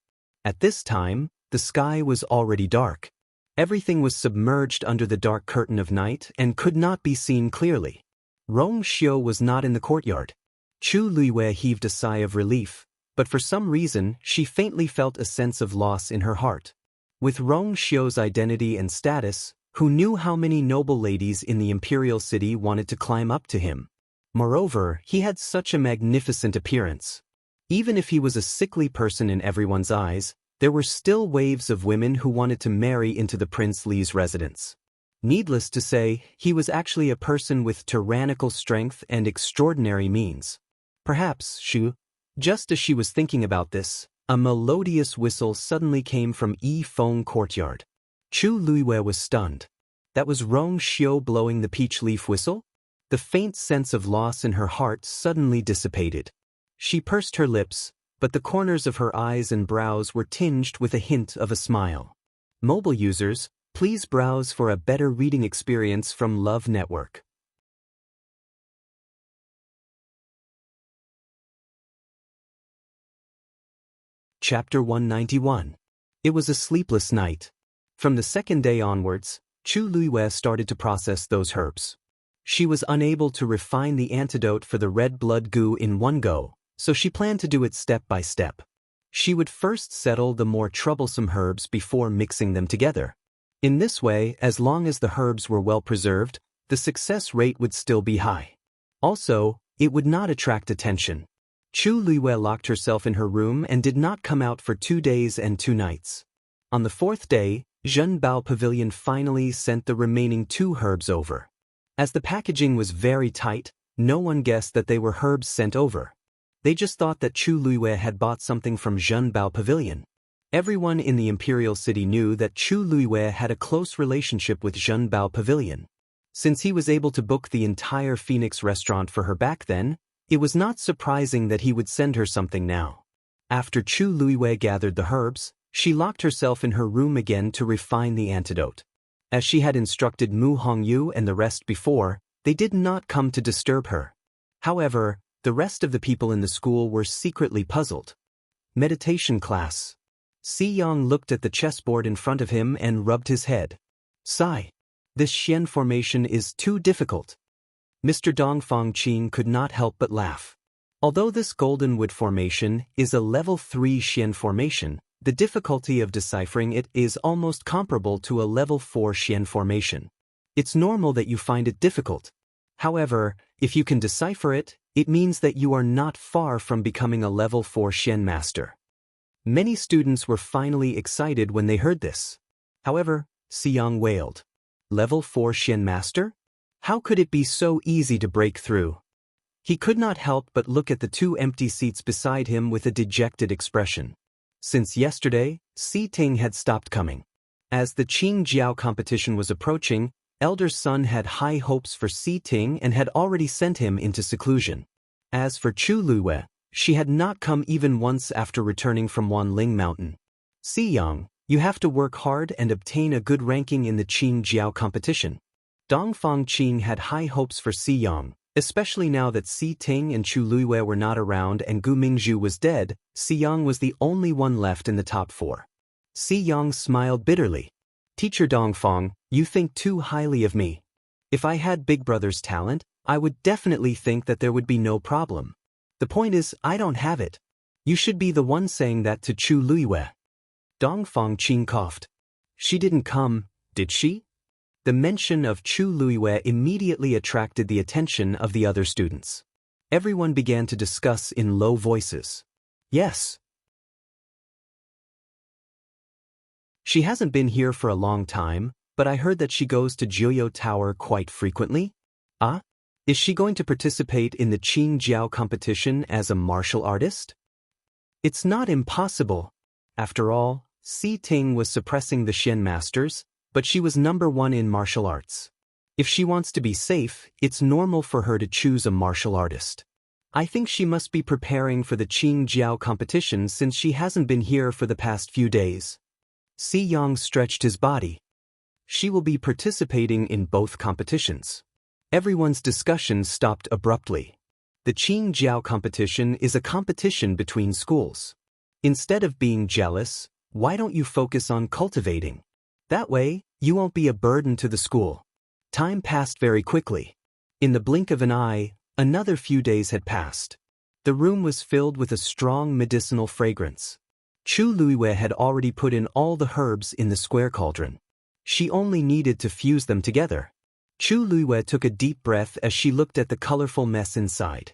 At this time, the sky was already dark. Everything was submerged under the dark curtain of night and could not be seen clearly. Rong Xiu was not in the courtyard. Chu Luiyue heaved a sigh of relief, but for some reason she faintly felt a sense of loss in her heart. With Rong Xiu's identity and status, who knew how many noble ladies in the imperial city wanted to climb up to him? Moreover, he had such a magnificent appearance. Even if he was a sickly person in everyone's eyes, there were still waves of women who wanted to marry into the Prince Li's residence. Needless to say, he was actually a person with tyrannical strength and extraordinary means. Perhaps, just as she was thinking about this, a melodious whistle suddenly came from Yifeng courtyard. Chu Luiyue was stunned. That was Rong Xiu blowing the peach leaf whistle? The faint sense of loss in her heart suddenly dissipated. She pursed her lips, but the corners of her eyes and brows were tinged with a hint of a smile. Mobile users, please browse for a better reading experience from Love Network. Chapter 191. It was a sleepless night. From the second day onwards, Chu Luiyue started to process those herbs. She was unable to refine the antidote for the red blood goo in one go, so she planned to do it step by step. She would first settle the more troublesome herbs before mixing them together. In this way, as long as the herbs were well preserved, the success rate would still be high. Also, it would not attract attention. Chu Luiyue locked herself in her room and did not come out for 2 days and 2 nights. On the 4th day, Zhenbao Pavilion finally sent the remaining 2 herbs over. As the packaging was very tight, no one guessed that they were herbs sent over. They just thought that Chu Luiyue had bought something from Zhenbao Pavilion. Everyone in the imperial city knew that Chu Luiyue had a close relationship with Zhenbao Pavilion. Since he was able to book the entire Phoenix restaurant for her back then, it was not surprising that he would send her something now. After Chu Luiyue gathered the herbs, she locked herself in her room again to refine the antidote. As she had instructed Mu Hongyu and the rest before, they did not come to disturb her. However, the rest of the people in the school were secretly puzzled. Meditation class. Si Yang looked at the chessboard in front of him and rubbed his head. Sigh. This Xian formation is too difficult. Mr. Dongfang Qing could not help but laugh. Although this golden wood formation is a level 3 Xian formation, the difficulty of deciphering it is almost comparable to a level 4 Xian formation. It's normal that you find it difficult. However, if you can decipher it, it means that you are not far from becoming a level 4 Xian master. Many students were finally excited when they heard this. However, Siyang wailed. Level 4 Xian master? How could it be so easy to break through? He could not help but look at the 2 empty seats beside him with a dejected expression. Since yesterday, Si Ting had stopped coming. As the Qing Jiao competition was approaching, Elder Sun had high hopes for Si Ting and had already sent him into seclusion. As for Chu Luiyue, she had not come even once after returning from Wanling Mountain. Si Yang, you have to work hard and obtain a good ranking in the Qing Jiao competition. Dongfang Qing had high hopes for Si Yang, especially now that Si Ting and Chu Luiyue were not around and Gu Mingzhu was dead. Si Yang was the only one left in the top 4. Si Yang smiled bitterly. Teacher Dongfang, you think too highly of me. If I had Big Brother's talent, I would definitely think that there would be no problem. The point is, I don't have it. You should be the one saying that to Chu Luiyue. Dongfang Qing coughed. She didn't come, did she? The mention of Chu Luiyue immediately attracted the attention of the other students. Everyone began to discuss in low voices. Yes. She hasn't been here for a long time, but I heard that she goes to Jiuyo Tower quite frequently. Ah? Is she going to participate in the Qing Jiao competition as a martial artist? It's not impossible. After all, Si Ting was suppressing the Xian masters, but she was number 1 in martial arts. If she wants to be safe, it's normal for her to choose a martial artist. I think she must be preparing for the Qing Jiao competition since she hasn't been here for the past few days. Si Yang stretched his body. She will be participating in both competitions. Everyone's discussion stopped abruptly. The Qing Jiao competition is a competition between schools. Instead of being jealous, why don't you focus on cultivating? That way, you won't be a burden to the school. Time passed very quickly. In the blink of an eye, another few days had passed. The room was filled with a strong medicinal fragrance. Chu Luiyue had already put in all the herbs in the square cauldron. She only needed to fuse them together. Chu Luiyue took a deep breath as she looked at the colorful mess inside.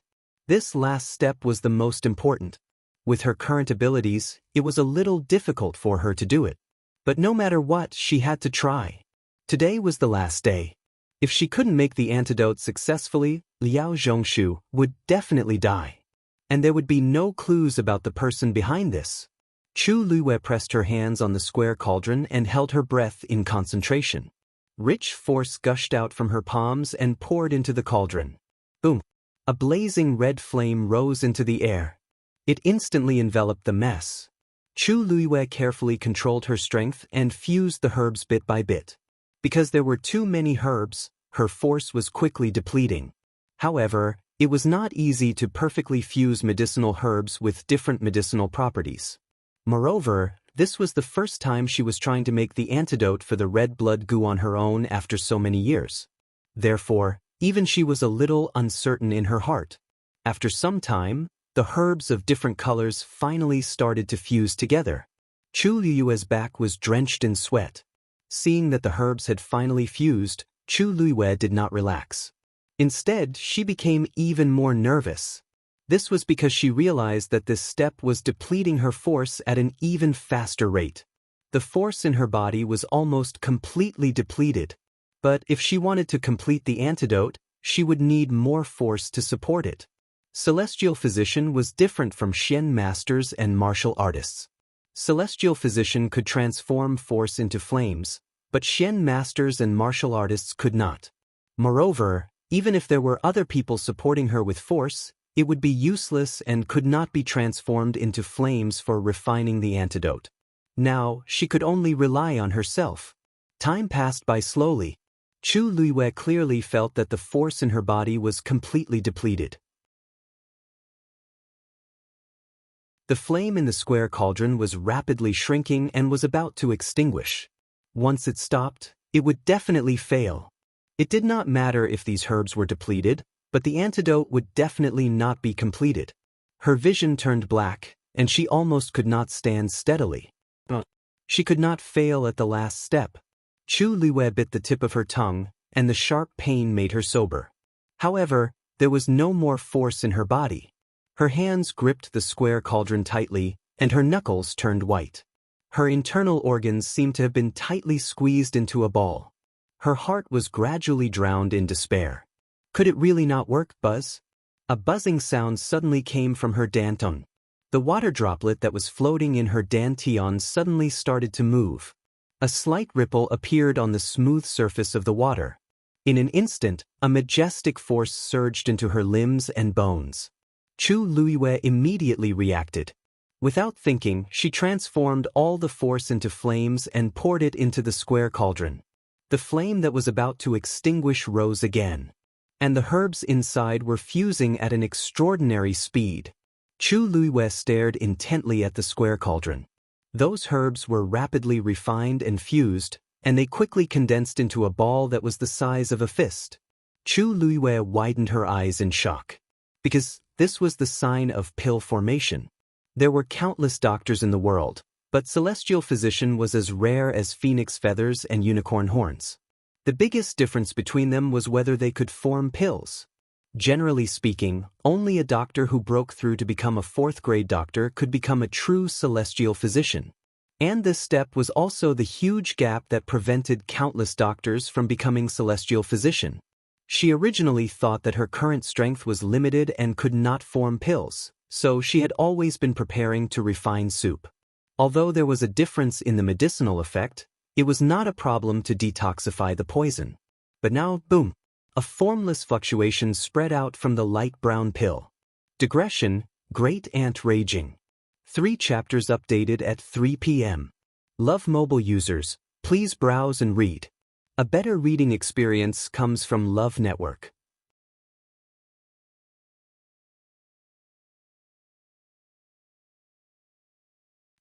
This last step was the most important. With her current abilities, it was a little difficult for her to do it. But no matter what, she had to try. Today was the last day. If she couldn't make the antidote successfully, Liao Zhongshu would definitely die. And there would be no clues about the person behind this. Chu Luiyue pressed her hands on the square cauldron and held her breath in concentration. Rich force gushed out from her palms and poured into the cauldron. Boom! A blazing red flame rose into the air. It instantly enveloped the mess. Chu Luiyue carefully controlled her strength and fused the herbs bit by bit. Because there were too many herbs, her force was quickly depleting. However, it was not easy to perfectly fuse medicinal herbs with different medicinal properties. Moreover, this was the first time she was trying to make the antidote for the red blood goo on her own after so many years. Therefore, even she was a little uncertain in her heart. After some time, The herbs of different colors finally started to fuse together. Chu Liyue's back was drenched in sweat. Seeing that the herbs had finally fused, Chu Liyue did not relax. Instead, she became even more nervous. This was because she realized that this step was depleting her force at an even faster rate. The force in her body was almost completely depleted. But if she wanted to complete the antidote, she would need more force to support it. Celestial Physician was different from Xian masters and martial artists. Celestial Physician could transform force into flames, but Xian masters and martial artists could not. Moreover, even if there were other people supporting her with force, it would be useless and could not be transformed into flames for refining the antidote. Now, she could only rely on herself. Time passed by slowly. Chu Liyue clearly felt that the force in her body was completely depleted. The flame in the square cauldron was rapidly shrinking and was about to extinguish. Once it stopped, it would definitely fail. It did not matter if these herbs were depleted, but the antidote would definitely not be completed. Her vision turned black, and she almost could not stand steadily. She could not fail at the last step. Chu Liyue bit the tip of her tongue, and the sharp pain made her sober. However, there was no more force in her body. Her hands gripped the square cauldron tightly, and her knuckles turned white. Her internal organs seemed to have been tightly squeezed into a ball. Her heart was gradually drowned in despair. Could it really not work, Buzz? A buzzing sound suddenly came from her danton. The water droplet that was floating in her dantian suddenly started to move. A slight ripple appeared on the smooth surface of the water. In an instant, a majestic force surged into her limbs and bones. Chu Liyue immediately reacted. Without thinking, she transformed all the force into flames and poured it into the square cauldron. The flame that was about to extinguish rose again. And the herbs inside were fusing at an extraordinary speed. Chu Liyue stared intently at the square cauldron. Those herbs were rapidly refined and fused, and they quickly condensed into a ball that was the size of a fist. Chu Liyue widened her eyes in shock. Because this was the sign of pill formation. There were countless doctors in the world, but Celestial Physician was as rare as phoenix feathers and unicorn horns. The biggest difference between them was whether they could form pills. Generally speaking, only a doctor who broke through to become a fourth-grade doctor could become a true Celestial Physician. And this step was also the huge gap that prevented countless doctors from becoming Celestial Physician. She originally thought that her current strength was limited and could not form pills, so she had always been preparing to refine soup. Although there was a difference in the medicinal effect, it was not a problem to detoxify the poison. But now, boom! A formless fluctuation spread out from the light brown pill. Digression, Great Ant Raging. 3 chapters updated at 3 p.m. Love mobile users, please browse and read. A better reading experience comes from Love Network.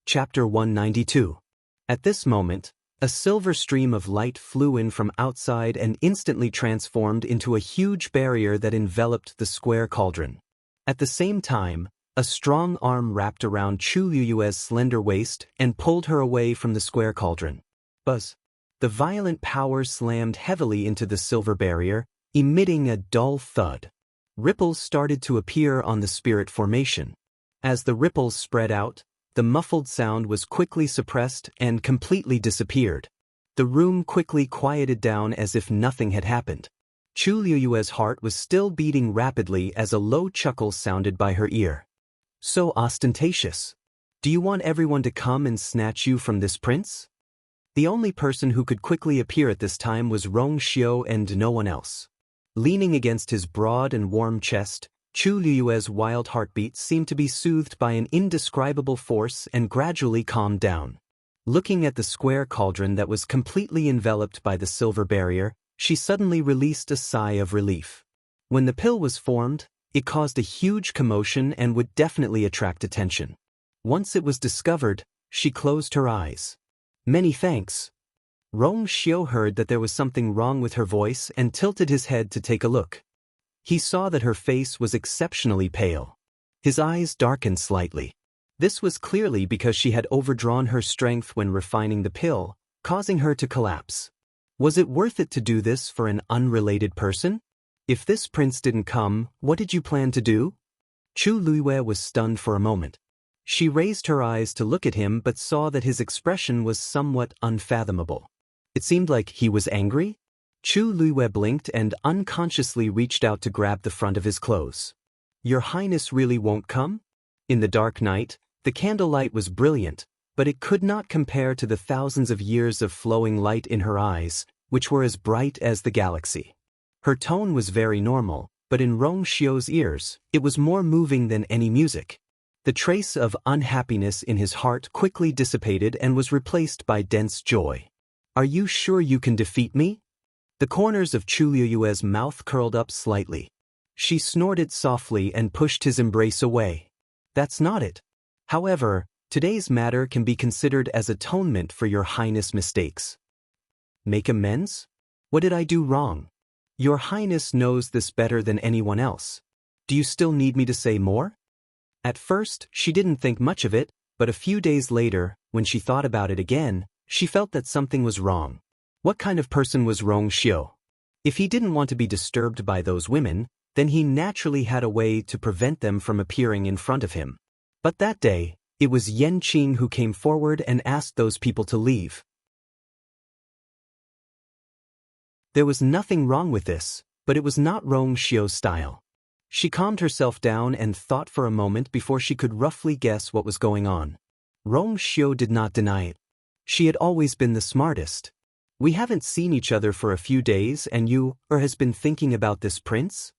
Chapter 192. At this moment, a silver stream of light flew in from outside and instantly transformed into a huge barrier that enveloped the square cauldron. At the same time, a strong arm wrapped around Chu Liyue's slender waist and pulled her away from the square cauldron. Buzz! The violent power slammed heavily into the silver barrier, emitting a dull thud. Ripples started to appear on the spirit formation. As the ripples spread out, the muffled sound was quickly suppressed and completely disappeared. The room quickly quieted down as if nothing had happened. Chu Liyue's heart was still beating rapidly as a low chuckle sounded by her ear. So ostentatious. Do you want everyone to come and snatch you from this prince? The only person who could quickly appear at this time was Rong Xiu and no one else. Leaning against his broad and warm chest, Chu Liyue's wild heartbeat seemed to be soothed by an indescribable force and gradually calmed down. Looking at the square cauldron that was completely enveloped by the silver barrier, she suddenly released a sigh of relief. When the pill was formed, it caused a huge commotion and would definitely attract attention. Once it was discovered, she closed her eyes. Many thanks. Rong Xiu heard that there was something wrong with her voice and tilted his head to take a look. He saw that her face was exceptionally pale. His eyes darkened slightly. This was clearly because she had overdrawn her strength when refining the pill, causing her to collapse. Was it worth it to do this for an unrelated person? If this prince didn't come, what did you plan to do? Chu Luiwei was stunned for a moment. She raised her eyes to look at him but saw that his expression was somewhat unfathomable. It seemed like he was angry. Chu Luiwei blinked and unconsciously reached out to grab the front of his clothes. Your Highness really won't come? In the dark night, the candlelight was brilliant, but it could not compare to the thousands of years of flowing light in her eyes, which were as bright as the galaxy. Her tone was very normal, but in Rong Xiu's ears, it was more moving than any music. The trace of unhappiness in his heart quickly dissipated and was replaced by dense joy. Are you sure you can defeat me? The corners of Chu Luiwei's mouth curled up slightly. She snorted softly and pushed his embrace away. That's not it. However, today's matter can be considered as atonement for your Highness' mistakes. Make amends? What did I do wrong? Your Highness knows this better than anyone else. Do you still need me to say more? At first, she didn't think much of it, but a few days later, when she thought about it again, she felt that something was wrong. What kind of person was Rong Xiu? If he didn't want to be disturbed by those women, then he naturally had a way to prevent them from appearing in front of him. But that day, it was Yan Qing who came forward and asked those people to leave. There was nothing wrong with this, but it was not Rong Xiu's style. She calmed herself down and thought for a moment before she could roughly guess what was going on. Rong Xiu did not deny it. She had always been the smartest. We haven't seen each other for a few days and you has been thinking about this prince?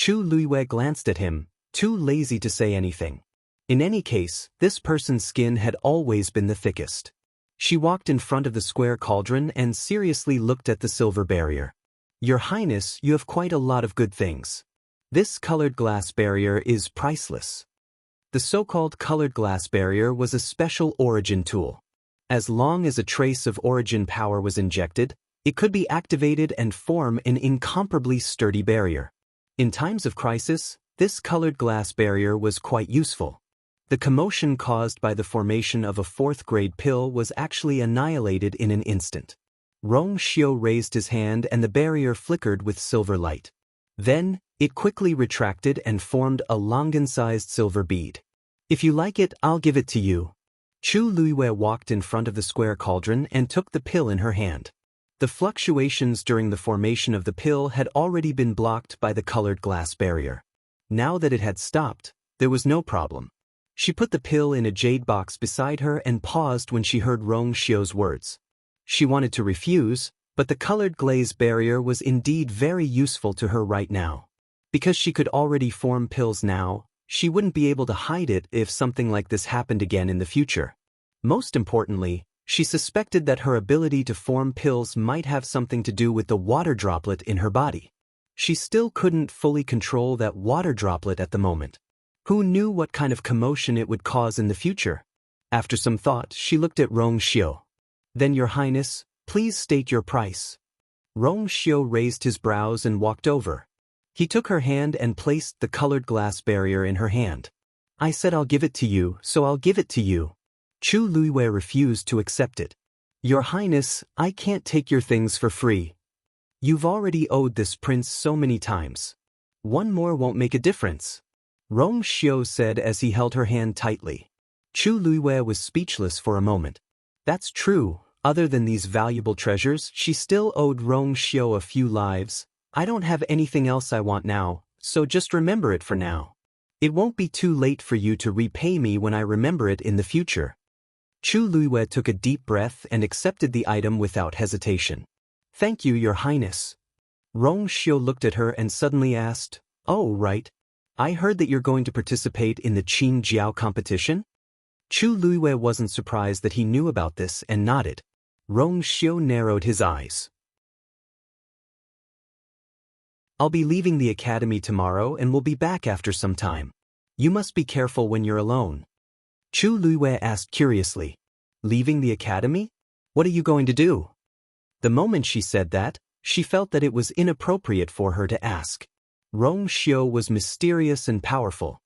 Chu Luiwei glanced at him, too lazy to say anything. In any case, this person's skin had always been the thickest. She walked in front of the square cauldron and seriously looked at the silver barrier. Your Highness, you have quite a lot of good things. This colored glass barrier is priceless. The so-called colored glass barrier was a special origin tool. As long as a trace of origin power was injected, it could be activated and form an incomparably sturdy barrier. In times of crisis, this colored glass barrier was quite useful. The commotion caused by the formation of a fourth-grade pill was actually annihilated in an instant. Rong Xiu raised his hand and the barrier flickered with silver light. Then, it quickly retracted and formed a longan-sized silver bead. If you like it, I'll give it to you. Chu Luiwei walked in front of the square cauldron and took the pill in her hand. The fluctuations during the formation of the pill had already been blocked by the colored glass barrier. Now that it had stopped, there was no problem. She put the pill in a jade box beside her and paused when she heard Rong Xiu's words. She wanted to refuse, but the colored glaze barrier was indeed very useful to her right now. Because she could already form pills now, she wouldn't be able to hide it if something like this happened again in the future. Most importantly, she suspected that her ability to form pills might have something to do with the water droplet in her body. She still couldn't fully control that water droplet at the moment. Who knew what kind of commotion it would cause in the future? After some thought, she looked at Rong Xiu. Then, Your Highness, please state your price. Rong Xiu raised his brows and walked over. He took her hand and placed the colored glass barrier in her hand. I said I'll give it to you, so I'll give it to you. Chu Luiwei refused to accept it. Your Highness, I can't take your things for free. You've already owed this prince so many times. One more won't make a difference. Rong Xiu said as he held her hand tightly. Chu Luiwei was speechless for a moment. That's true, other than these valuable treasures, she still owed Rong Xiu a few lives. I don't have anything else I want now, so just remember it for now. It won't be too late for you to repay me when I remember it in the future. Chu Luiwei took a deep breath and accepted the item without hesitation. Thank you, Your Highness. Rong Xiu looked at her and suddenly asked, Oh, right. I heard that you're going to participate in the Qin Jiao competition? Chu Luiwei wasn't surprised that he knew about this and nodded. Rong Xiu narrowed his eyes. I'll be leaving the academy tomorrow and will be back after some time. You must be careful when you're alone. Chu Luiwei asked curiously. Leaving the academy? What are you going to do? The moment she said that, she felt that it was inappropriate for her to ask. Rong Xiu was mysterious and powerful.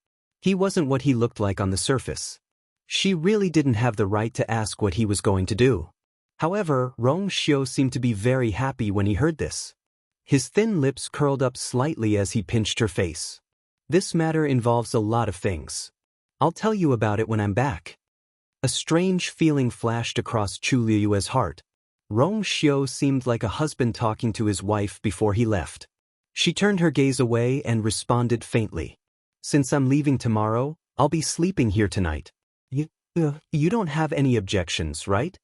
He wasn't what he looked like on the surface. She really didn't have the right to ask what he was going to do. However, Rong Xiu seemed to be very happy when he heard this. His thin lips curled up slightly as he pinched her face. This matter involves a lot of things. I'll tell you about it when I'm back. A strange feeling flashed across Chu Liyue's heart. Rong Xiu seemed like a husband talking to his wife before he left. She turned her gaze away and responded faintly. Since I'm leaving tomorrow, I'll be sleeping here tonight. You don't have any objections, right?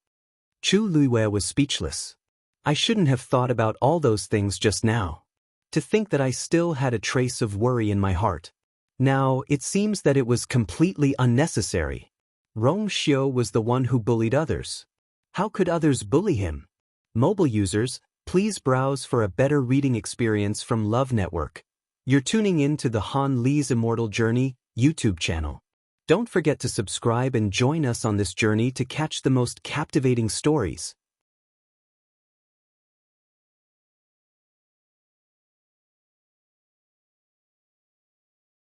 Chu Liyue was speechless. I shouldn't have thought about all those things just now. To think that I still had a trace of worry in my heart. Now, it seems that it was completely unnecessary. Rong Xiu was the one who bullied others. How could others bully him? Mobile users, please browse for a better reading experience from Love Network. You're tuning in to the Han Li's Immortal Journey YouTube channel. Don't forget to subscribe and join us on this journey to catch the most captivating stories.